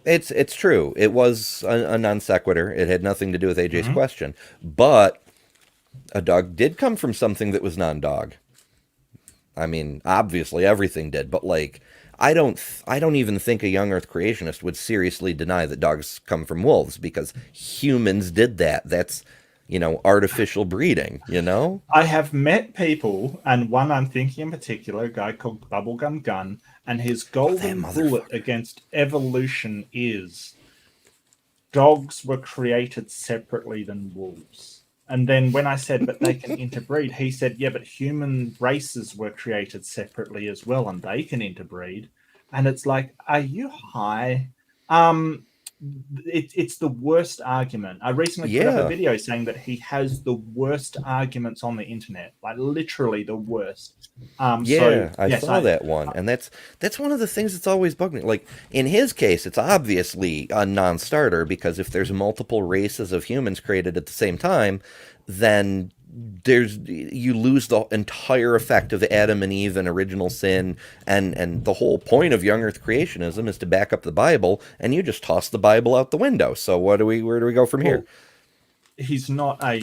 It's true. It was a non sequitur. It had nothing to do with AJ's question. But a dog did come from something that was non-dog. I mean, obviously everything did, but like, I don't even think a young Earth creationist would seriously deny that dogs come from wolves, because humans did that. That's, artificial breeding, I have met people, and one I'm thinking in particular, a guy called Bubblegum Gun, and his golden bullet against evolution is dogs were created separately than wolves. And then when I said, but they can interbreed, he said, yeah, but human races were created separately as well, and they can interbreed. And it's like, are you high? It's the worst argument. I recently put up a video saying that he has the worst arguments on the internet, like literally the worst. I saw that one, and that's one of the things that's always bugged me. Like, in his case, it's obviously a non-starter, because if there's multiple races of humans created at the same time, then you lose the entire effect of Adam and Eve and original sin, and the whole point of young Earth creationism is to back up the Bible, and you just toss the Bible out the window. So where do we go from here? He's not a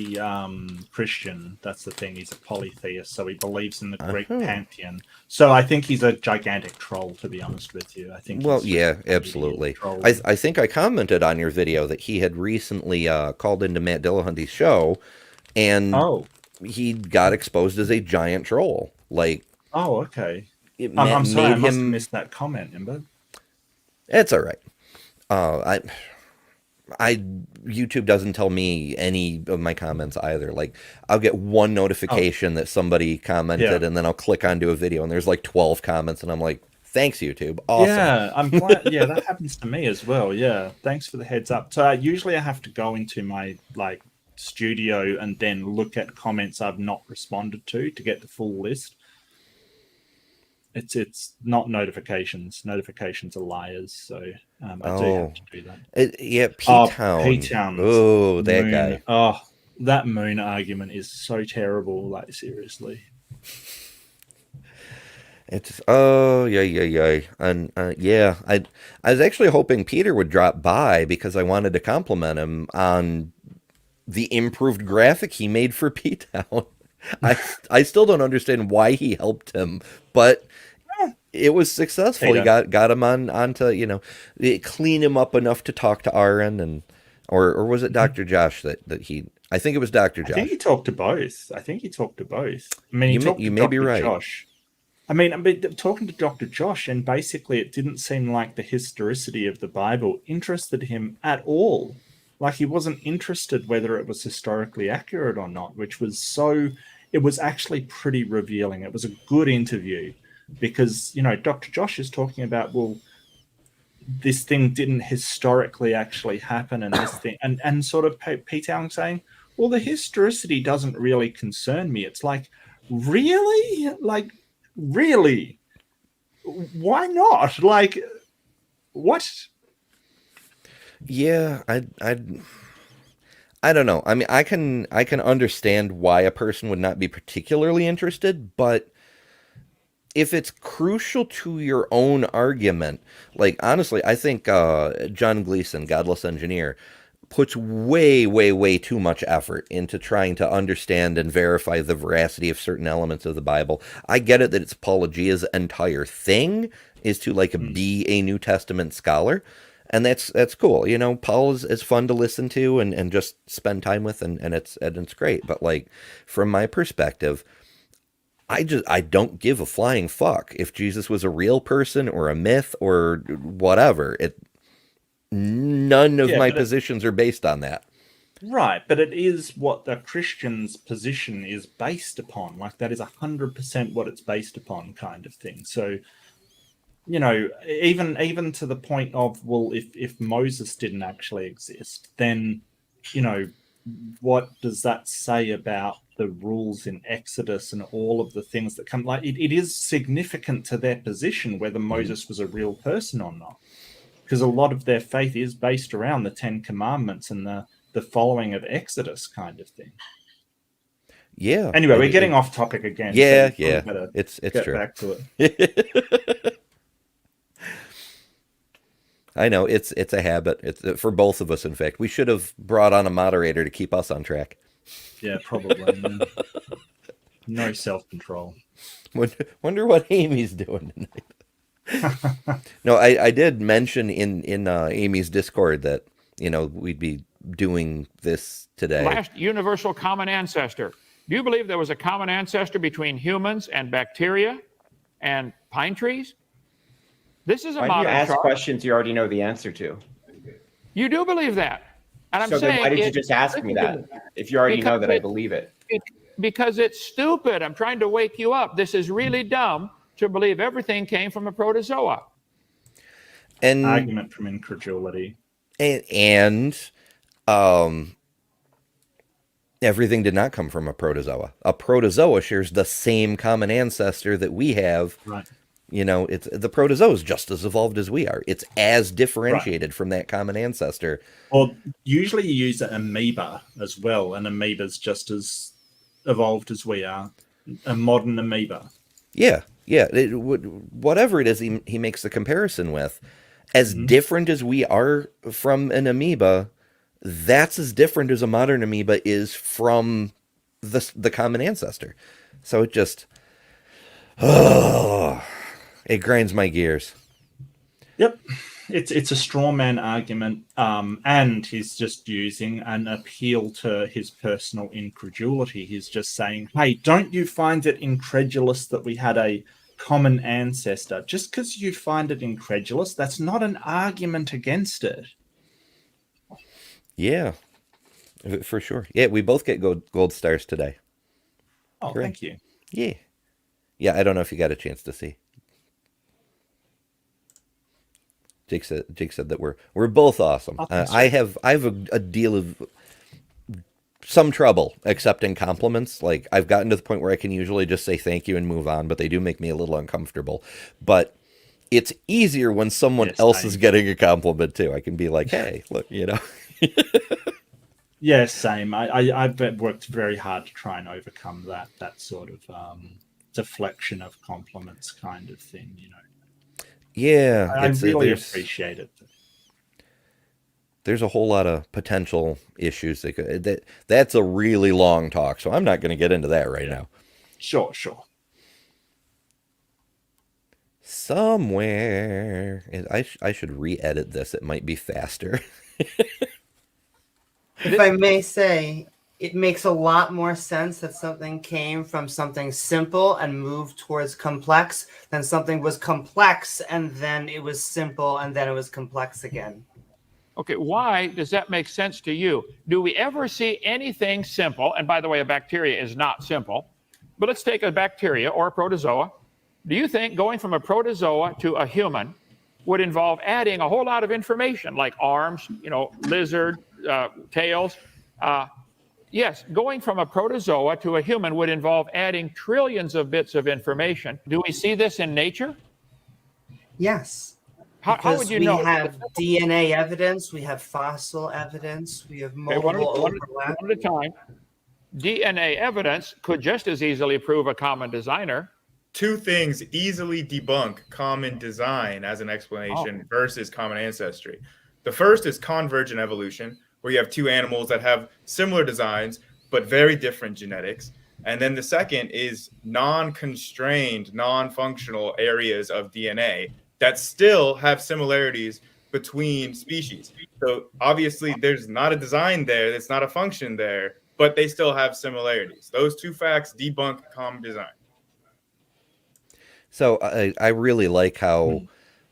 Christian. That's the thing. He's a polytheist, so he believes in the Greek pantheon. So I think he's a gigantic troll, to be honest with you. I think. Well, yeah, absolutely. I think I commented on your video that he had recently called into Matt Dillahunty's show, and he got exposed as a giant troll. Like, okay. I'm sorry, I must have missed that comment, Ember. It's all right. YouTube doesn't tell me any of my comments either. Like, I'll get one notification that somebody commented, and then I'll click onto a video, and there's like 12 comments, and I'm like, thanks, YouTube. Awesome. Yeah, I'm glad. Yeah, that happens to me as well. Yeah, thanks for the heads up. So usually I have to go into my studio and then look at comments I've not responded to get the full list. It's not notifications. Notifications are liars. So I do have to do that. P-Town. P-Town. Oh, that guy. Oh, that moon argument is so terrible. Like, seriously. It's and I was actually hoping Peter would drop by, because I wanted to compliment him on the improved graphic he made for P-Town. I still don't understand why he helped him, but it was successful. He got him onto, clean him up enough to talk to Aaron, and or was it Dr. Josh that he? I think it was Dr. Josh. I think he talked to both. I mean, he talked to may be Dr. right. Josh. I mean, talking to Dr. Josh, and basically it didn't seem like the historicity of the Bible interested him at all. Like, he wasn't interested whether it was historically accurate or not, which was it was actually pretty revealing. It was a good interview because, Dr. Josh is talking about, well, this thing didn't historically actually happen, and this thing, and sort of Pete Allen saying, well, the historicity doesn't really concern me. It's like, really? Like, really? Why not? Like, what? Yeah, I don't know. I mean, I can understand why a person would not be particularly interested, but if it's crucial to your own argument, like, honestly, I think John Gleason, Godless Engineer, puts way, way, way too much effort into trying to understand and verify the veracity of certain elements of the Bible. I get it that it's Paulogia's entire thing is to be a New Testament scholar, and that's cool. Paul is fun to listen to and just spend time with, and it's great. But from my perspective, I don't give a flying fuck if Jesus was a real person or a myth or whatever. None of my positions are based on that. Right, but it is what the Christian's position is based upon. Like, that is 100% what it's based upon, kind of thing. So, even to the point of, well, if Moses didn't actually exist, then, what does that say about the rules in Exodus and all of the things that come? Like, it is significant to their position whether Moses was a real person or not, because a lot of their faith is based around the 10 Commandments and the following of Exodus, kind of thing. Yeah. Anyway, we're getting off topic again. Yeah, so yeah. It's get true. Back to it. I know it's a habit. It's for both of us. In fact, we should have brought on a moderator to keep us on track. Yeah, probably. No self-control. Wonder what Amy's doing tonight. No, I did mention in Amy's Discord that we'd be doing this today. Last universal common ancestor. Do you believe there was a common ancestor between humans and bacteria and pine trees? This is a Why do you modern ask chart. questions you already know the answer to? You do believe that. And I'm So saying, then why did you just ask me that if you already know that I believe it? Because it's stupid. I'm trying to wake you up. This is really dumb to believe everything came from a protozoa. And argument from incredulity. And everything did not come from a protozoa. A protozoa shares the same common ancestor that we have. Right. It's the protozoa is just as evolved as we are. It's as differentiated from that common ancestor. Or usually you use an amoeba as well, and amoeba's just as evolved as we are. A modern amoeba. Yeah. Whatever it is he makes the comparison with, as different as we are from an amoeba, that's as different as a modern amoeba is from the common ancestor. So it just... it grinds my gears. Yep. It's a straw man argument, and he's just using an appeal to his personal incredulity. He's just saying, hey, don't you find it incredulous that we had a common ancestor? Just because you find it incredulous, that's not an argument against it. Yeah, for sure. Yeah, we both get gold stars today. Oh, Correct. Thank you. Yeah, I don't know if you got a chance to see. Jake said that we're both awesome. I have a deal of some trouble accepting compliments. Like, I've gotten to the point where I can usually just say thank you and move on, but they do make me a little uncomfortable. But it's easier when someone else is getting a compliment too. I can be like, hey, look, Yeah, same. I've worked very hard to try and overcome that sort of deflection of compliments kind of thing, Yeah, I really appreciate it. There's a whole lot of potential issues that's a really long talk, so I'm not going to get into that right now. Sure. Somewhere, I should re-edit this. It might be faster. If I may say, it makes a lot more sense that something came from something simple and moved towards complex than something was complex and then it was simple and then it was complex again. Okay, why does that make sense to you? Do we ever see anything simple? And by the way, a bacteria is not simple, but let's take a bacteria or a protozoa. Do you think going from a protozoa to a human would involve adding a whole lot of information like arms, lizard, tails? Yes, going from a protozoa to a human would involve adding trillions of bits of information. Do we see this in nature? Yes. How would you know? We have DNA evidence, we have fossil evidence, we have multiple overlap. One at a time. DNA evidence could just as easily prove a common designer. Two things easily debunk common design as an explanation versus common ancestry. The first is convergent evolution, where you have two animals that have similar designs but very different genetics. And then the second is non-constrained, non-functional areas of DNA that still have similarities between species. So obviously there's not a design there, there's not a function there, but they still have similarities. Those two facts debunk common design. So I really like how,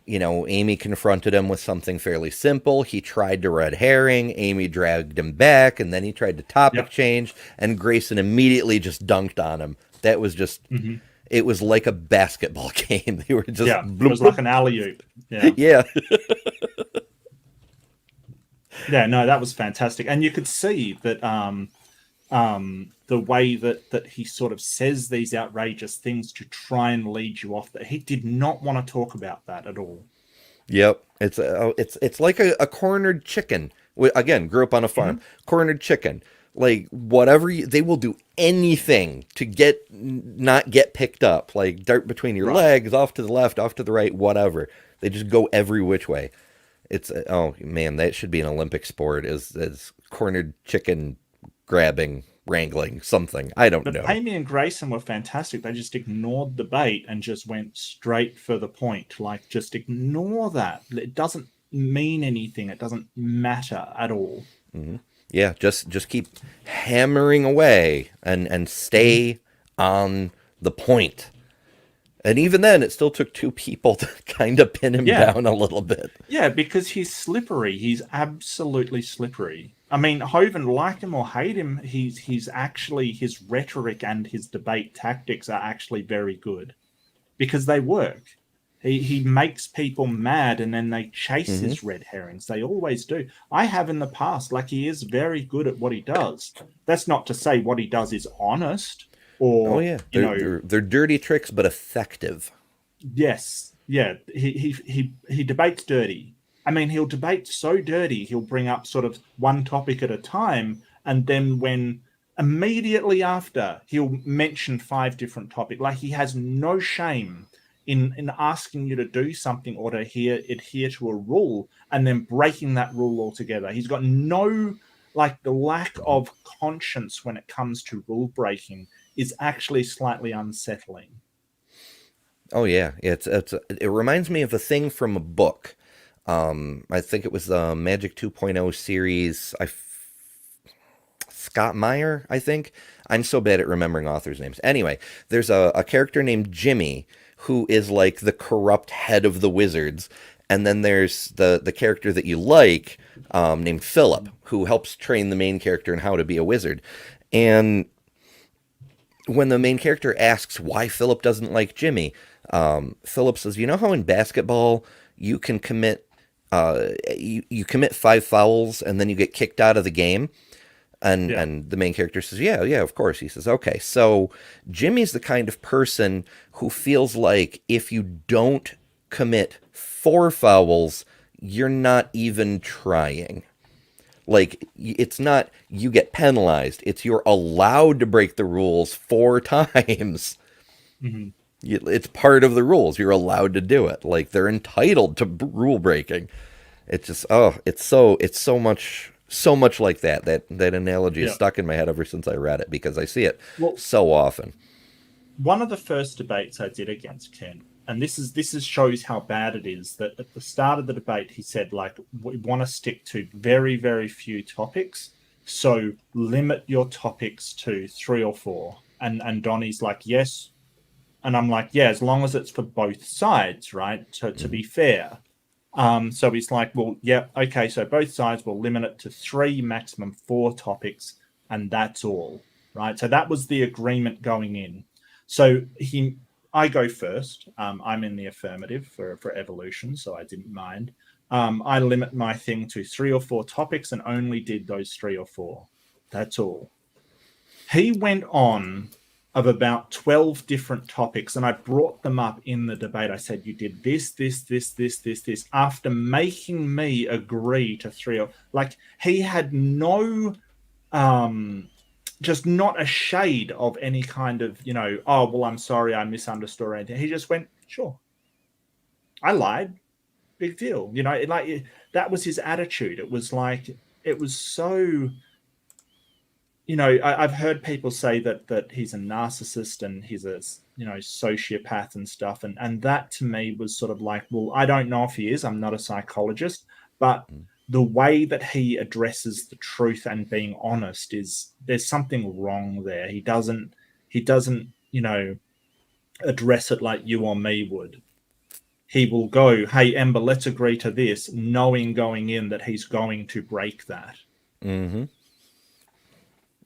Amy confronted him with something fairly simple. He tried to red herring. Amy dragged him back, and then he tried to topic change, and Grayson immediately just dunked on him. That was just, it was like a basketball game. They were just, it was like an alley-oop. Yeah. Yeah. Yeah, no, that was fantastic. And you could see that the way that he sort of says these outrageous things to try and lead you off, that he did not want to talk about that at all. Yep. It's like a cornered chicken. Again, grew up on a farm. Cornered chicken. Like, whatever, they will do anything to not get picked up. Like, dart between your legs, off to the left, off to the right, whatever. They just go every which way. It's, oh man, that should be an Olympic sport, is cornered chicken grabbing, wrangling, something. I don't know. Amy and Grayson were fantastic. They just ignored the bait and just went straight for the point. Like, just ignore that. It doesn't mean anything. It doesn't matter at all. Mm-hmm. Yeah, just keep hammering away and stay on the point. And even then, it still took two people to kind of pin him down a little bit. Yeah, because he's slippery. He's absolutely slippery. I mean, Hovind, like him or hate him, he's actually, his rhetoric and his debate tactics are actually very good because they work. He makes people mad and then they chase his red herrings. They always do. I have in the past. Like, he is very good at what he does. That's not to say what he does is honest. Or, they're dirty tricks, but effective. Yes, yeah. He debates dirty. I mean, he'll debate so dirty. He'll bring up sort of one topic at a time, and then when immediately after, he'll mention 5 different topics. Like, he has no shame in asking you to do something or to adhere to a rule, and then breaking that rule altogether. He's got no, like, the lack of conscience when it comes to rule breaking is actually slightly unsettling. Oh yeah, it reminds me of a thing from a book. I think it was the Magic 2.0 series. Scott Meyer, I think. I'm so bad at remembering authors' names. Anyway, there's a character named Jimmy who is like the corrupt head of the wizards, and then there's the character that you like, named Philip, who helps train the main character in how to be a wizard. And when the main character asks why Philip doesn't like Jimmy, Philip says, you know how in basketball you can commit you commit 5 fouls and then you get kicked out of the game? And the main character says, yeah, of course. He says, okay, so Jimmy's the kind of person who feels like if you don't commit 4 fouls, you're not even trying. Like, it's not you get penalized. It's you're allowed to break the rules 4 times. Mm-hmm. It's part of the rules. You're allowed to do it. Like, they're entitled to rule breaking. It's just, it's so much like that. That analogy is stuck in my head ever since I read it because I see it so often. One of the first debates I did against Ken, and this shows how bad it is, that at the start of the debate he said, like, we want to stick to very, very few topics So limit your topics to 3 or 4. And Donnie's like, yes. And I'm like, yeah, as long as it's for both sides, right? To be fair. So he's like, well, yeah, okay, so both sides will limit it to 3, maximum 4 topics, and that's all, right? So that was the agreement going in. So I go first. I'm in the affirmative for evolution, so I didn't mind. I limit my thing to 3 or 4 topics and only did those 3 or 4. That's all. He went on of about 12 different topics, and I brought them up in the debate. I said, you did this, after making me agree to 3 or like he had no just not a shade of any kind of, oh, well, I'm sorry, I misunderstood or anything. He just went, sure, I lied, big deal. That was his attitude. It was like, it was so, I've heard people say that he's a narcissist and he's a, sociopath and stuff. And that to me was sort of like, well, I don't know if he is. I'm not a psychologist, but the way that he addresses the truth and being honest there's something wrong there. He doesn't, address it like you or me would. He will go, hey, Ember, let's agree to this, knowing going in that he's going to break that. Mm-hmm.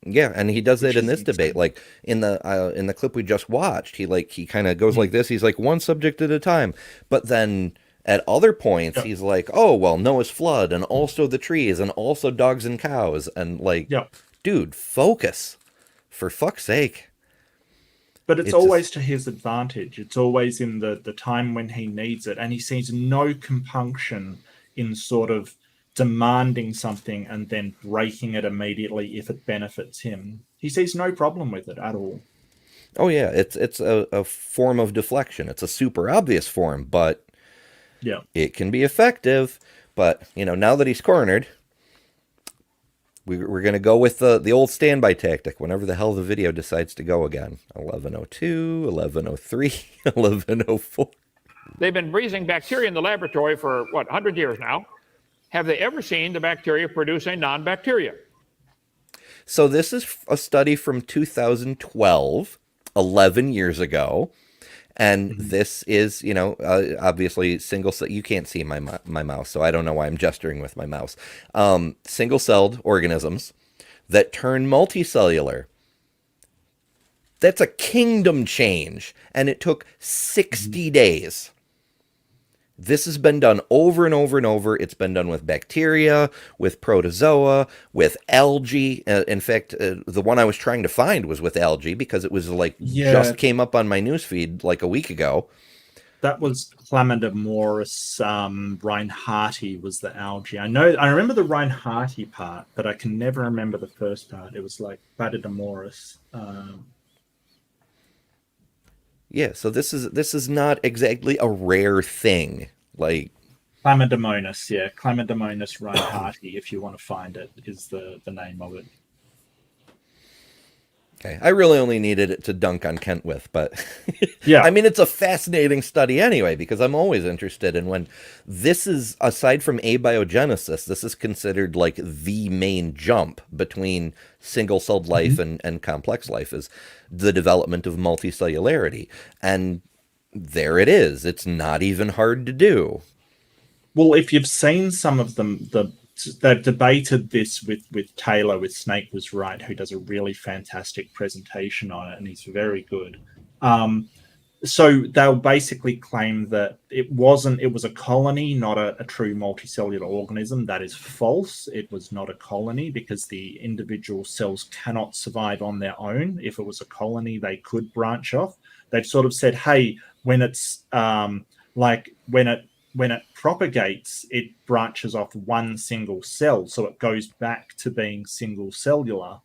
Yeah, and he does that in this debate. Like in the clip we just watched, he kind of goes like this. He's like, one subject at a time. But then at other points, he's like, oh, well, Noah's flood and also the trees and also dogs and cows. And dude, focus. For fuck's sake. But it's always to his advantage. It's always in the time when he needs it. And he sees no compunction in sort of demanding something and then breaking it immediately if it benefits him. He sees no problem with it at all. Oh yeah, it's a form of deflection. It's a super obvious form, but it can be effective. But now that he's cornered, we're going to go with the old standby tactic whenever the hell the video decides to go again. 11:02, 11:03, 11:04. They've been breeding bacteria in the laboratory for 100 years now. Have they ever seen the bacteria produce a non-bacteria? So this is a study from 2012, 11 years ago. And this is, obviously single cell. You can't see my mouse, so I don't know why I'm gesturing with my mouse. Single-celled organisms that turn multicellular. That's a kingdom change. And it took 60 days. This has been done over and over and over. It's been done with bacteria, with protozoa, with algae. In fact, the one I was trying to find was with algae because it was just came up on my newsfeed like a week ago. That was Chlamydomonas reinhardti was the algae. I remember the reinhardti part, but I can never remember the first part. It was like Chlamydomonas. Yeah, so this is not exactly a rare thing. Like Chlamydomonas, Chlamydomonas reinhardti, if you want to find it, is the name of it. Okay, I really only needed it to dunk on Kent with, but I mean, it's a fascinating study anyway, because I'm always interested in when this is, aside from abiogenesis, this is considered like the main jump between single-celled life and complex life is the development of multicellularity. And there it is. It's not even hard to do. Well, if you've seen some of them, they've debated this with Taylor, with Snake Was Right, who does a really fantastic presentation on it, and he's very good. So they'll basically claim that it was a colony, not a true multicellular organism. That is false. It was not a colony because the individual cells cannot survive on their own. If it was a colony, they could branch off. They've sort of said, hey, when it's when it propagates, it branches off one single cell. So it goes back to being single cellular.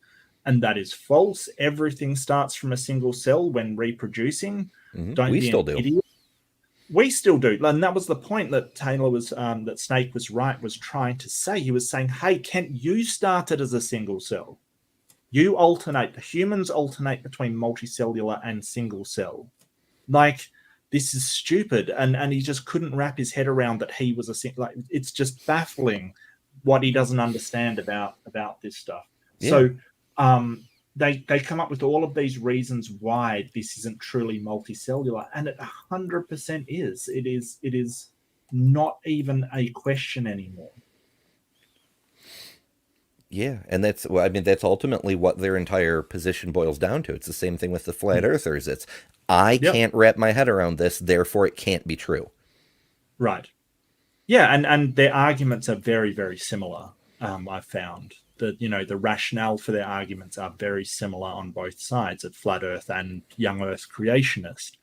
And that is false. Everything starts from a single cell when reproducing. Don't we be still an do. idiot. We still do. And that was the point that Taylor was, that Snake Was Right was trying to say. He was saying, hey, Kent, you started as a single cell. You alternate. The humans alternate between multicellular and single cell. Like, this is stupid. And he just couldn't wrap his head around that he was it's just baffling what he doesn't understand about this stuff. So they come up with all of these reasons why this isn't truly multicellular, and it 100% is. It is not even a question anymore. Yeah, and that's, well, I mean, that's ultimately what their entire position boils down to. It's the same thing with the flat earthers. It's, I can't wrap my head around this, therefore it can't be true. Right. Yeah, and their arguments are very, very similar. I've found that, you know, the rationale for their arguments are very similar on both sides, at flat Earth and young Earth creationist.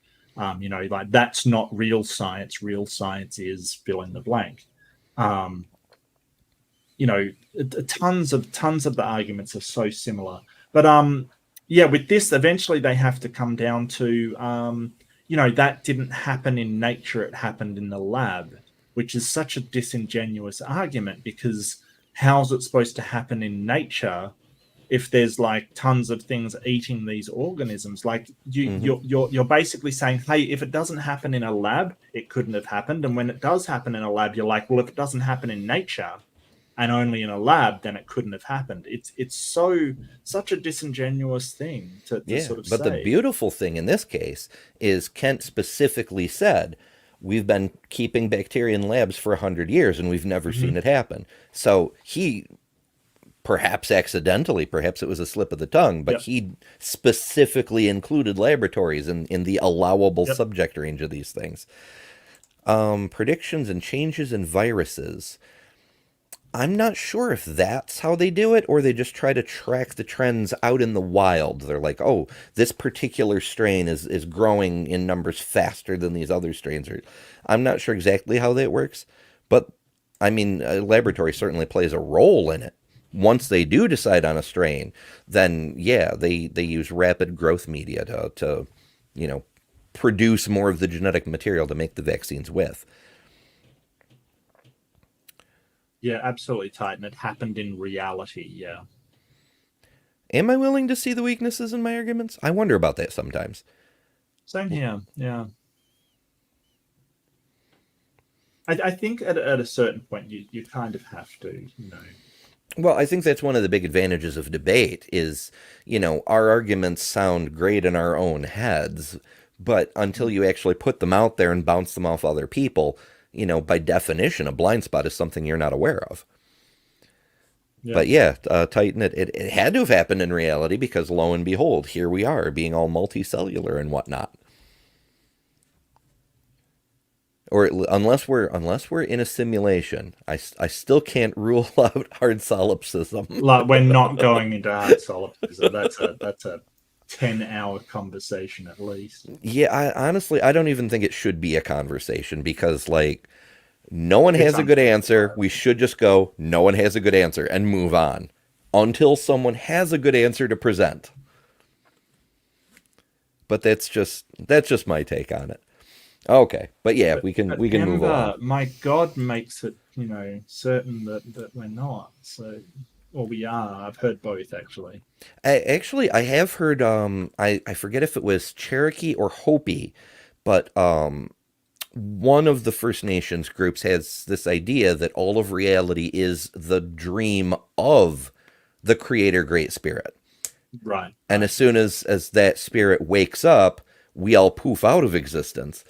You know, like, that's not real science. Real science is fill in the blank. You know, tons of the arguments are so similar. But yeah, with this, eventually they have to come down to, you know, that didn't happen in nature; it happened in the lab, which is such a disingenuous argument, because how's it supposed to happen in nature if there's like tons of things eating these organisms? Like, you're basically saying, hey, if it doesn't happen in a lab, it couldn't have happened, and when it does happen in a lab, you're like, well, if it doesn't happen in nature and only in a lab, then it couldn't have happened. It's such a disingenuous thing to sort of say. But the beautiful thing in this case is Kent specifically said, we've been keeping bacteria in labs for 100 years and we've never seen it happen. So he, perhaps accidentally, perhaps it was a slip of the tongue, but he specifically included laboratories in the allowable subject range of these things. Predictions and changes in viruses. I'm not sure if that's how they do it, or they just try to track the trends out in the wild. They're like, oh, this particular strain is growing in numbers faster than these other strains. I'm not sure exactly how that works, but I mean, a laboratory certainly plays a role in it. Once they do decide on a strain, then yeah, they use rapid growth media to you know, produce more of the genetic material to make the vaccines with. Yeah, absolutely, Titan. It happened in reality, yeah. Am I willing to see the weaknesses in my arguments? I wonder about that sometimes. Same here, yeah. I think at a certain point you kind of have to, you know. Well, I think that's one of the big advantages of debate is, you know, our arguments sound great in our own heads, but until you actually put them out there and bounce them off other people, you know, by definition, a blind spot is something you're not aware of. Yeah. But yeah, Titan, it had to have happened in reality, because lo and behold, here we are being all multicellular and whatnot. Or unless we're in a simulation, I still can't rule out hard solipsism. Like, we're not going into hard solipsism. That's a 10-hour conversation at least. Yeah, honestly, I don't even think it should be a conversation, because, like, no one has a good answer. We should just go, no one has a good answer, and move on until someone has a good answer to present. But that's just my take on it. Okay, but yeah, we can move on. My God makes it, you know, certain that we're not. So, or we are. I've heard both, actually. I have heard. I forget if it was Cherokee or Hopi, but one of the First Nations groups has this idea that all of reality is the dream of the Creator Great Spirit. Right. And as soon as that spirit wakes up, we all poof out of existence.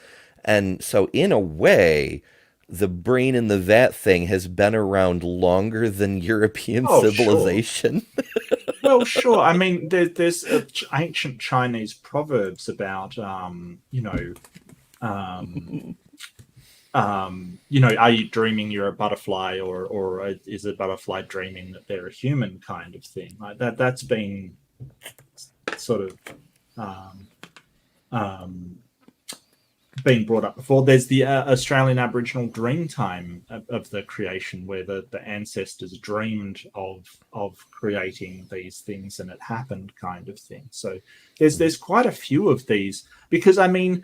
And so in a way, the brain in the vat thing has been around longer than European civilization. Sure. Well, sure. I mean, there's ancient Chinese proverbs about, you know, are you dreaming you're a butterfly, or is a butterfly dreaming that they're a human, kind of thing? Like that. That's been sort of been brought up before. There's the Australian Aboriginal dream time of the creation, where the ancestors dreamed of creating these things and it happened, kind of thing. So there's quite a few of these, because I mean,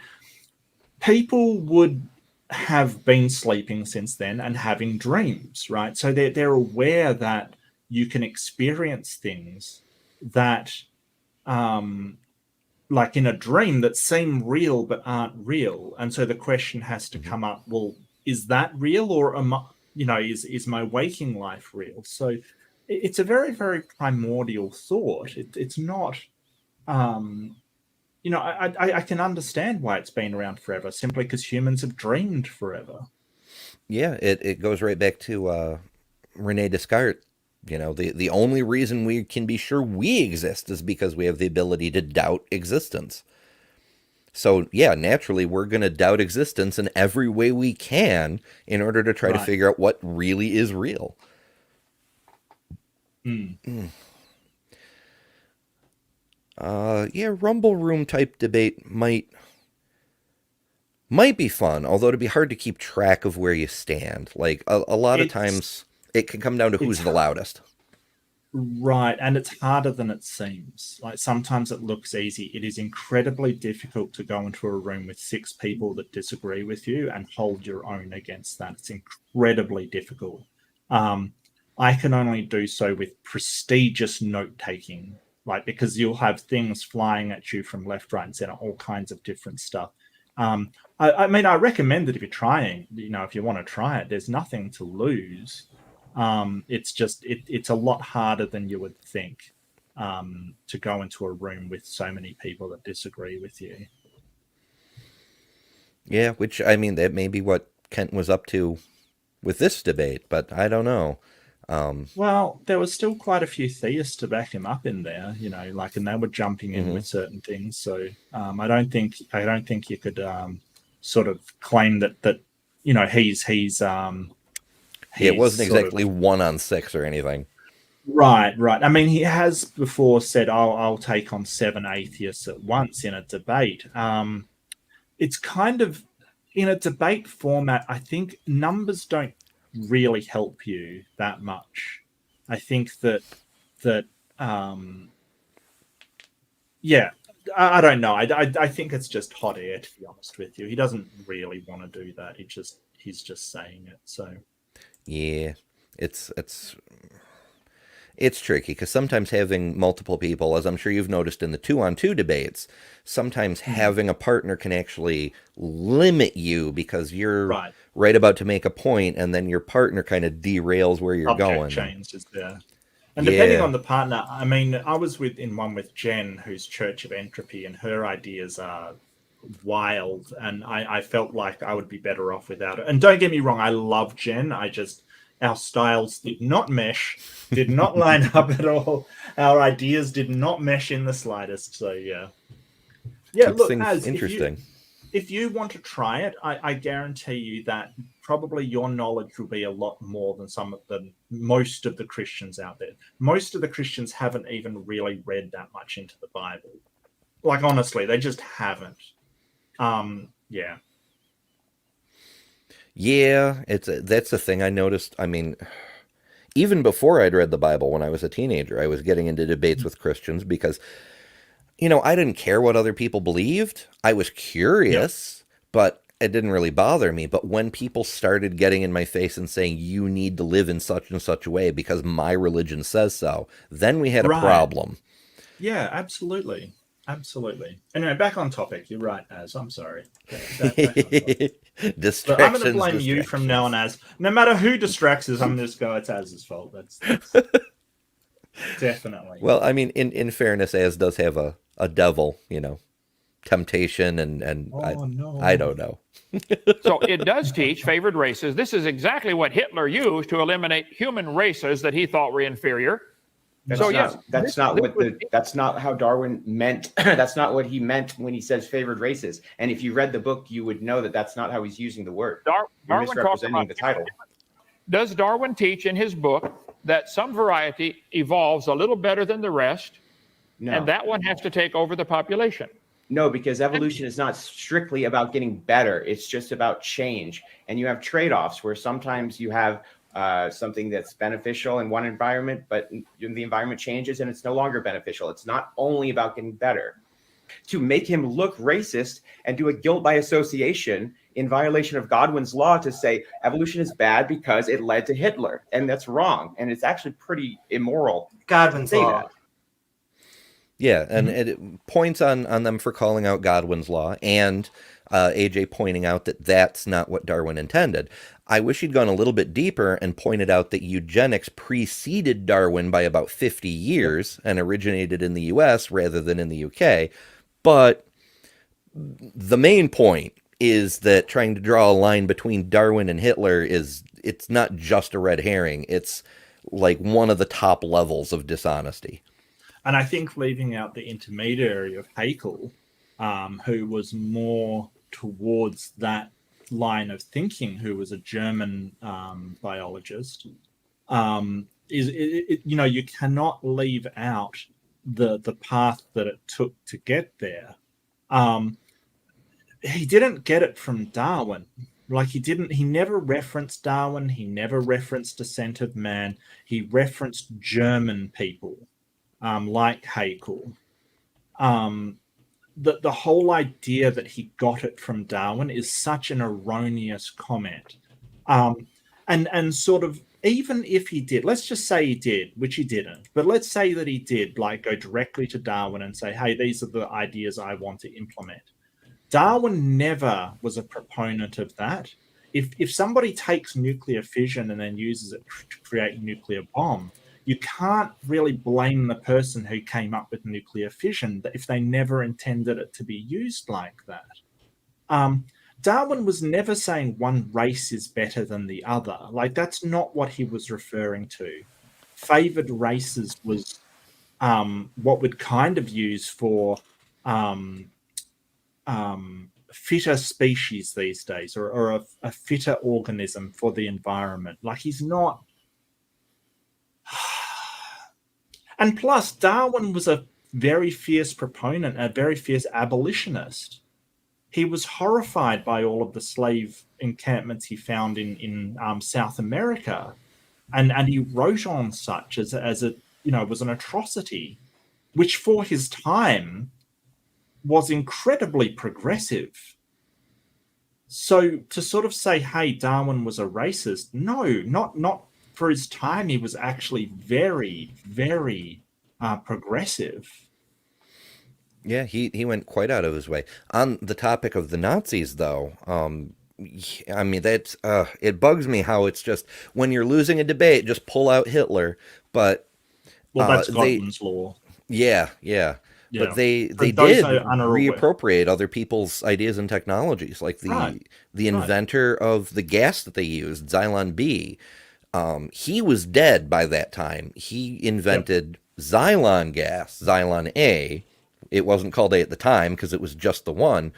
people would have been sleeping since then and having dreams, right? So they're aware that you can experience things that like in a dream, that seem real but aren't real. And so the question has to come up, well, is that real, or am I, you know, is my waking life real? So it's a very, very primordial thought. It's not, I can understand why it's been around forever, simply because humans have dreamed forever. Yeah, it goes right back to Rene Descartes. The only reason we can be sure we exist is because we have the ability to doubt existence. So, yeah, naturally, we're going to doubt existence in every way we can in order to try to figure out what really is real. Yeah, Rumble Room type debate might be fun, although it'd be hard to keep track of where you stand. Like, a lot of times, it can come down to who's the loudest. Right, and it's harder than it seems. Like, sometimes it looks easy. It is incredibly difficult to go into a room with 6 people that disagree with you and hold your own against that. It's incredibly difficult. I can only do so with prestigious note-taking, like, because you'll have things flying at you from left, right, and center, all kinds of different stuff. I mean, I recommend that if you're trying, if you want to try it, there's nothing to lose. It's just it's a lot harder than you would think to go into a room with so many people that disagree with you. Yeah, which, I mean, that may be what Kent was up to with this debate, but I don't know. Well, there was still quite a few theists to back him up in there, and they were jumping in with certain things. So I don't think you could sort of claim that he's it wasn't exactly 1 on 6 or anything. Right. I mean, he has before said, I'll take on 7 atheists at once in a debate. It's kind of, in a debate format, I think numbers don't really help you that much. I think that I don't know. I think it's just hot air, to be honest with you. He doesn't really want to do that. He's just saying it. So yeah, it's tricky because sometimes having multiple people, as I'm sure you've noticed in the 2-on-2 debates, sometimes having a partner can actually limit you because you're right about to make a point, and then your partner kind of derails where you're going. Change is there. And depending on the partner, I mean, I was in one with Jen, who's Church of Entropy, and her ideas are wild, and I felt like I would be better off without it. And don't get me wrong, I love Jen. Our styles did not mesh, did not line up at all. Our ideas did not mesh in the slightest. So yeah. Look, interesting. If you want to try it, I guarantee you that probably your knowledge will be a lot more than most of the Christians out there. Most of the Christians haven't even really read that much into the Bible. Like, honestly, they just haven't. Yeah. Yeah, that's the thing I noticed. I mean, even before I'd read the Bible when I was a teenager, I was getting into debates with Christians because, I didn't care what other people believed. I was curious, but it didn't really bother me. But when people started getting in my face and saying, you need to live in such and such a way because my religion says so, then we had a problem. Yeah, absolutely. Anyway, back on topic. You're right, Az. I'm sorry. Distractions. But I'm going to blame you from now on, Az. No matter who distracts us, I'm just go. It's Az's fault. That's definitely. Well, I mean, in fairness, Az does have a devil, temptation, and I don't know. So it does teach favored races. This is exactly what Hitler used to eliminate human races that he thought were inferior. That's not how Darwin meant. That's not what he meant when he says favored races. And if you read the book, you would know that that's not how he's using the word. Darwin misrepresenting the title. Does Darwin teach in his book that some variety evolves a little better than the rest, and that one has to take over the population? No, because evolution is not strictly about getting better. It's just about change. And you have trade-offs where sometimes you have something that's beneficial in one environment, but the environment changes and it's no longer beneficial. It's not only about getting better. To make him look racist and do a guilt by association in violation of Godwin's law to say evolution is bad because it led to Hitler, and that's wrong. And it's actually pretty immoral. Godwin's law. Yeah, and it points on them for calling out Godwin's law, and AJ pointing out that that's not what Darwin intended. I wish he'd gone a little bit deeper and pointed out that eugenics preceded Darwin by about 50 years and originated in the US rather than in the UK. But the main point is that trying to draw a line between Darwin and Hitler it's not just a red herring. It's like one of the top levels of dishonesty. And I think leaving out the intermediary of Haeckel, who was more towards that line of thinking, who was a German biologist, you cannot leave out the path that it took to get there. He didn't get it from Darwin. He never referenced Darwin. He never referenced Descent of Man. He referenced German people. Like Haeckel. The whole idea that he got it from Darwin is such an erroneous comment. And sort of, even if he did, let's just say he did, which he didn't, but let's say that he did, go directly to Darwin and say, hey, these are the ideas I want to implement. Darwin never was a proponent of that. If somebody takes nuclear fission and then uses it to create a nuclear bomb, you can't really blame the person who came up with nuclear fission if they never intended it to be used like that. Darwin was never saying one race is better than the other. That's not what he was referring to. Favored races was what we'd kind of use for fitter species these days, or a fitter organism for the environment. He's not. And plus, Darwin was a very fierce proponent, a very fierce abolitionist. He was horrified by all of the slave encampments he found in South America, and he wrote on such as it was an atrocity, which for his time was incredibly progressive. So to sort of say, hey, Darwin was a racist, no, not for his time. He was actually very, very progressive. Yeah, he went quite out of his way. On the topic of the Nazis, though, I mean, that's it bugs me how it's just, when you're losing a debate, just pull out Hitler. But that's Godwin's law. Yeah. But they did reappropriate other people's ideas and technologies, like the inventor of the gas that they used, Xylon B. He was dead by that time. He invented Xylon gas, Xylon A. It wasn't called A at the time because it was just the one.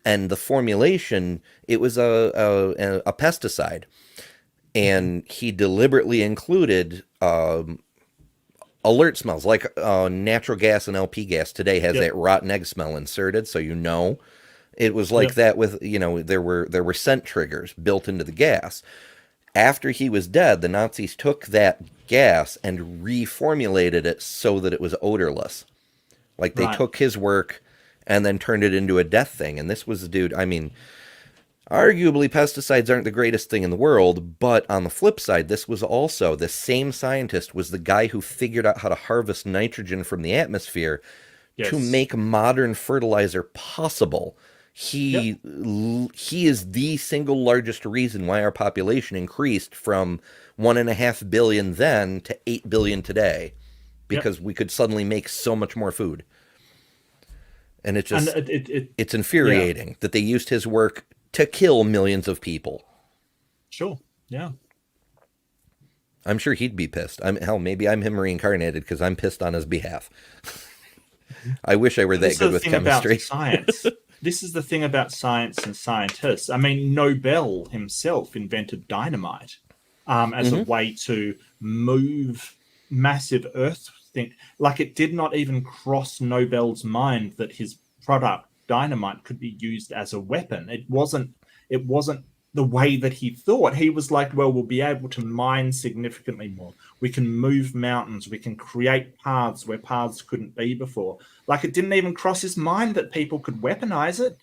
And the formulation, it was a pesticide. And he deliberately included alert smells, like natural gas and LP gas today has that rotten egg smell inserted, so it was like that with, there were scent triggers built into the gas. After he was dead, the Nazis took that gas and reformulated it so that it was odorless. They took his work and then turned it into a death thing. And this was a dude, I mean, arguably pesticides aren't the greatest thing in the world, but on the flip side, this same scientist was the guy who figured out how to harvest nitrogen from the atmosphere to make modern fertilizer possible. He is the single largest reason why our population increased from 1.5 billion then to 8 billion today, because we could suddenly make so much more food. And it just, it's infuriating that they used his work to kill millions of people. Sure. Yeah. I'm sure he'd be pissed. Maybe I'm him reincarnated because I'm pissed on his behalf. I wish I were that good with chemistry. Science. This is the thing about science and scientists. I mean, Nobel himself invented dynamite as a way to move massive earth thing. It did not even cross Nobel's mind that his product dynamite could be used as a weapon. It wasn't the way that he thought. He was like, well, we'll be able to mine significantly more. We can move mountains. We can create paths where paths couldn't be before. It didn't even cross his mind that people could weaponize it.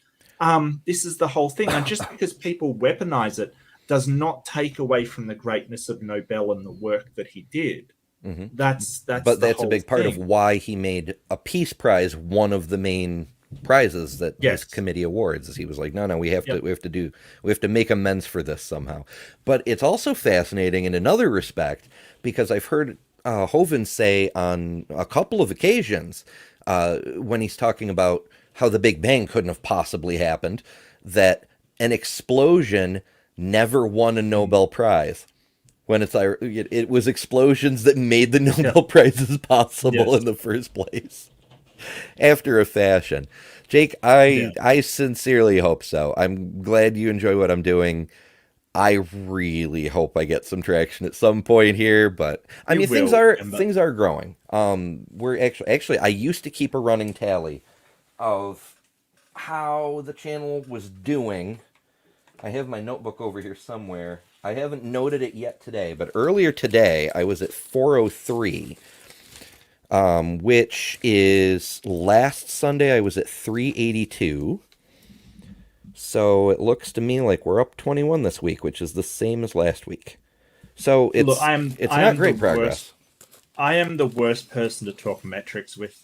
This is the whole thing. And just because people weaponize it does not take away from the greatness of Nobel and the work that he did. That's but that's a big part thing. of why he made a peace prize one of the main prizes that his committee awards. Is he was like, no, we have to make amends for this somehow. But it's also fascinating in another respect, because I've heard Hovind say on a couple of occasions when he's talking about how the Big Bang couldn't have possibly happened, that an explosion never won a Nobel Prize. When it was explosions that made the Nobel Prizes possible in the first place. After a fashion. Jake, I sincerely hope so. I'm glad you enjoy what I'm doing. I really hope I get some traction at some point here, but I mean things are growing. We're actually I used to keep a running tally of how the channel was doing. I have my notebook over here somewhere. I haven't noted it yet today, but earlier today I was at 403. Which is last Sunday I was at 382. So it looks to me like we're up 21 this week, which is the same as last week. So it's not great progress. I am the worst person to talk metrics with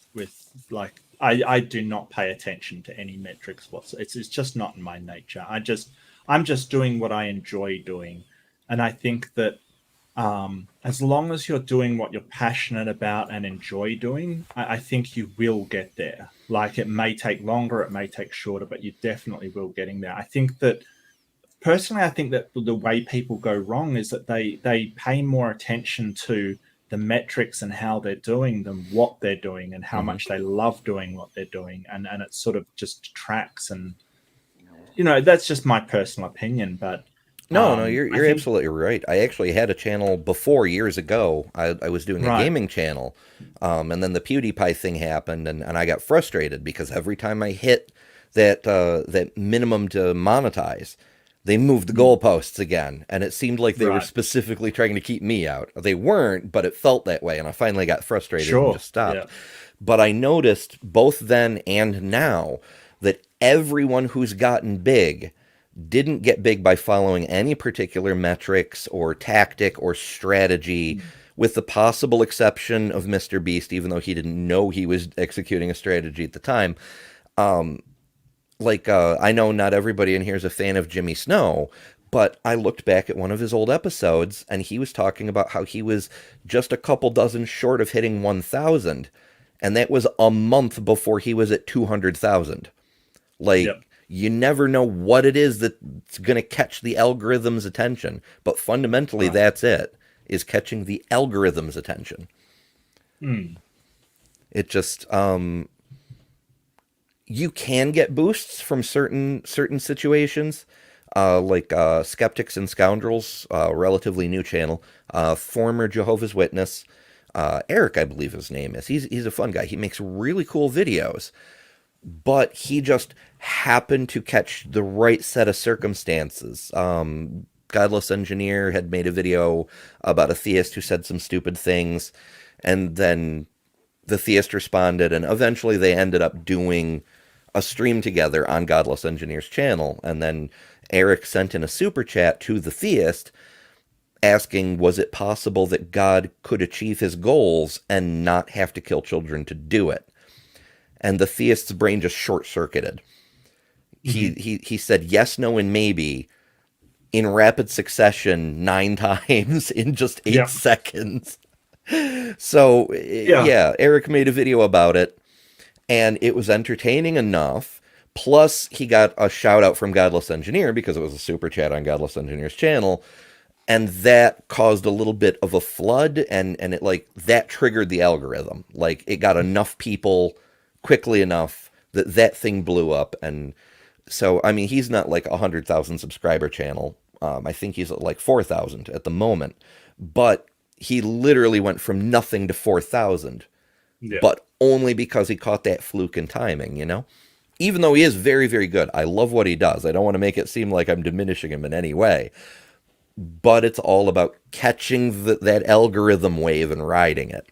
like I do not pay attention to any metrics whatsoever. It's just not in my nature. I'm just doing what I enjoy doing, and I think that as long as you're doing what you're passionate about and enjoy doing, I think you will get there. Like, it may take longer, it may take shorter, but you definitely will getting there. I think that the way people go wrong is that they pay more attention to the metrics and how they're doing than what they're doing and how much they love doing what they're doing. And it sort of just detracts. And, that's just my personal opinion, but No, you're absolutely right. I actually had a channel before years ago. I was doing a gaming channel, and then the PewDiePie thing happened, and I got frustrated because every time I hit that minimum to monetize, they moved the goalposts again, and it seemed like they were specifically trying to keep me out. They weren't, but it felt that way, and I finally got frustrated and just stopped. Yeah. But I noticed both then and now that everyone who's gotten big didn't get big by following any particular metrics or tactic or strategy, with the possible exception of Mr. Beast, even though he didn't know he was executing a strategy at the time. I know not everybody in here is a fan of Jimmy Snow, but I looked back at one of his old episodes, and he was talking about how he was just a couple dozen short of hitting 1,000, and that was a month before he was at 200,000. You never know what it is that's going to catch the algorithm's attention. But fundamentally, that's it, is catching the algorithm's attention. It just, you can get boosts from certain situations, like Skeptics and Scoundrels, relatively new channel, former Jehovah's Witness, Eric, I believe his name is. He's a fun guy. He makes really cool videos. But he just happened to catch the right set of circumstances. Godless Engineer had made a video about a theist who said some stupid things, and then the theist responded, and eventually they ended up doing a stream together on Godless Engineer's channel. And then Eric sent in a super chat to the theist asking, was it possible that God could achieve his goals and not have to kill children to do it? And the theist's brain just short-circuited. He said yes, no, and maybe in rapid succession 9 times in just 8 seconds. So, Eric made a video about it, and it was entertaining enough. Plus, he got a shout-out from Godless Engineer because it was a super chat on Godless Engineer's channel, and that caused a little bit of a flood, and it that triggered the algorithm. It got enough people quickly enough that thing blew up. And so, I mean, he's not like 100,000 subscriber channel. I think he's at 4,000 at the moment, but he literally went from nothing to 4,000, but only because he caught that fluke in timing, even though he is very, very good. I love what he does. I don't want to make it seem like I'm diminishing him in any way, but it's all about catching that algorithm wave and riding it.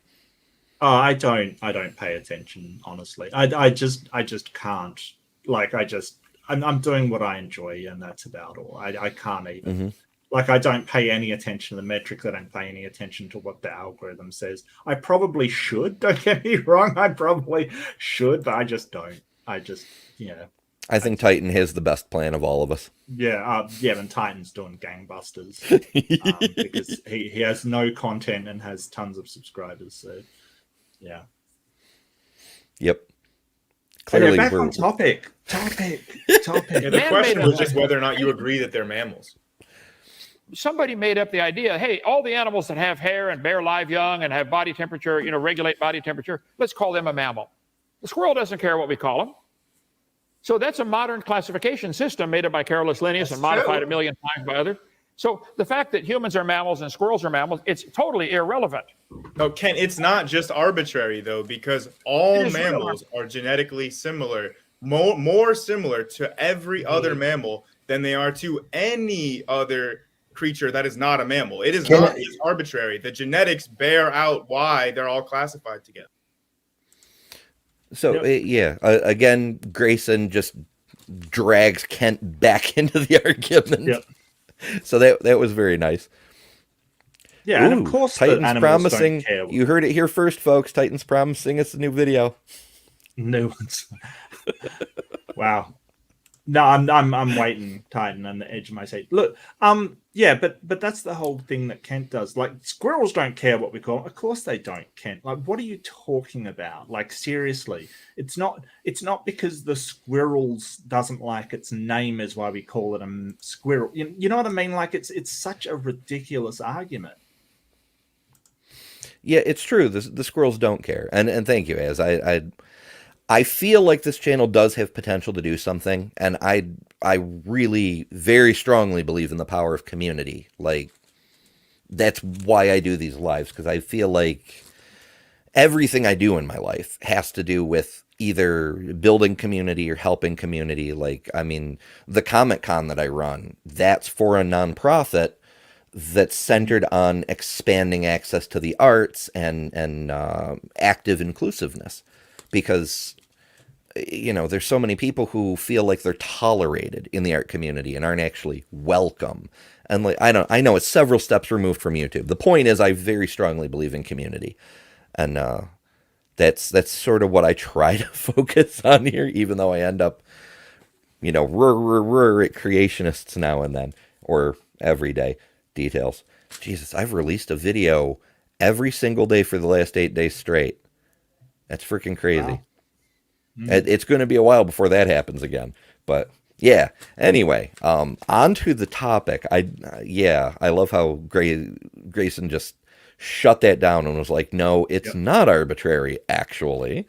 Oh, I don't pay attention, honestly. I just can't. I'm doing what I enjoy, and that's about all. I can't even. Like, I don't pay any attention to the metrics. I don't pay any attention to what the algorithm says. I probably should. Don't get me wrong. I probably should, but I just don't. I just, I think Titan has the best plan of all of us. Yeah, and Titan's doing gangbusters because he has no content and has tons of subscribers. So, yeah. Yep. Clearly, back on topic. Yeah, the question was just whether or not you agree that they're mammals. Somebody made up the idea, hey, all the animals that have hair and bear live young and have body temperature, regulate body temperature, let's call them a mammal. The squirrel doesn't care what we call them. So that's a modern classification system made up by Carolus Linnaeus and modified a million times by others. So the fact that humans are mammals and squirrels are mammals, it's totally irrelevant. No, Ken, it's not just arbitrary, though, because all mammals are genetically similar, more similar to every other mammal than they are to any other creature that is not a mammal. It is not just arbitrary. The genetics bear out why they're all classified together. So, again, Grayson just drags Kent back into the argument. Yep. So that was very nice. Yeah, and of course Titan's promising. You heard it here first, folks. Titan's promising us a new video. New ones. Wow. No, I'm waiting, Titan, on the edge of my seat. Look, but that's the whole thing that Kent does. Like, squirrels don't care what we call them. Of course they don't, Kent. Like, what are you talking about? Like, seriously, it's not because the squirrels doesn't like its name is why we call it a squirrel. You know what I mean? Like, it's such a ridiculous argument. Yeah, it's true. The squirrels don't care, and thank you, Az. I feel like this channel does have potential to do something, and I really very strongly believe in the power of community. Like, that's why I do these lives, because I feel like everything I do in my life has to do with either building community or helping community. Like, I mean, the Comic Con that I run, that's for a nonprofit that's centered on expanding access to the arts and active inclusiveness, because there's so many people who feel like they're tolerated in the art community and aren't actually welcome. And like, I know it's several steps removed from YouTube. The point is, I very strongly believe in community, and that's sort of what I try to focus on here, even though I end up, at creationists now and then, or every day. Details. Jesus, I've released a video every single day for the last 8 days straight. That's freaking crazy. Wow. It's going to be a while before that happens again. But yeah, anyway, on to the topic. I love how Grayson just shut that down and was like, no, it's not arbitrary, actually.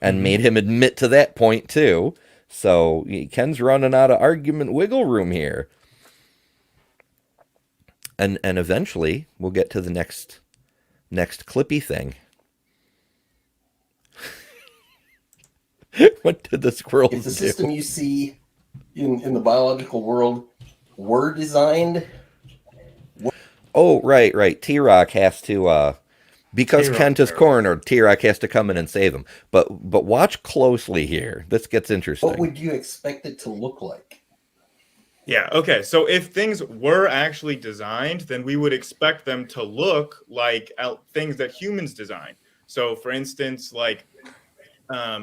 And made him admit to that point, too. So Ken's running out of argument wiggle room here. And eventually we'll get to the next clippy thing. What did the squirrels do? If the system you see in the biological world were designed. Oh, right. T-Rock has to, because Kent is cornered, T-Rock has to come in and save him. But watch closely here. This gets interesting. What would you expect it to look like? Yeah, okay. So if things were actually designed, then we would expect them to look like things that humans design. So for instance, like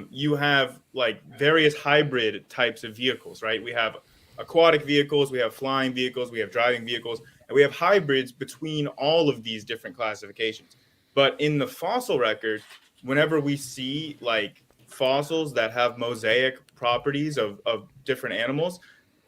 you have like various hybrid types of vehicles, right? We have aquatic vehicles, we have flying vehicles, we have driving vehicles, and we have hybrids between all of these different classifications. But in the fossil record, whenever we see like fossils that have mosaic properties of different animals,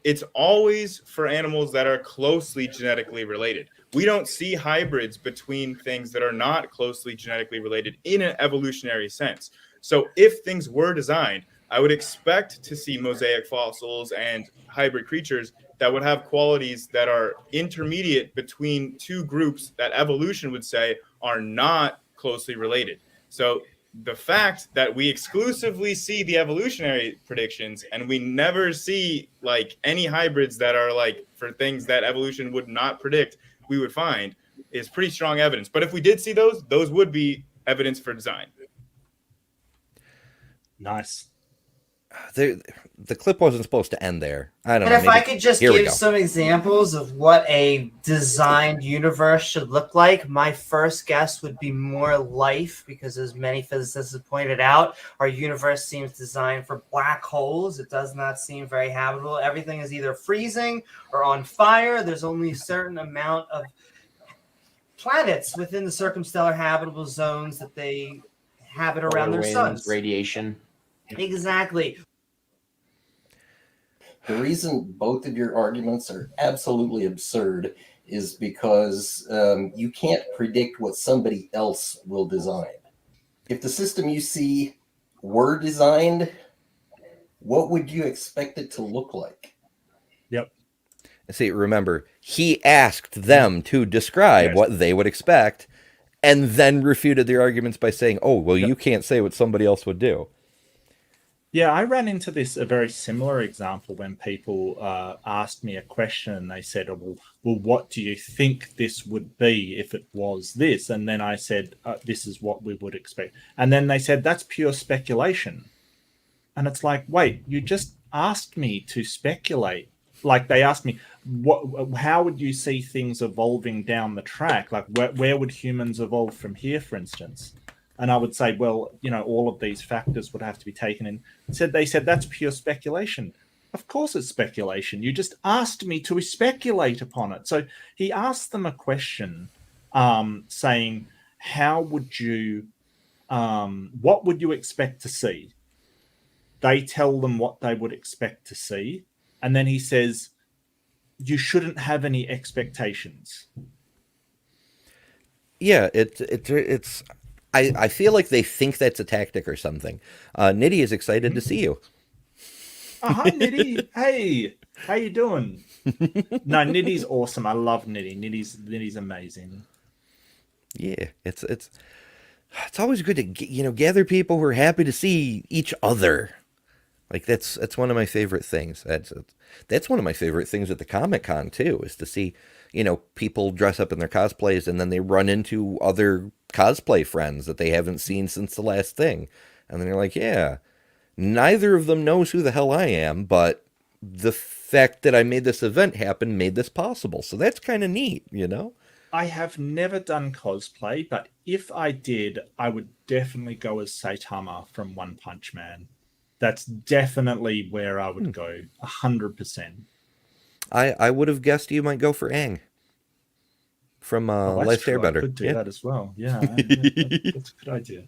it's always for animals that are closely genetically related. We don't see hybrids between things that are not closely genetically related in an evolutionary sense. So if things were designed, I would expect to see mosaic fossils and hybrid creatures that would have qualities that are intermediate between two groups that evolution would say are not closely related. So the fact that we exclusively see the evolutionary predictions and we never see like any hybrids that are like for things that evolution would not predict, we would find is pretty strong evidence. But if we did see those would be evidence for design. Nice. the clip wasn't supposed to end there. I don't And know. if Maybe, I could just here we give go. some examples of what a designed universe should look like, my first guess would be more life, because as many physicists have pointed out, our universe seems designed for black holes. It does not seem very habitable. Everything is either freezing or on fire. There's only a certain amount of planets within the circumstellar habitable zones that they habit around Solar their winds, suns. radiation. Exactly. The reason both of your arguments are absolutely absurd is because you can't predict what somebody else will design. If the system you see were designed, what would you expect it to look like? Yep. See, remember, he asked them to describe what they would expect, and then refuted their arguments by saying, "Oh, well, you can't say what somebody else would do." Yeah, I ran into a very similar example when people asked me a question and they said, "Oh, well, what do you think this would be if it was this?" And then I said, "This is what we would expect." And then they said, "That's pure speculation." And it's like, wait, you just asked me to speculate. Like they asked me, how would you see things evolving down the track? Like where would humans evolve from here, for instance? And I would say, well, all of these factors would have to be taken in. They said that's pure speculation. Of course it's speculation. You just asked me to speculate upon it. So he asked them a question saying, how would you, what would you expect to see? They tell them what they would expect to see. And then he says, you shouldn't have any expectations. Yeah, it's I feel like they think that's a tactic or something. Nitty is excited to see you. Hi, Nitty. Hey, how you doing? No, Nitty's awesome. I love Nitty. Nitty's amazing. Yeah, it's always good to gather people who are happy to see each other. Like that's one of my favorite things. That's one of my favorite things at the Comic-Con too, is to see, people dress up in their cosplays and then they run into other cosplay friends that they haven't seen since the last thing. And then you're like, yeah, neither of them knows who the hell I am, but the fact that I made this event happen made this possible. So that's kind of neat, I have never done cosplay, but if I did, I would definitely go as Saitama from One Punch Man. That's definitely where I would go, 100%. I would have guessed you might go for Aang from Last Airbender. I could do that as well. Yeah, that's a good idea.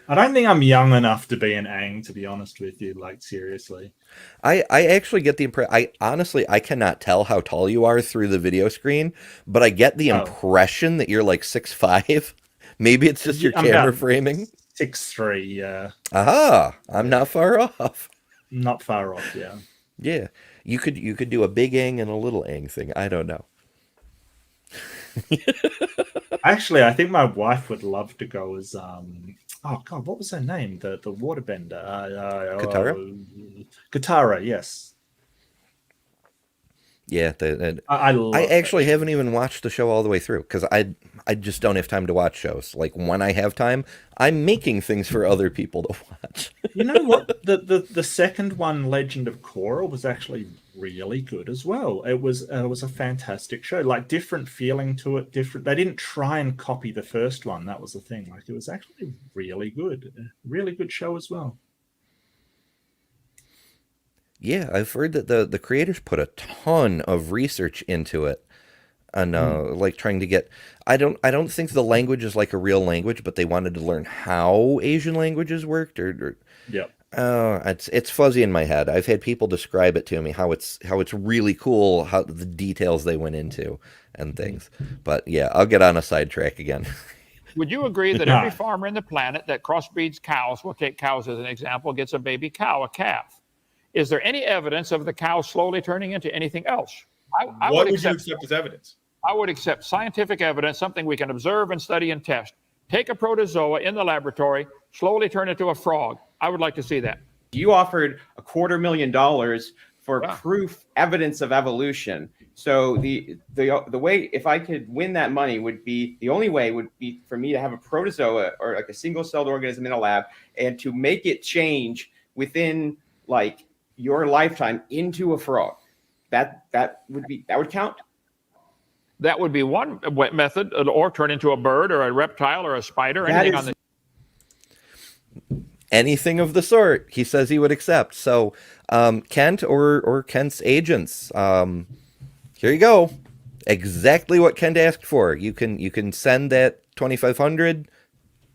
I don't think I'm young enough to be an Aang, to be honest with you. Like, seriously. I actually get the impression. I cannot tell how tall you are through the video screen, but I get the impression that you're like 6'5". Maybe it's just your camera framing. 6'3", yeah. Aha! I'm not far off. Not far off, yeah. Yeah, you could do a big Aang and a little Aang thing. I don't know. Actually, I think my wife would love to go as oh god, what was her name? The waterbender. Katara? Katara, yes. Yeah, I actually haven't even watched the show all the way through because I just don't have time to watch shows. Like when I have time, I'm making things for other people to watch. You know what? The second one, Legend of Korra, was actually really good as well. It was a fantastic show. Like different feeling to it. They didn't try and copy the first one. That was the thing. Like it was actually really good. Really good show as well. Yeah, I've heard that the creators put a ton of research into it, and like trying to get. I don't think the language is like a real language, but they wanted to learn how Asian languages worked. Yeah. It's fuzzy in my head. I've had people describe it to me how it's really cool, how the details they went into and things. But yeah, I'll get on a sidetrack again. Would you agree that every farmer in the planet that crossbreeds cows, we'll take cows as an example, gets a baby cow, a calf? Is there any evidence of the cow slowly turning into anything else? What would you accept as evidence? I would accept scientific evidence, something we can observe and study and test. Take a protozoa in the laboratory, slowly turn it to a frog. I would like to see that. You offered $250,000 for proof, evidence of evolution. So the way, if I could win that money, the only way would be for me to have a protozoa or like a single-celled organism in a lab and to make it change within like your lifetime into a frog, that would count. That would be one method, or turn into a bird or a reptile or a spider, anything on the. Anything of the sort, he says he would accept. So, Kent or Kent's agents, here you go. Exactly what Kent asked for. You can send that 2,500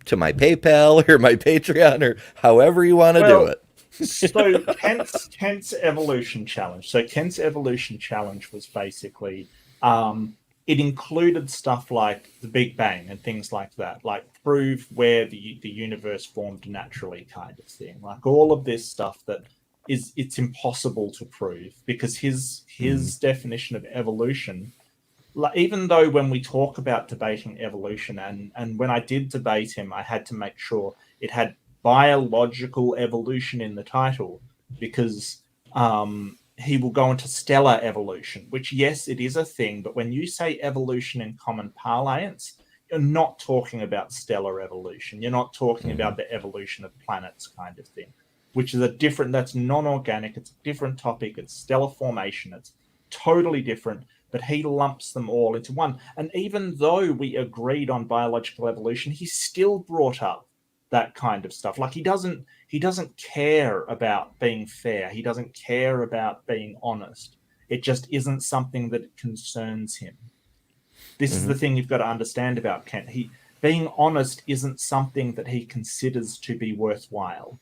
to my PayPal or my Patreon or however you want to do it. So Kent's evolution challenge. So Kent's evolution challenge was basically it included stuff like the Big Bang and things like that, like prove where the universe formed naturally, kind of thing. Like all of this stuff that it's impossible to prove, because his definition of evolution, like, even though when we talk about debating evolution, and when I did debate him, I had to make sure it had biological evolution in the title, because he will go into stellar evolution, which, yes, it is a thing, but when you say evolution in common parlance, you're not talking about stellar evolution. You're not talking about the evolution of planets, kind of thing, which is that's non-organic. It's a different topic. It's stellar formation. It's totally different, but he lumps them all into one. And even though we agreed on biological evolution, he still brought up that kind of stuff. Like he doesn't care about being fair. He doesn't care about being honest. It just isn't something that concerns him. This is the thing you've got to understand about Kent. Being honest isn't something that he considers to be worthwhile.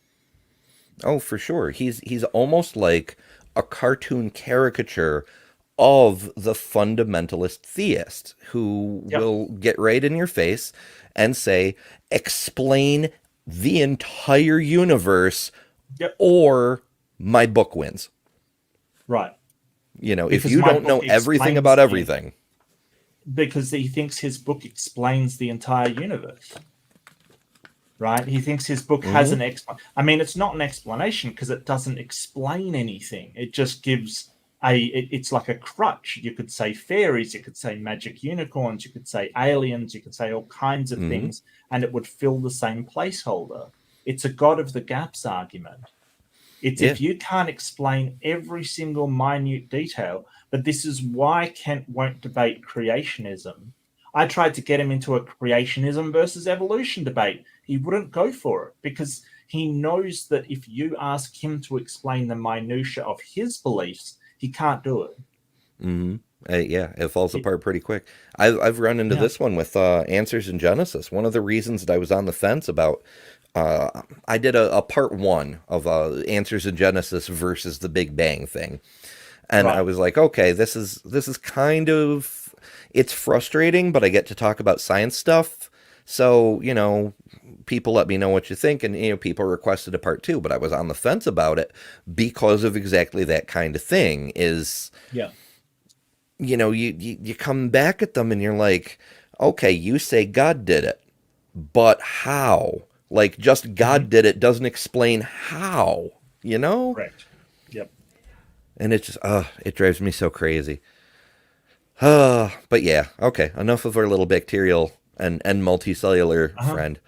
Oh, for sure. He's almost like a cartoon caricature of the fundamentalist theist who will get right in your face and say, explain the entire universe or my book wins. Right. You know, because if you don't know everything about everything. Because he thinks his book explains the entire universe. Right? He thinks his book has an explanation. I mean, it's not an explanation because it doesn't explain anything. It just gives it's like a crutch. You could say fairies, you could say magic unicorns, you could say aliens, you could say all kinds of things, and it would fill the same placeholder. It's a God of the gaps argument. It's if you can't explain every single minute detail, but this is why Kent won't debate creationism. I tried to get him into a creationism versus evolution debate. He wouldn't go for it because he knows that if you ask him to explain the minutiae of his beliefs, he can't do it. Yeah, it falls apart pretty quick. I've run into this one with Answers in Genesis. One of the reasons that I was on the fence about, I did a part 1 of Answers in Genesis versus the Big Bang thing. And I was like, okay, this is kind of, it's frustrating, but I get to talk about science stuff. So, you know, people let me know what you think, and, you know, people requested a part 2, but I was on the fence about it because of exactly that kind of thing is, you know, you come back at them and you're like, okay, you say God did it, but how? Like, just God did it doesn't explain how, you know? Correct. Yep. And it just, it drives me so crazy. But yeah, okay, enough of our little bacterial and multicellular friend.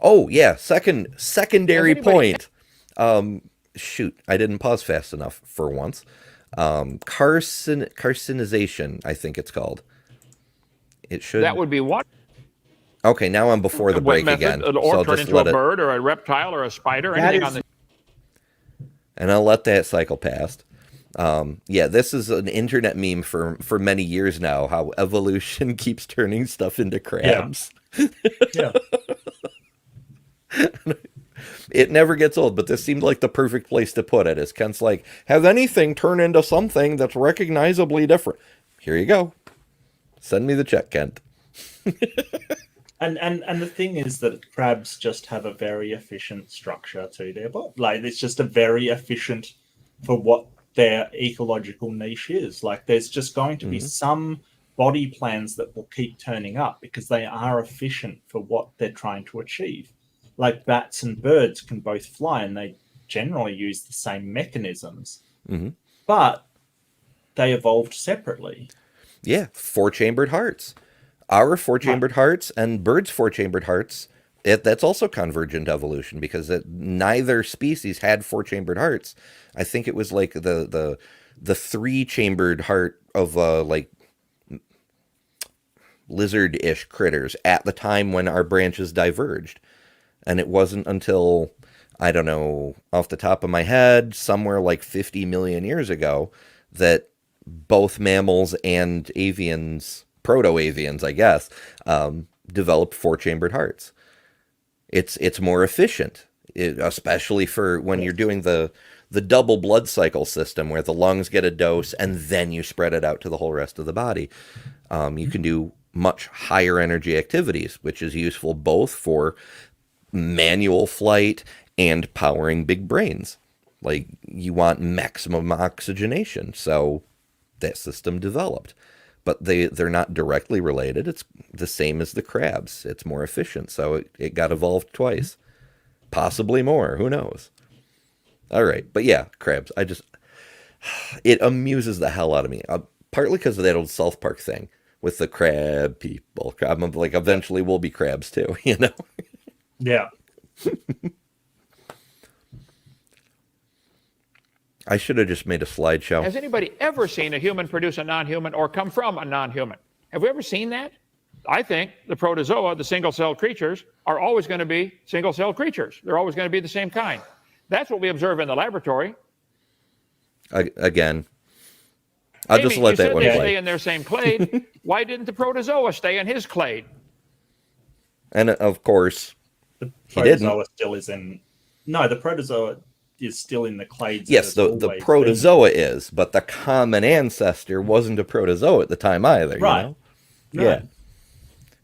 Oh yeah, secondary point. Shoot, I didn't pause fast enough for once. Carcinization, I think it's called. It should. That would be what? Okay, now I'm before the break again. Or so turn into a bird or a reptile or a spider, anything on the. And I'll let that cycle past. Yeah, this is an internet meme for many years now, how evolution keeps turning stuff into crabs. Yeah. It never gets old, but this seemed like the perfect place to put it. As Kent's like, has anything turned into something that's recognizably different? Here you go. Send me the check, Kent. And the thing is that crabs just have a very efficient structure to their body. Like, it's just a very efficient for what their ecological niche is. Like, there's just going to be some body plans that will keep turning up because they are efficient for what they're trying to achieve. Like, bats and birds can both fly, and they generally use the same mechanisms, but they evolved separately. Yeah, 4-chambered hearts. Our 4-chambered hearts and birds' 4-chambered hearts That's also convergent evolution because neither species had four-chambered hearts. I think it was like the three-chambered heart of like lizard-ish critters at the time when our branches diverged. And it wasn't until, I don't know, off the top of my head, somewhere like 50 million years ago, that both mammals and avians, proto-avians, I guess, developed four-chambered hearts. It's more efficient, especially for when you're doing the double blood cycle system where the lungs get a dose and then you spread it out to the whole rest of the body. You can do much higher energy activities, which is useful both for manual flight and powering big brains. Like, you want maximum oxygenation, so that system developed. But they're not directly related. It's the same as the crabs. It's more efficient, so it got evolved twice. Possibly more, who knows? All right, but yeah, crabs. It amuses the hell out of me. Partly because of that old South Park thing with the crab people. I'm like, eventually we'll be crabs too, you know? Yeah. I should have just made a slideshow. Has anybody ever seen a human produce a non-human or come from a non-human? Have we ever seen that? I think the protozoa, the single-celled creatures, are always going to be single-celled creatures. They're always going to be the same kind. That's what we observe in the laboratory. Again, I'll Amy, just let that one they play. stay in their same clade. Why didn't the protozoa stay in his clade? And of course, the he didn't. protozoa still is in. No, the protozoa is still in the clades. Yes, the protozoa is, but the common ancestor wasn't a protozoa at the time either. Right. You know? No. Yeah.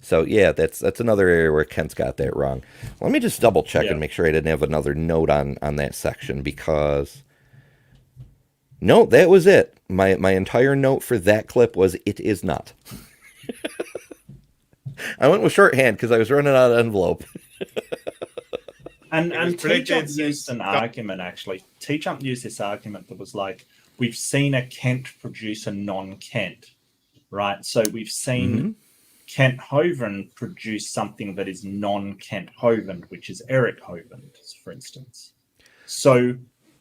So yeah, that's another area where Kent's got that wrong. Let me just double check and make sure I didn't have another note on that section, because no, that was it. My entire note for that clip was it is not. I went with shorthand because I was running out of envelope. And T-Jump used an argument, actually. T-Jump used this argument that was like, we've seen a Kent produce a non-Kent, right? So we've seen Kent Hovind produce something that is non-Kent Hovind, which is Eric Hovind, for instance. So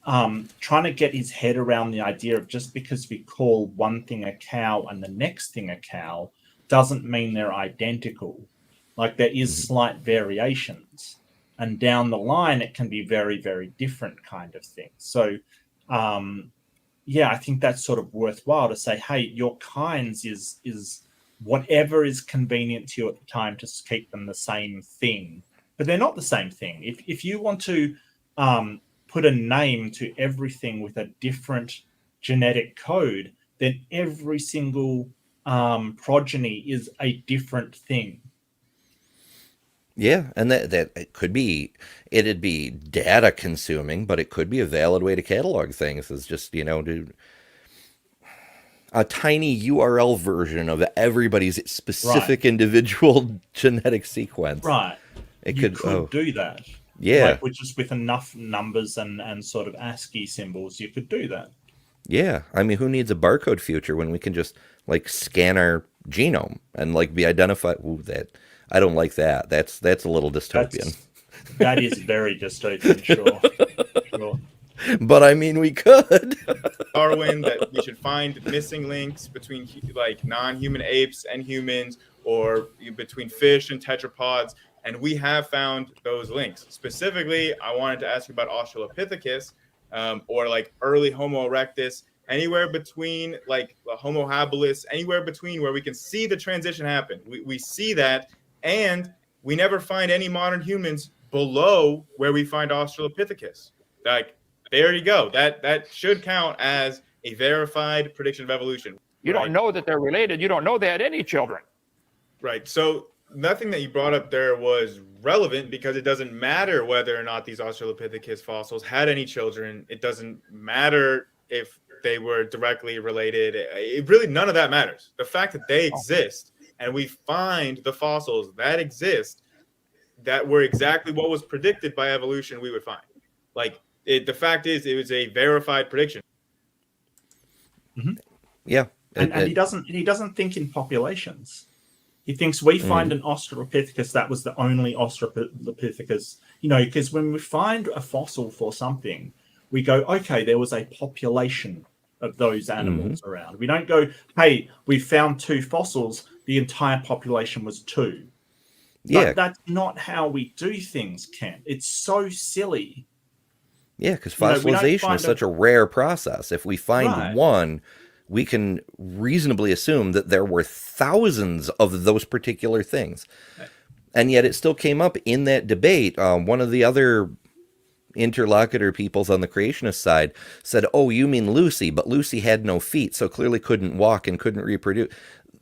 trying to get his head around the idea of just because we call one thing a cow and the next thing a cow doesn't mean they're identical. Like, there is slight variations. And down the line, it can be very, very different kind of thing. So, yeah, I think that's sort of worthwhile to say, hey, your kinds is whatever is convenient to you at the time to keep them the same thing. But they're not the same thing. If you want to put a name to everything with a different genetic code, then every single progeny is a different thing. Yeah, and that it could be, it'd be data consuming, but it could be a valid way to catalog things. Is just, you know, a tiny URL version of everybody's specific individual genetic sequence. Right. It you could do that. Yeah. Like, which is with enough numbers and sort of ASCII symbols, you could do that. Yeah. I mean, who needs a barcode future when we can just like scan our genome and like be identified? Ooh, I don't like that. That's a little dystopian. That is very dystopian, sure. But I mean, we could. Darwin, that we should find missing links between like non-human apes and humans, or between fish and tetrapods, and we have found those links. Specifically, I wanted to ask you about Australopithecus, or like early Homo erectus, anywhere between like Homo habilis, anywhere between where we can see the transition happen. We see that, and we never find any modern humans below where we find Australopithecus. Like, there you go. That should count as a verified prediction of evolution. You don't know that they're related. You don't know they had any children. Right. So nothing that you brought up there was relevant, because it doesn't matter whether or not these Australopithecus fossils had any children. It doesn't matter if they were directly related. It really, none of that matters. The fact that they exist and we find the fossils that exist that were exactly what was predicted by evolution, we would find. Like, the fact is, it was a verified prediction. Yeah. And he doesn't think in populations. He thinks we find an Australopithecus that was the only Australopithecus, because when we find a fossil for something, we go, okay, there was a population of those animals around. We don't go, hey, we found 2 fossils, the entire population was 2. Yeah. But that's not how we do things, Kent. It's so silly. Yeah, because fossilization is such a rare process. If we find one, we can reasonably assume that there were thousands of those particular things. And yet it still came up in that debate. One of the other interlocutor peoples on the creationist side said, oh, you mean Lucy, but Lucy had no feet, so clearly couldn't walk and couldn't reproduce.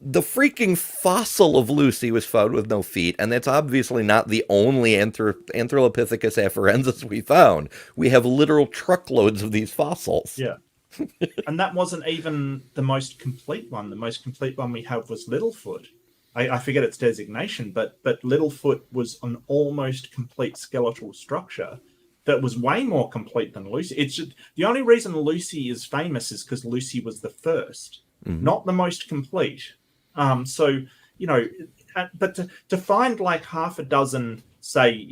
The freaking fossil of Lucy was found with no feet, and that's obviously not the only Australopithecus afarensis we found. We have literal truckloads of these fossils. Yeah. And that wasn't even the most complete one. The most complete one we have was Littlefoot. I forget its designation, but Littlefoot was an almost complete skeletal structure that was way more complete than Lucy. It's just, the only reason Lucy is famous is because Lucy was the first, not the most complete. So, but to find like half a dozen, say,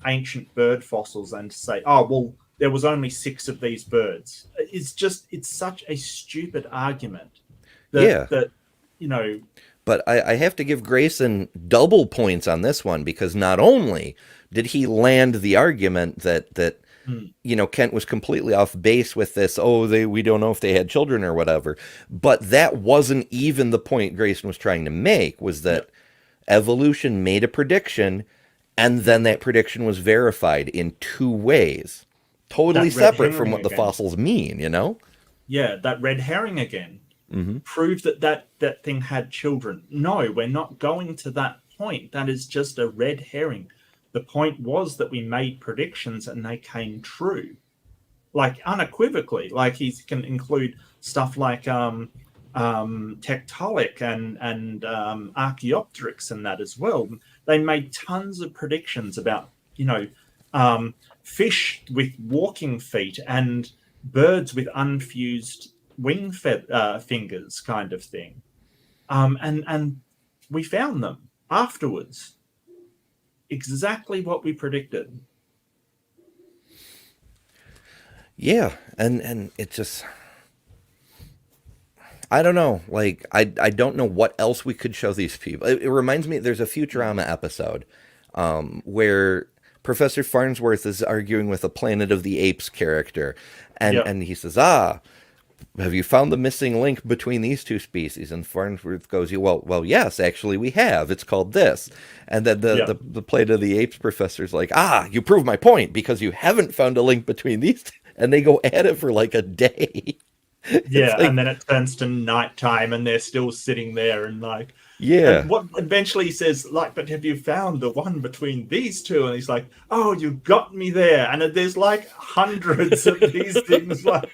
ancient bird fossils and to say, oh, well, there was only 6 of these birds. It's such a stupid argument that. But I have to give Grayson double points on this one, because not only did he land the argument that Kent was completely off base with this, we don't know if they had children or whatever, but that wasn't even the point Grayson was trying to make, was that evolution made a prediction, and then that prediction was verified in 2 ways. Totally separate from what the fossils mean, Yeah, that red herring again. Prove that thing had children. No, we're not going to that point. That is just a red herring. The point was that we made predictions and they came true, like unequivocally. Like he can include stuff like Tiktaalik and Archaeopteryx and that as well. They made tons of predictions about fish with walking feet and birds with unfused wing fingers, kind of thing, and we found them afterwards, exactly what we predicted. Yeah, and it just, I don't know, like I don't know what else we could show these people. It reminds me, there's a Futurama episode where Professor Farnsworth is arguing with a Planet of the Apes character, and he says, have you found the missing link between these 2 species? And Farnsworth goes, well, yes, actually we have. It's called this. And then the Planet of the Apes professor's like, you prove my point, because you haven't found a link between these 2. And they go at it for like a day. Yeah, and then it turns to nighttime and they're still sitting there and like, yeah. And what eventually he says, like, but have you found the one between these 2? And he's like, oh, you got me there. And there's like hundreds of these things. Like,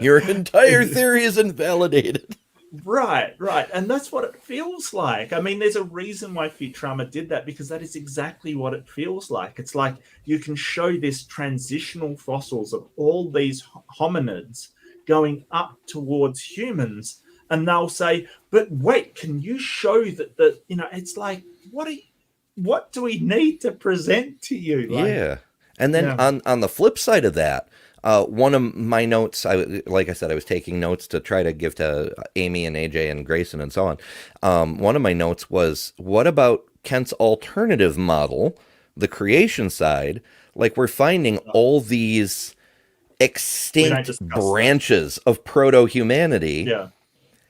your entire theory is invalidated. Right. And that's what it feels like. I mean, there's a reason why Futurama did that, because that is exactly what it feels like. It's like you can show this transitional fossils of all these hominids going up towards humans, and they'll say, but wait, can you show that it's like, what do we need to present to you? Like, and then on the flip side of that, one of my notes, like I said, I was taking notes to try to give to Amy and AJ and Grayson and so on. One of my notes was, what about Kent's alternative model, the creation side? Like, we're finding all these extinct branches of proto-humanity. Yeah.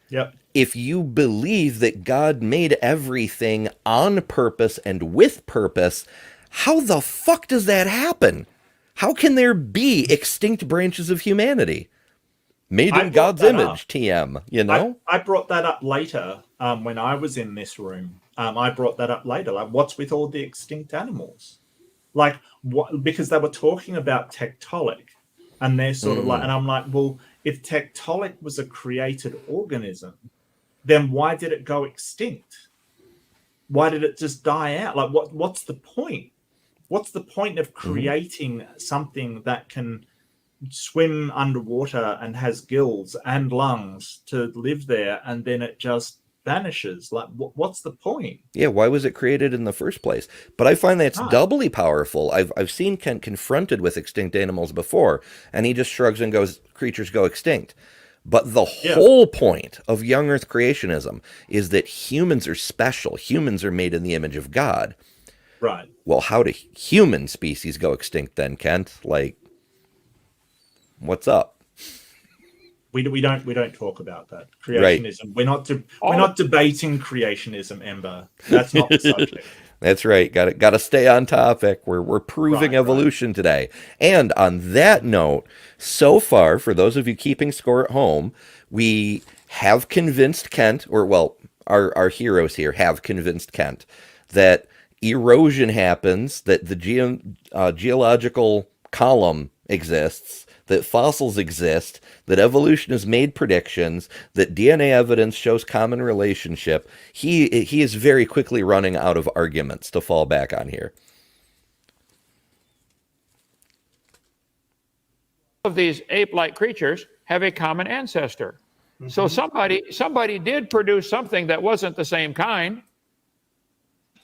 Yep. If you believe that God made everything on purpose and with purpose, how the fuck does that happen? How can there be extinct branches of humanity made in God's image, TM, I brought that up later when I was in this room. I brought that up later. Like, what's with all the extinct animals? Like, what? Because they were talking about Tiktaalik, and they're sort of like, and I'm like, well, if Tiktaalik was a created organism, then why did it go extinct? Why did it just die out? Like, what's the point? What's the point of creating something that can swim underwater and has gills and lungs to live there, and then it just vanishes. Like, what's the point? Yeah, why was it created in the first place? But I find that's Right. doubly powerful. I've seen Kent confronted with extinct animals before, and he just shrugs and goes, creatures go extinct. But the whole point of young Earth creationism is that humans are special. Humans are made in the image of God. Right. Well, how do human species go extinct then, Kent? Like, what's up? We don't talk about that. Right. Creationism. We're not debating creationism, Ember. That's not the subject. That's right. Got to stay on topic. We're proving evolution today. And on that note, so far, for those of you keeping score at home, we have convinced Kent, or well, our heroes here have convinced Kent that erosion happens, that the geological column exists, that fossils exist, that evolution has made predictions, that DNA evidence shows common relationship. He is very quickly running out of arguments to fall back on here. Of these ape-like creatures have a common ancestor. So somebody did produce something that wasn't the same kind,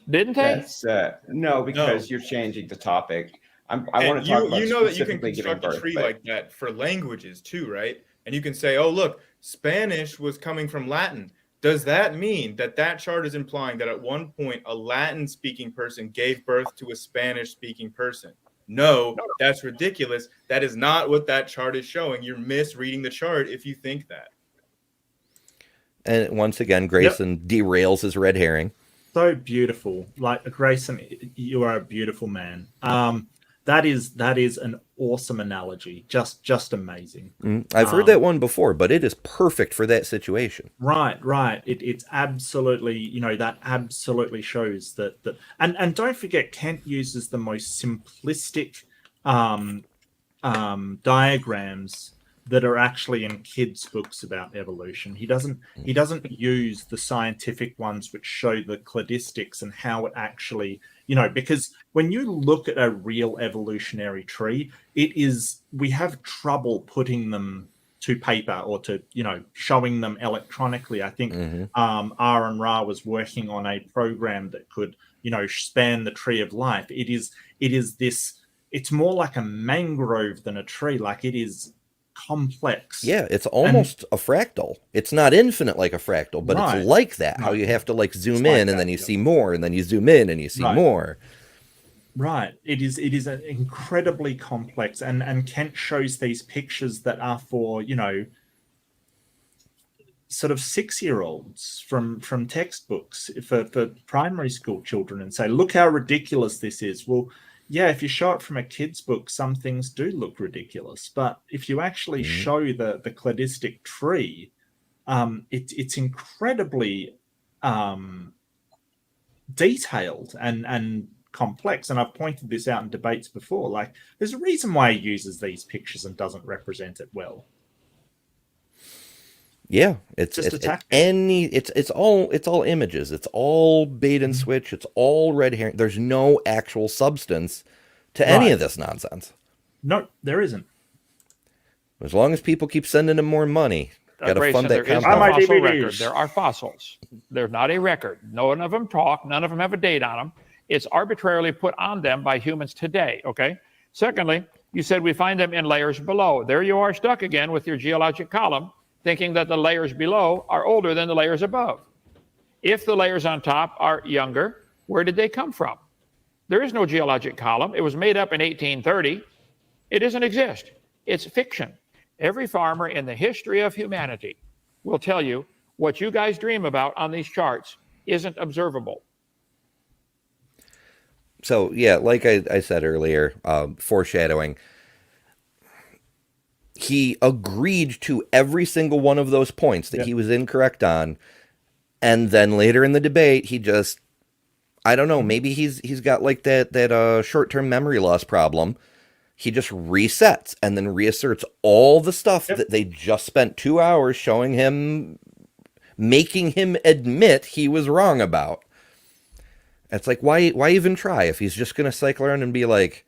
didn't they? That's no, because you're changing the topic. I want to you, talk about you know that you can specifically giving construct a birth, tree but- like that for languages too, right? And you can say, oh, look, Spanish was coming from Latin. Does that mean that that chart is implying that at one point a Latin-speaking person gave birth to a Spanish-speaking person? No, that's ridiculous. That is not what that chart is showing. You're misreading the chart if you think that. And once again, Grayson derails his red herring. So beautiful. Like, Grayson, you are a beautiful man. That is an awesome analogy. Just amazing. I've heard that one before, but it is perfect for that situation. Right. It's absolutely, that absolutely shows that and don't forget, Kent uses the most simplistic diagrams that are actually in kids' books about evolution. He doesn't use the scientific ones which show the cladistics and how it actually, because when you look at a real evolutionary tree, we have trouble putting them to paper or to, showing them electronically. I think Aaron Ra was working on a program that could, span the tree of life. It's more like a mangrove than a tree. Like, it is complex. Yeah, it's almost a fractal. It's not infinite like a fractal, but Right. it's like that. How you have to zoom in and then you see more, and then you zoom in and you see more. Right. It is incredibly complex, and Kent shows these pictures that are for, sort of 6-year-olds from textbooks for primary school children, and say, look how ridiculous this is. Well, yeah, if you show it from a kid's book, some things do look ridiculous. But if you actually show the cladistic tree, it's incredibly detailed and complex. And I've pointed this out in debates before. Like, there's a reason why he uses these pictures and doesn't represent it well. Yeah, it's Just a tactic. it's all images. It's all bait and switch. It's all red herring. There's no actual substance to any of this nonsense. No, there isn't. As long as people keep sending him more money, got to Grayson, fund that there is no compound. fossil record. There are fossils. There's not a record. None of them talk. None of them have a date on them. It's arbitrarily put on them by humans today. Okay. Secondly, you said we find them in layers below. There you are, stuck again with your geologic column, thinking that the layers below are older than the layers above. If the layers on top are younger, where did they come from? There is no geologic column. It was made up in 1830. It doesn't exist. It's fiction. Every farmer in the history of humanity will tell you what you guys dream about on these charts isn't observable. So, yeah, like I said earlier, foreshadowing, he agreed to every single one of those points that he was incorrect on. And then later in the debate, he just, I don't know, maybe he's got like that short-term memory loss problem. He just resets and then reasserts all the stuff that they just spent 2 hours showing him, making him admit he was wrong about. It's like, why even try if he's just going to cycle around and be like,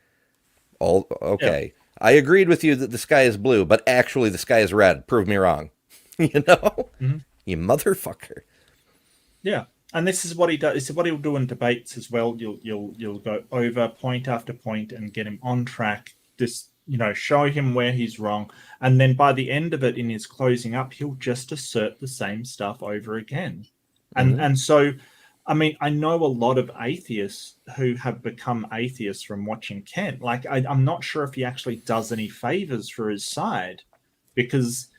"Oh, okay, I agreed with you that the sky is blue, but actually the sky is red. Prove me wrong." You know? You motherfucker. Yeah, and this is what he does. This is what he'll do in debates as well. You'll go over point after point and get him on track. Just show him where he's wrong, and then by the end of it, in his closing up, he'll just assert the same stuff over again. And so, I mean, I know a lot of atheists who have become atheists from watching Kent. Like, I'm not sure if he actually does any favors for his side, because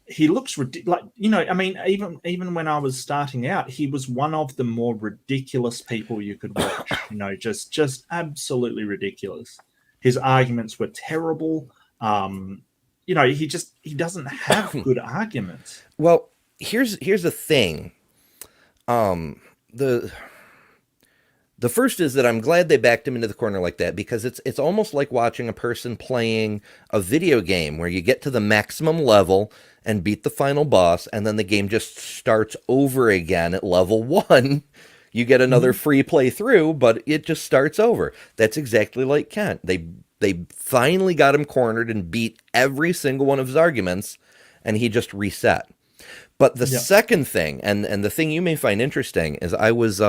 he looks like, I mean, even when I was starting out, he was one of the more ridiculous people you could watch. Just absolutely ridiculous. His arguments were terrible. He doesn't have good arguments. Well, here's the thing. The first is that I'm glad they backed him into the corner like that, because it's almost like watching a person playing a video game where you get to the maximum level and beat the final boss, and then the game just starts over again at level 1. You get another free play through, but it just starts over. That's exactly like Kent. They finally got him cornered and beat every single one of his arguments, and he just reset. But the second thing, and the thing you may find interesting, is I was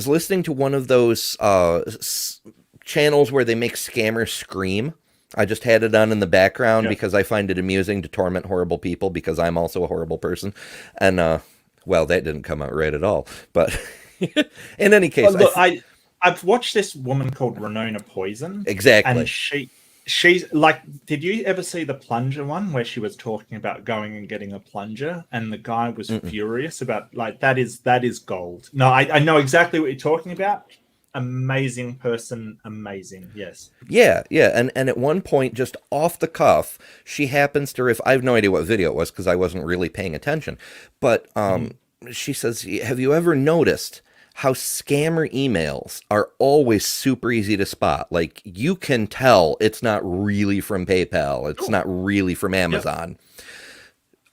listening to one of those channels where they make scammers scream. I just had it on in the background because I find it amusing to torment horrible people, because I'm also a horrible person. And, well, that didn't come out right at all. But in any case... Look, I've watched this woman called Renona Poison. Exactly. And she's like, did you ever see the plunger one where she was talking about going and getting a plunger, and the guy was furious about, like, that is gold. No, I know exactly what you're talking about. Amazing person, amazing, yes. Yeah, and at one point, just off the cuff, she happens to riff. I have no idea what video it was because I wasn't really paying attention. But she says, have you ever noticed how scammer emails are always super easy to spot? Like, you can tell it's not really from PayPal. It's not really from Amazon.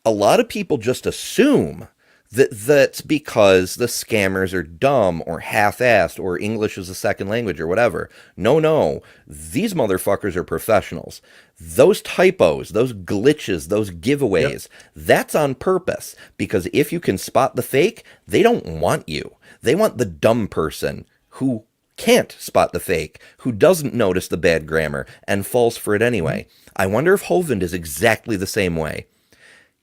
A lot of people just assume that's because the scammers are dumb or half-assed or English is a second language or whatever. No. These motherfuckers are professionals. Those typos, those glitches, those giveaways, that's on purpose. Because if you can spot the fake, they don't want you. They want the dumb person who can't spot the fake, who doesn't notice the bad grammar and falls for it anyway. I wonder if Hovind is exactly the same way.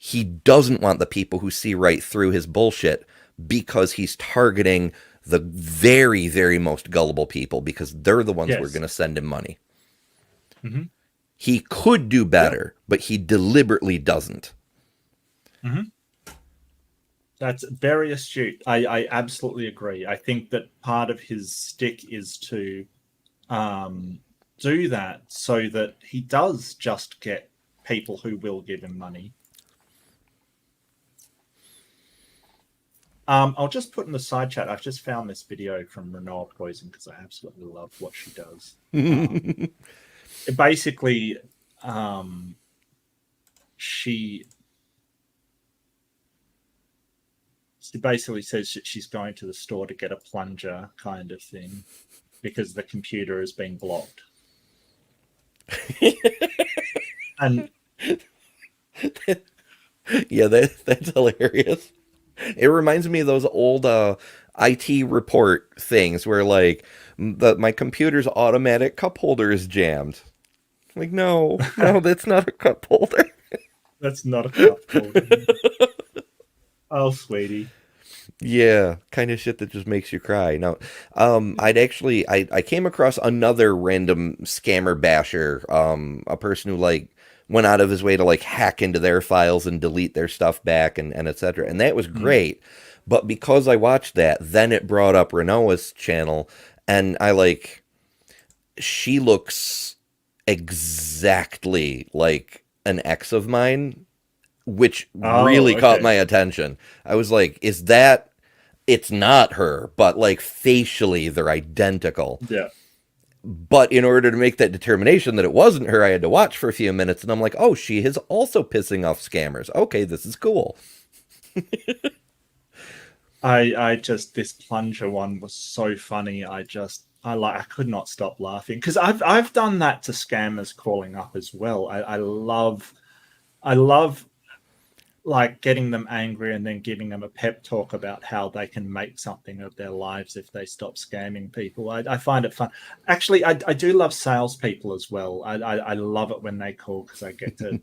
He doesn't want the people who see right through his bullshit, because he's targeting the very, very most gullible people, because they're the ones who are going to send him money. He could do better, but he deliberately doesn't. That's very astute. I absolutely agree. I think that part of his stick is to do that so that he does just get people who will give him money. I'll just put in the side chat, I've just found this video from Renona Poison because I absolutely love what she does. Basically, she basically says that she's going to the store to get a plunger kind of thing because the computer has been blocked. And yeah, that's hilarious. It reminds me of those old IT report things where, like, my computer's automatic cup holder is jammed. Like, no, that's not a cup holder. That's not a cup holder. Oh, sweetie. Yeah, kind of shit that just makes you cry. Now, I came across another random scammer basher, a person who, like, went out of his way to, like, hack into their files and delete their stuff back and etc. And that was great. But because I watched that, then it brought up Renona's channel, and she looks exactly like an ex of mine, which really caught my attention. I was like, is that... It's not her, but, like, facially they're identical. Yeah. But in order to make that determination that it wasn't her, I had to watch for a few minutes, and I'm like, oh, she is also pissing off scammers. Okay, this is cool. This plunger one was so funny. I could not stop laughing because I've done that to scammers calling up as well. I love like getting them angry and then giving them a pep talk about how they can make something of their lives if they stop scamming people. I find it fun. Actually, I do love salespeople as well. I love it when they call because I get to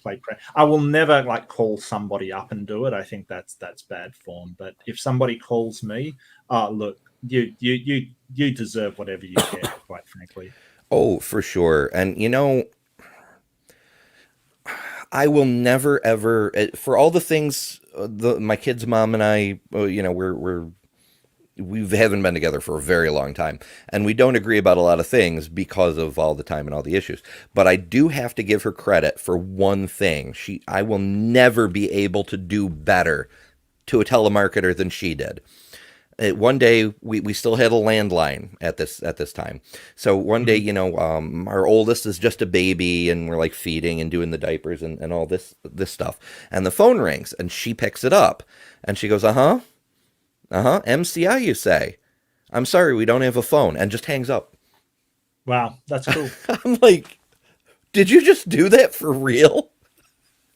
play. I will never like call somebody up and do it. I think that's bad form. But if somebody calls me, look, you deserve whatever you get. Quite frankly. Oh, for sure. And you know, I will never ever, for all the things my kid's mom and I, you know, we haven't been together for a very long time, and we don't agree about a lot of things because of all the time and all the issues. But I do have to give her credit for one thing. I will never be able to do better to a telemarketer than she did. One day we still had a landline at this time. So one day, you know, our oldest is just a baby and we're like feeding and doing the diapers and all this stuff. And the phone rings and she picks it up and she goes, MCI, you say? I'm sorry, we don't have a phone, and just hangs up. Wow, that's cool. I'm like, did you just do that for real?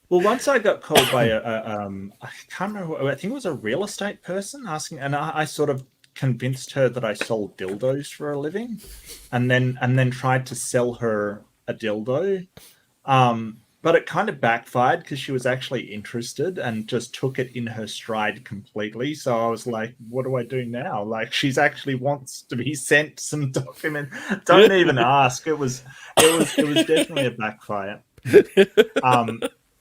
Well, once I got called by I can't remember, I think it was a real estate person asking, and I sort of convinced her that I sold dildos for a living, and then tried to sell her a dildo. But it kind of backfired because she was actually interested and just took it in her stride completely. So I was like, what do I do now? Like, she's actually wants to be sent some document. Don't even ask. It was definitely a backfire.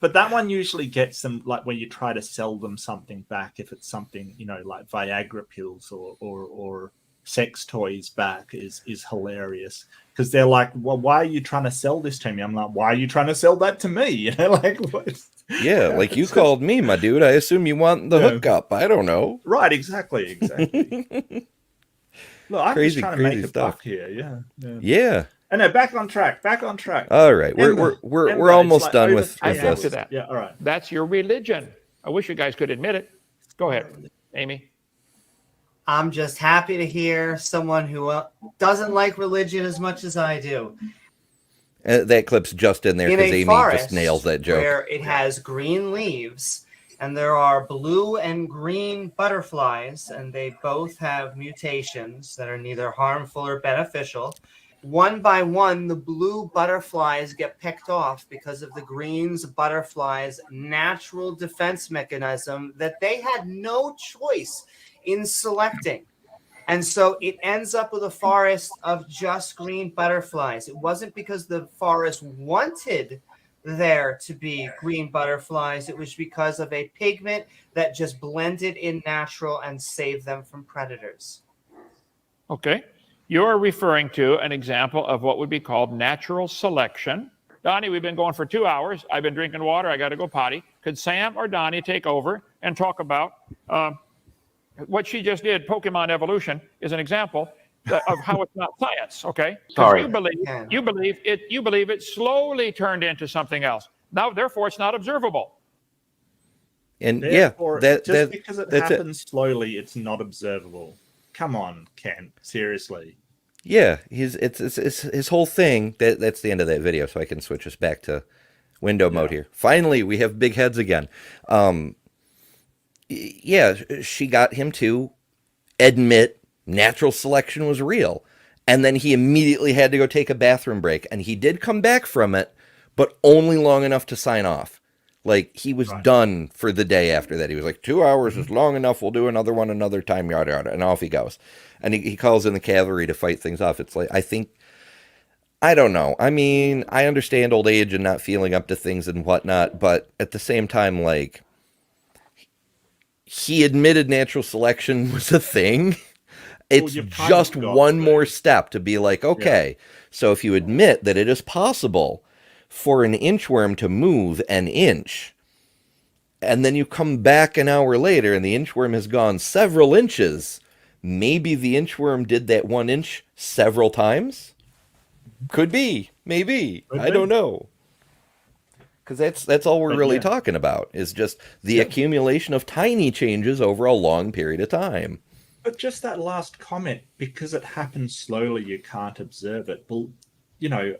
But that one usually gets them, like when you try to sell them something back, if it's something, you know, like Viagra pills or sex toys back is hilarious. Because they're like, well, why are you trying to sell this to me? I'm like, why are you trying to sell that to me? You know, like, what? Yeah, like you called me, my dude. I assume you want the hookup. I don't know. Right, exactly. Look, I'm crazy, just trying to crazy make a stuff. buck here. Yeah. I know, back on track. All right, we're almost done with I this. answer that. Yeah, all right. That's your religion. I wish you guys could admit it. Go ahead, Amy. I'm just happy to hear someone who doesn't like religion as much as I do. That clip's just in there In because a Amy forest just nails that joke. where it has green leaves and there are blue and green butterflies, and they both have mutations that are neither harmful or beneficial. One by one, the blue butterflies get picked off because of the green butterflies' natural defense mechanism that they had no choice in selecting. And so it ends up with a forest of just green butterflies. It wasn't because the forest wanted there to be green butterflies. It was because of a pigment that just blended in natural and saved them from predators. Okay. You're referring to an example of what would be called natural selection. Donnie, we've been going for 2 hours. I've been drinking water. I got to go potty. Could Sam or Donnie take over and talk about what she just did? Pokemon evolution is an example of how it's not science. Okay. Sorry. You believe it slowly turned into something else. Now, therefore, it's not observable. And Therefore, yeah, just because it happens slowly, it's not observable. Come on, Ken. Seriously. Yeah, his whole thing. That's the end of that video, so I can switch us back to window mode here. Finally, we have big heads again. Yeah, she got him to admit natural selection was real, and then he immediately had to go take a bathroom break, and he did come back from it, but only long enough to sign off. Like, he was done for the day after that. He was like, 2 hours is long enough. We'll do another one another time, yada, yada. And off he goes. And he calls in the cavalry to fight things off. It's like, I don't know. I mean, I understand old age and not feeling up to things and whatnot. But at the same time, like, he admitted natural selection was a thing. It's just one more step to be like, okay, so if you admit that it is possible for an inchworm to move an inch, and then you come back an hour later and the inchworm has gone several inches, maybe the inchworm did that 1 inch several times? Could be, maybe. I don't know. Because that's all we're really talking about, is just the accumulation of tiny changes over a long period of time. But just that last comment, because it happens slowly, you can't observe it. Well, you know,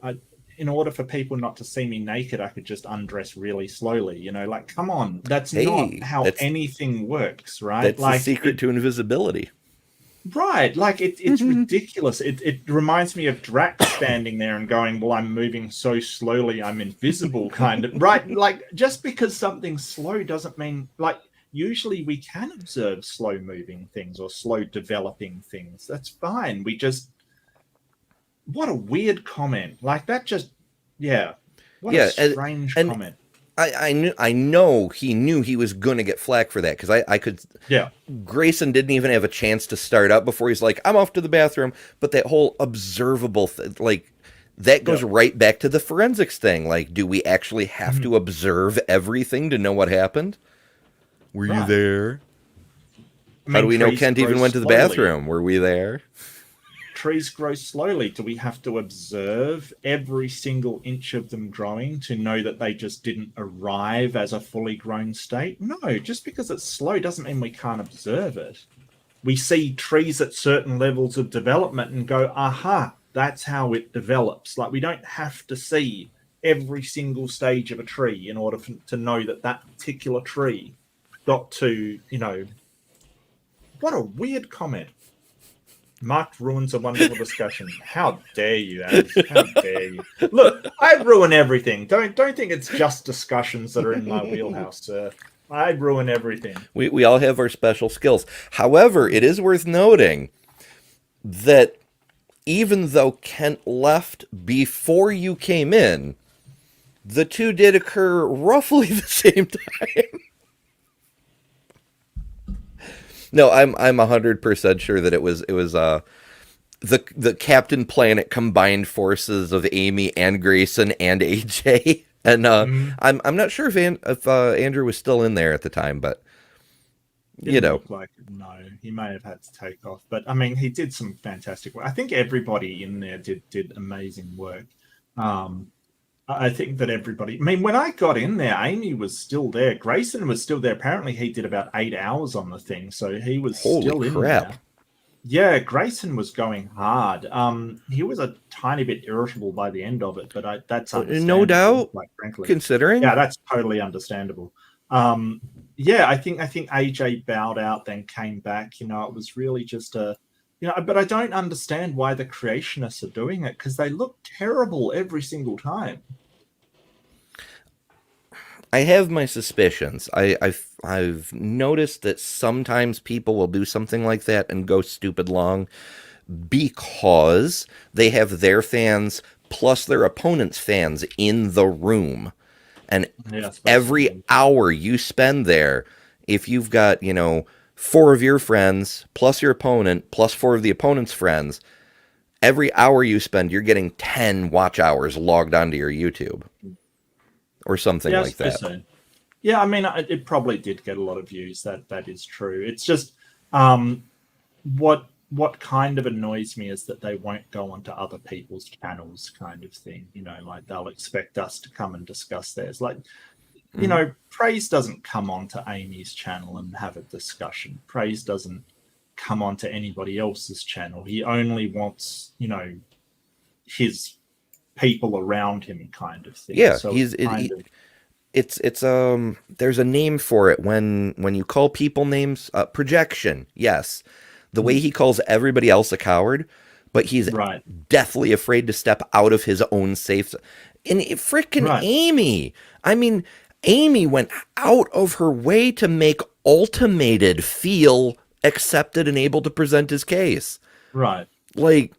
in order for people not to see me naked, I could just undress really slowly. You know, like, come on, that's not how anything works, right? That's like the secret to invisibility. Right, like it's ridiculous. It reminds me of Drax standing there and going, "Well, I'm moving so slowly, I'm invisible," kind of. Right, like just because something's slow doesn't mean like. Usually, we can observe slow moving things or slow developing things. That's fine. We just what a weird comment. Like that. Just what a strange comment. I know he knew he was going to get flack for that because I could. Yeah. Grayson didn't even have a chance to start up before he's like, I'm off to the bathroom. But that whole observable thing, like, that goes right back to the forensics thing. Like, do we actually have to observe everything to know what happened? Were you there? How do we know Kent even went to the bathroom? Were we there? Trees grow slowly. Do we have to observe every single inch of them growing to know that they just didn't arrive as a fully grown state? No, just because it's slow doesn't mean we can't observe it. We see trees at certain levels of development and go, aha, that's how it develops. Like, we don't have to see every single stage of a tree in order to know that that particular tree got to, you know, what a weird comment. Mark ruins a wonderful discussion. How dare you, Alex? How dare you? Look, I ruin everything. Don't think it's just discussions that are in my wheelhouse, sir. I ruin everything. We all have our special skills. However, it is worth noting that even though Kent left before you came in, the two did occur roughly the same time. No, I'm 100% sure that it was the Captain Planet combined forces of Amy and Grayson and AJ, and I'm not sure if Andrew was still in there at the time, but Look like no, he may have had to take off, but I mean, he did some fantastic work. I think everybody in there did amazing work. I think that everybody. I mean, when I got in there, Amy was still there. Grayson was still there. Apparently, he did about 8 hours on the thing, so he was still in there. Yeah, Grayson was going hard. He was a tiny bit irritable by the end of it, but that's understandable. No doubt, quite frankly. Considering. Yeah, that's totally understandable. Yeah, I think AJ bowed out, then came back. You know, it was really just a. You know, but I don't understand why the creationists are doing it because they look terrible every single time. I have my suspicions. I've noticed that sometimes people will do something like that and go stupid long because they have their fans plus their opponent's fans in the room. And every hour you spend there, if you've got, 4 of your friends plus your opponent plus 4 of the opponent's friends, every hour you spend, you're getting 10 watch hours logged onto your YouTube. Or something like that. So. Yeah, I mean, it probably did get a lot of views. That is true. It's just what kind of annoys me is that they won't go onto other people's channels, kind of thing. You know, like they'll expect us to come and discuss theirs. Like, you know, Praise doesn't come onto Amy's channel and have a discussion. Praise doesn't come onto anybody else's channel. He only wants, his people around him, kind of thing. Yeah, so it's there's a name for it when you call people names. Projection, yes. The way he calls everybody else a coward, but he's deathly afraid to step out of his own safe. And freaking Amy, I mean, Amy went out of her way to make Ultimated feel accepted and able to present his case. Right. Like,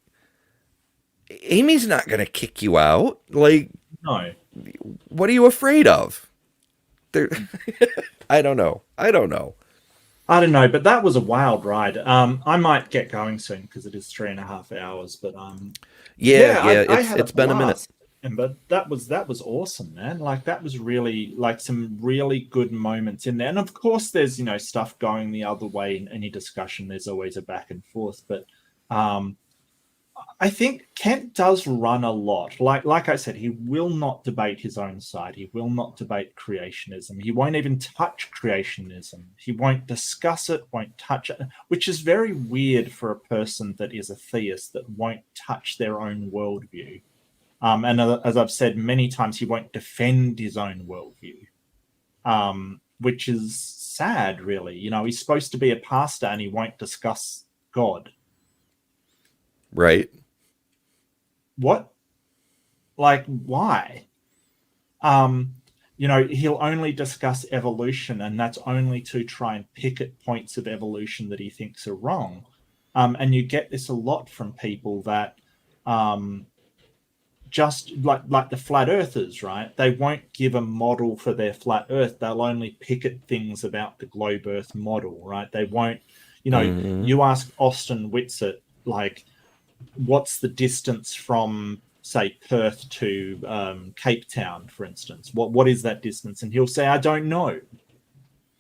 Amy's not going to kick you out. Like, no. What are you afraid of? I don't know. I don't know, but that was a wild ride. I might get going soon because it is 3.5 hours. But it's been a minute. But that was awesome, man. Like that was really like some really good moments in there. And of course, there's stuff going the other way in any discussion. There's always a back and forth, but I think Kent does run a lot. Like I said, he will not debate his own side. He will not debate creationism. He won't even touch creationism. He won't discuss it, won't touch it, which is very weird for a person that is a theist that won't touch their own worldview. And as I've said many times, he won't defend his own worldview, which is sad, really. You know, he's supposed to be a pastor and he won't discuss God. Right. What? Like, why? You know, he'll only discuss evolution, and that's only to try and pick at points of evolution that he thinks are wrong. And you get this a lot from people that just like the flat earthers, right? They won't give a model for their flat earth. They'll only pick at things about the globe earth model, right? They won't, you know, you ask Austin Whitsett, like, what's the distance from, say, Perth to Cape Town, for instance? What is that distance? And he'll say, I don't know.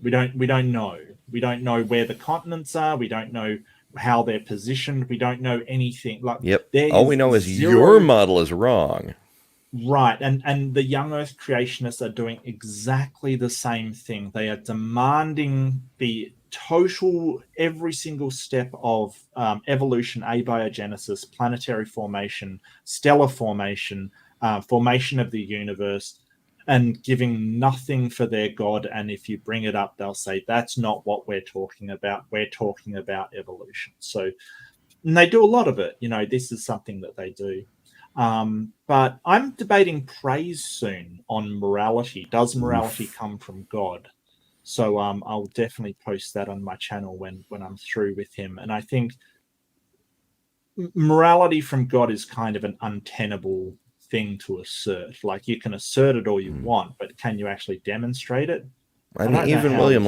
We don't know. We don't know where the continents are. We don't know how they're positioned. We don't know anything. Like, yep. All we know is your model is wrong. Right. And the young earth creationists are doing exactly the same thing. They are demanding the total, every single step of evolution, abiogenesis, planetary formation, stellar formation, formation of the universe, and giving nothing for their God. And if you bring it up, they'll say, that's not what we're talking about. We're talking about evolution. So, and they do a lot of it. You know, this is something that they do. But I'm debating praise soon on morality. Does morality come from God? So I'll definitely post that on my channel when I'm through with him. And I think morality from God is kind of an untenable thing to assert. Like, you can assert it all you want, but can you actually demonstrate it? I mean, even William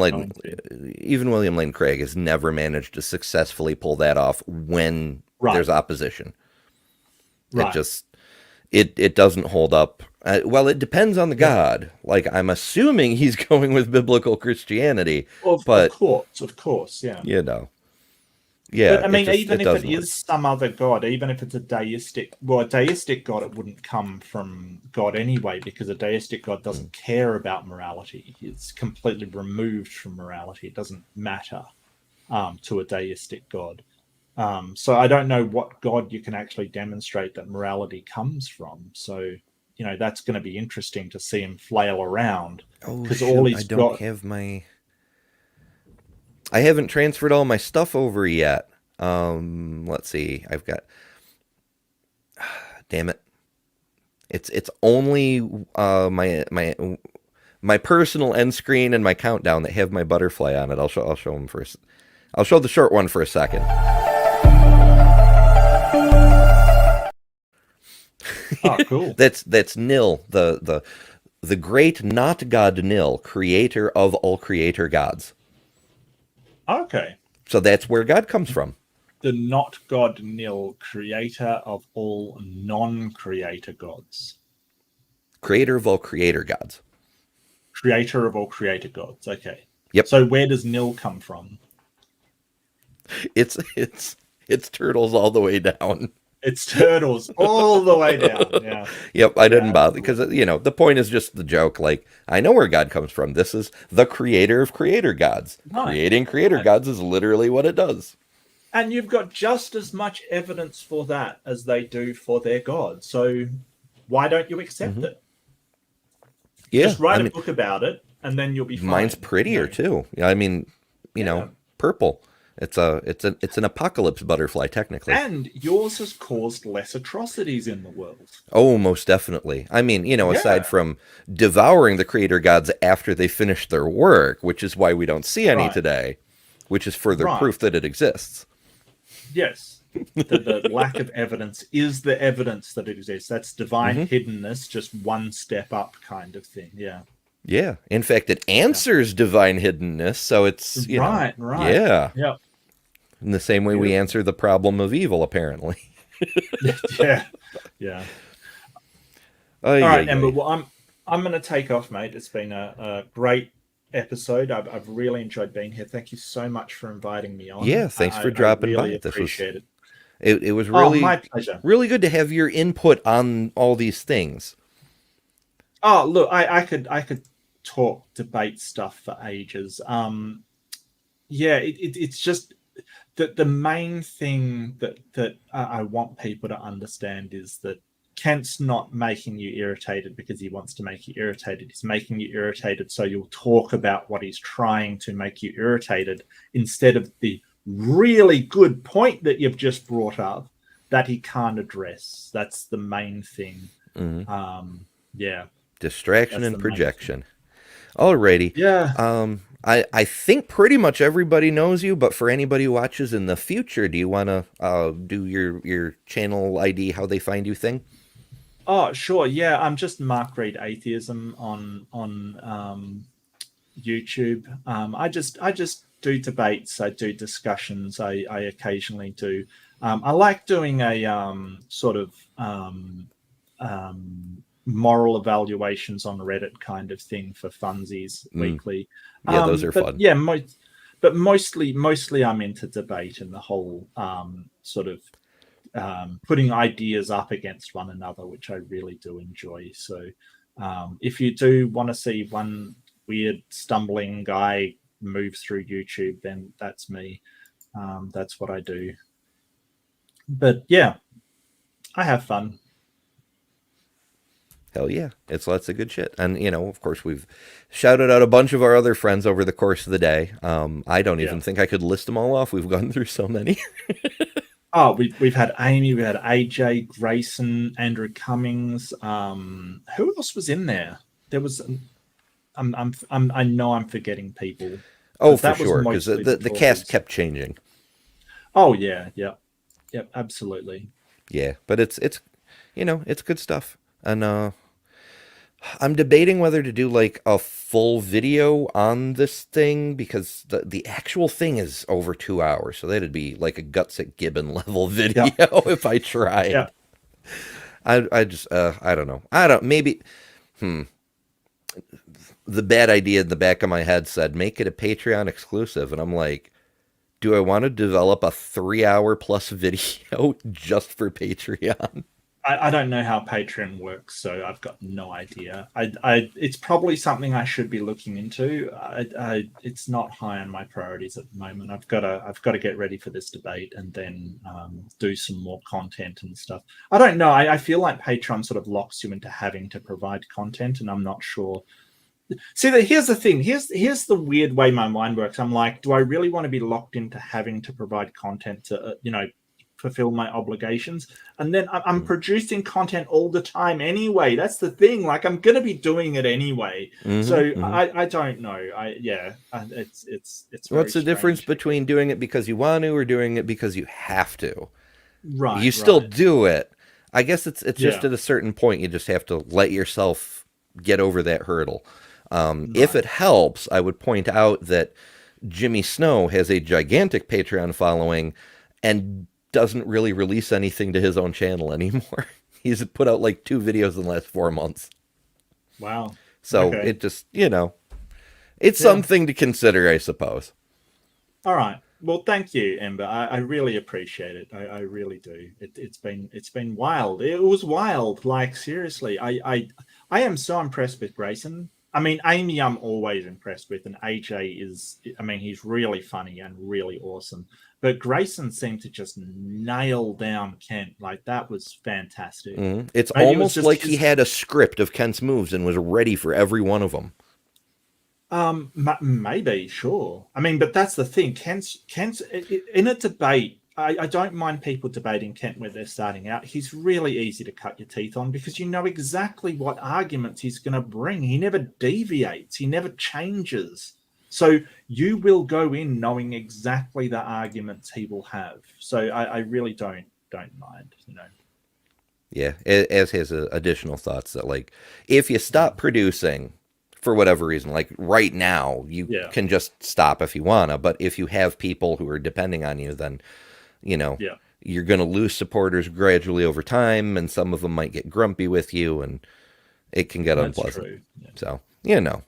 Lane Craig has never managed to successfully pull that off when there's opposition. Right. It doesn't hold up. Well, it depends on the God. Like, I'm assuming he's going with biblical Christianity. Of course, yeah. You know. Yeah. But I mean, even if it is some other God, even if it's a deistic God, it wouldn't come from God anyway, because a deistic God doesn't care about morality. It's completely removed from morality. It doesn't matter to a deistic God. So I don't know what God you can actually demonstrate that morality comes from. So, you know, that's going to be interesting to see him flail around. Oh, shoot, I haven't transferred all my stuff over yet. Let's see. I've got... Damn it. It's only my personal end screen and my countdown that have my butterfly on it. I'll show them first. I'll show the short one for a second. Oh, cool. That's Nil, the great not God Nil, creator of all creator gods. Okay. So that's where God comes from. The not God Nil, creator of all non-creator gods. Creator of all creator gods. Creator of all creator gods. Okay. Yep. So where does Nil come from? It's turtles all the way down. It's turtles all the way down. Yeah. Yep, I didn't bother because, you know, the point is just the joke. Like, I know where God comes from. This is the creator of creator gods. Right. Creating creator gods is literally what it does. And you've got just as much evidence for that as they do for their God. So why don't you accept it? Yeah. Just write a book about it, and then you'll be fine. Mine's prettier too. I mean, you know, purple. It's an apocalypse butterfly, technically. And yours has caused less atrocities in the world. Oh, most definitely. I mean, you know, aside from devouring the creator gods after they finish their work, which is why we don't see any today, which is further proof that it exists. Yes. The lack of evidence is the evidence that it exists. That's divine hiddenness, just one step up kind of thing. Yeah. Yeah. In fact, it answers divine hiddenness, so it's right. Yeah. Yep. In the same way we answer the problem of evil, apparently. Yeah. All right, Ember. Well, I'm going to take off, mate. It's been a great episode. I've really enjoyed being here. Thank you so much for inviting me on. Yeah, thanks for dropping by. Appreciate it. It was really my pleasure. Really good to have your input on all these things. Oh, look, I could talk, debate stuff for ages. It's just that the main thing that I want people to understand is that Kent's not making you irritated because he wants to make you irritated. He's making you irritated so you'll talk about what he's trying to make you irritated instead of the really good point that you've just brought up that he can't address. That's the main thing. Yeah. Distraction and projection. Alrighty. Yeah. I think pretty much everybody knows you, but for anybody who watches in the future, do you want to do your channel ID, how they find you thing? Oh, sure. Yeah, I'm just Mark Reed Atheism on YouTube. I just do debates. I do discussions. I occasionally do. I like doing a sort of moral evaluations on Reddit kind of thing for funsies weekly. Yeah, those are fun. Yeah, but mostly I'm into debate and the whole sort of putting ideas up against one another, which I really do enjoy. So if you do want to see one weird stumbling guy move through YouTube, then that's me. That's what I do. But yeah, I have fun. Hell yeah. It's lots of good shit. And, of course, we've shouted out a bunch of our other friends over the course of the day. I don't even think I could list them all off. We've gone through so many. Oh, we've had Amy, we had AJ, Grayson, Andrew Cummings. Who else was in there? There was, I know I'm forgetting people. Oh, for sure, because the cast kept changing. Oh yeah, absolutely. Yeah, but it's good stuff, and I'm debating whether to do like a full video on this thing because the actual thing is over 2 hours. So that'd be like a Guts at Gibbon level video if I tried. Yeah. I just, I don't know. Maybe, the bad idea in the back of my head said, make it a Patreon exclusive. And I'm like, do I want to develop a 3-hour plus video just for Patreon? I don't know how Patreon works, so I've got no idea. It's probably something I should be looking into. It's not high on my priorities at the moment. I've got to get ready for this debate and then do some more content and stuff. I don't know. I feel like Patreon sort of locks you into having to provide content, and I'm not sure. See, here's the thing. Here's the weird way my mind works. I'm like, do I really want to be locked into having to provide content to fulfill my obligations? And then I'm producing content all the time anyway. That's the thing. Like, I'm going to be doing it anyway. I don't know. It's what's the difference between doing it because you want to or doing it because you have to? Right. You still do it. I guess it's just at a certain point you just have to let yourself get over that hurdle. If it helps, I would point out that Jimmy Snow has a gigantic Patreon following and doesn't really release anything to his own channel anymore. He's put out like 2 videos in the last 4 months. Wow. So it just, it's something to consider, I suppose. All right. Well, thank you, Ember. I really appreciate it. I really do. It's been wild. It was wild. Like, seriously, I am so impressed with Grayson. I mean, Amy, I'm always impressed with, and AJ is, he's really funny and really awesome. But Grayson seemed to just nail down Kent. Like, that was fantastic. It's almost like he had a script of Kent's moves and was ready for every one of them. Maybe, sure. But that's the thing. Kent's in a debate. I don't mind people debating Kent where they're starting out. He's really easy to cut your teeth on because you know exactly what arguments he's going to bring. He never deviates. He never changes. So you will go in knowing exactly the arguments he will have. So I really don't mind, Yeah, as his additional thoughts that, like, if you stop producing for whatever reason, like right now, you can just stop if you want to. But if you have people who are depending on you, then, you're going to lose supporters gradually over time, and some of them might get grumpy with you, and it can get unpleasant. True. Yeah. So,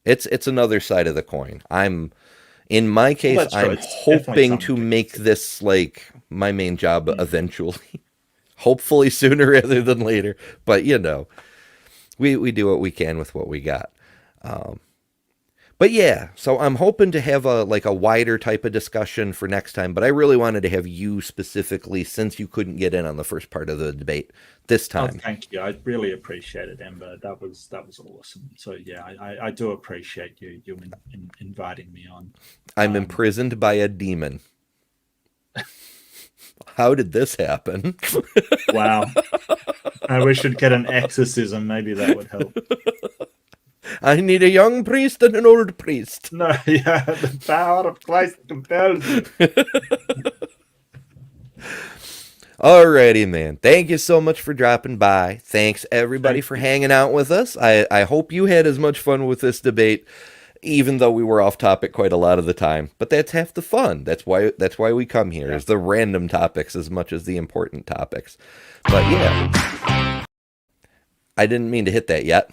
it's another side of the coin. In my case, I'm hoping to make this like my main job eventually. Hopefully sooner rather than later. But we do what we can with what we got. But But yeah, so I'm hoping to have a wider type of discussion for next time. But I really wanted to have you specifically, since you couldn't get in on the first part of the debate this time. Oh, thank you. I really appreciate it, Ember. That was awesome. So yeah, I do appreciate you inviting me on. I'm imprisoned by a demon. How did this happen? Wow. We should get an exorcism. Maybe that would help. I need a young priest and an old priest. No, yeah, the power of Christ compels you. Alrighty, man. Thank you so much for dropping by. Thanks everybody for hanging out with us. I hope you had as much fun with this debate, even though we were off topic quite a lot of the time. But that's half the fun. That's why we come here, is the random topics as much as the important topics. But yeah. I didn't mean to hit that yet.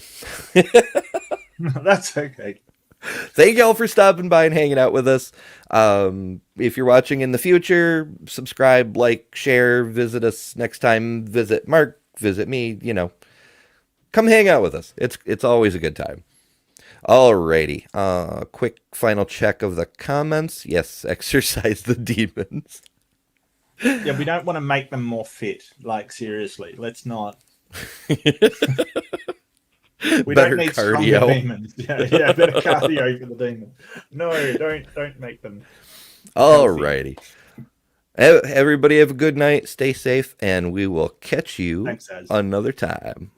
That's okay. Thank y'all for stopping by and hanging out with us. If you're watching in the future, subscribe, like, share, visit us next time. Visit Mark, visit me, come hang out with us. It's always a good time. Alrighty. Quick final check of the comments. Yes, exercise the demons. Yeah, we don't want to make them more fit. Like, seriously, let's not. We better don't need cardio. Demons. Yeah, better cardio for the demons. No, don't make them. Alrighty. Everybody have a good night. Stay safe, and we will catch you another time.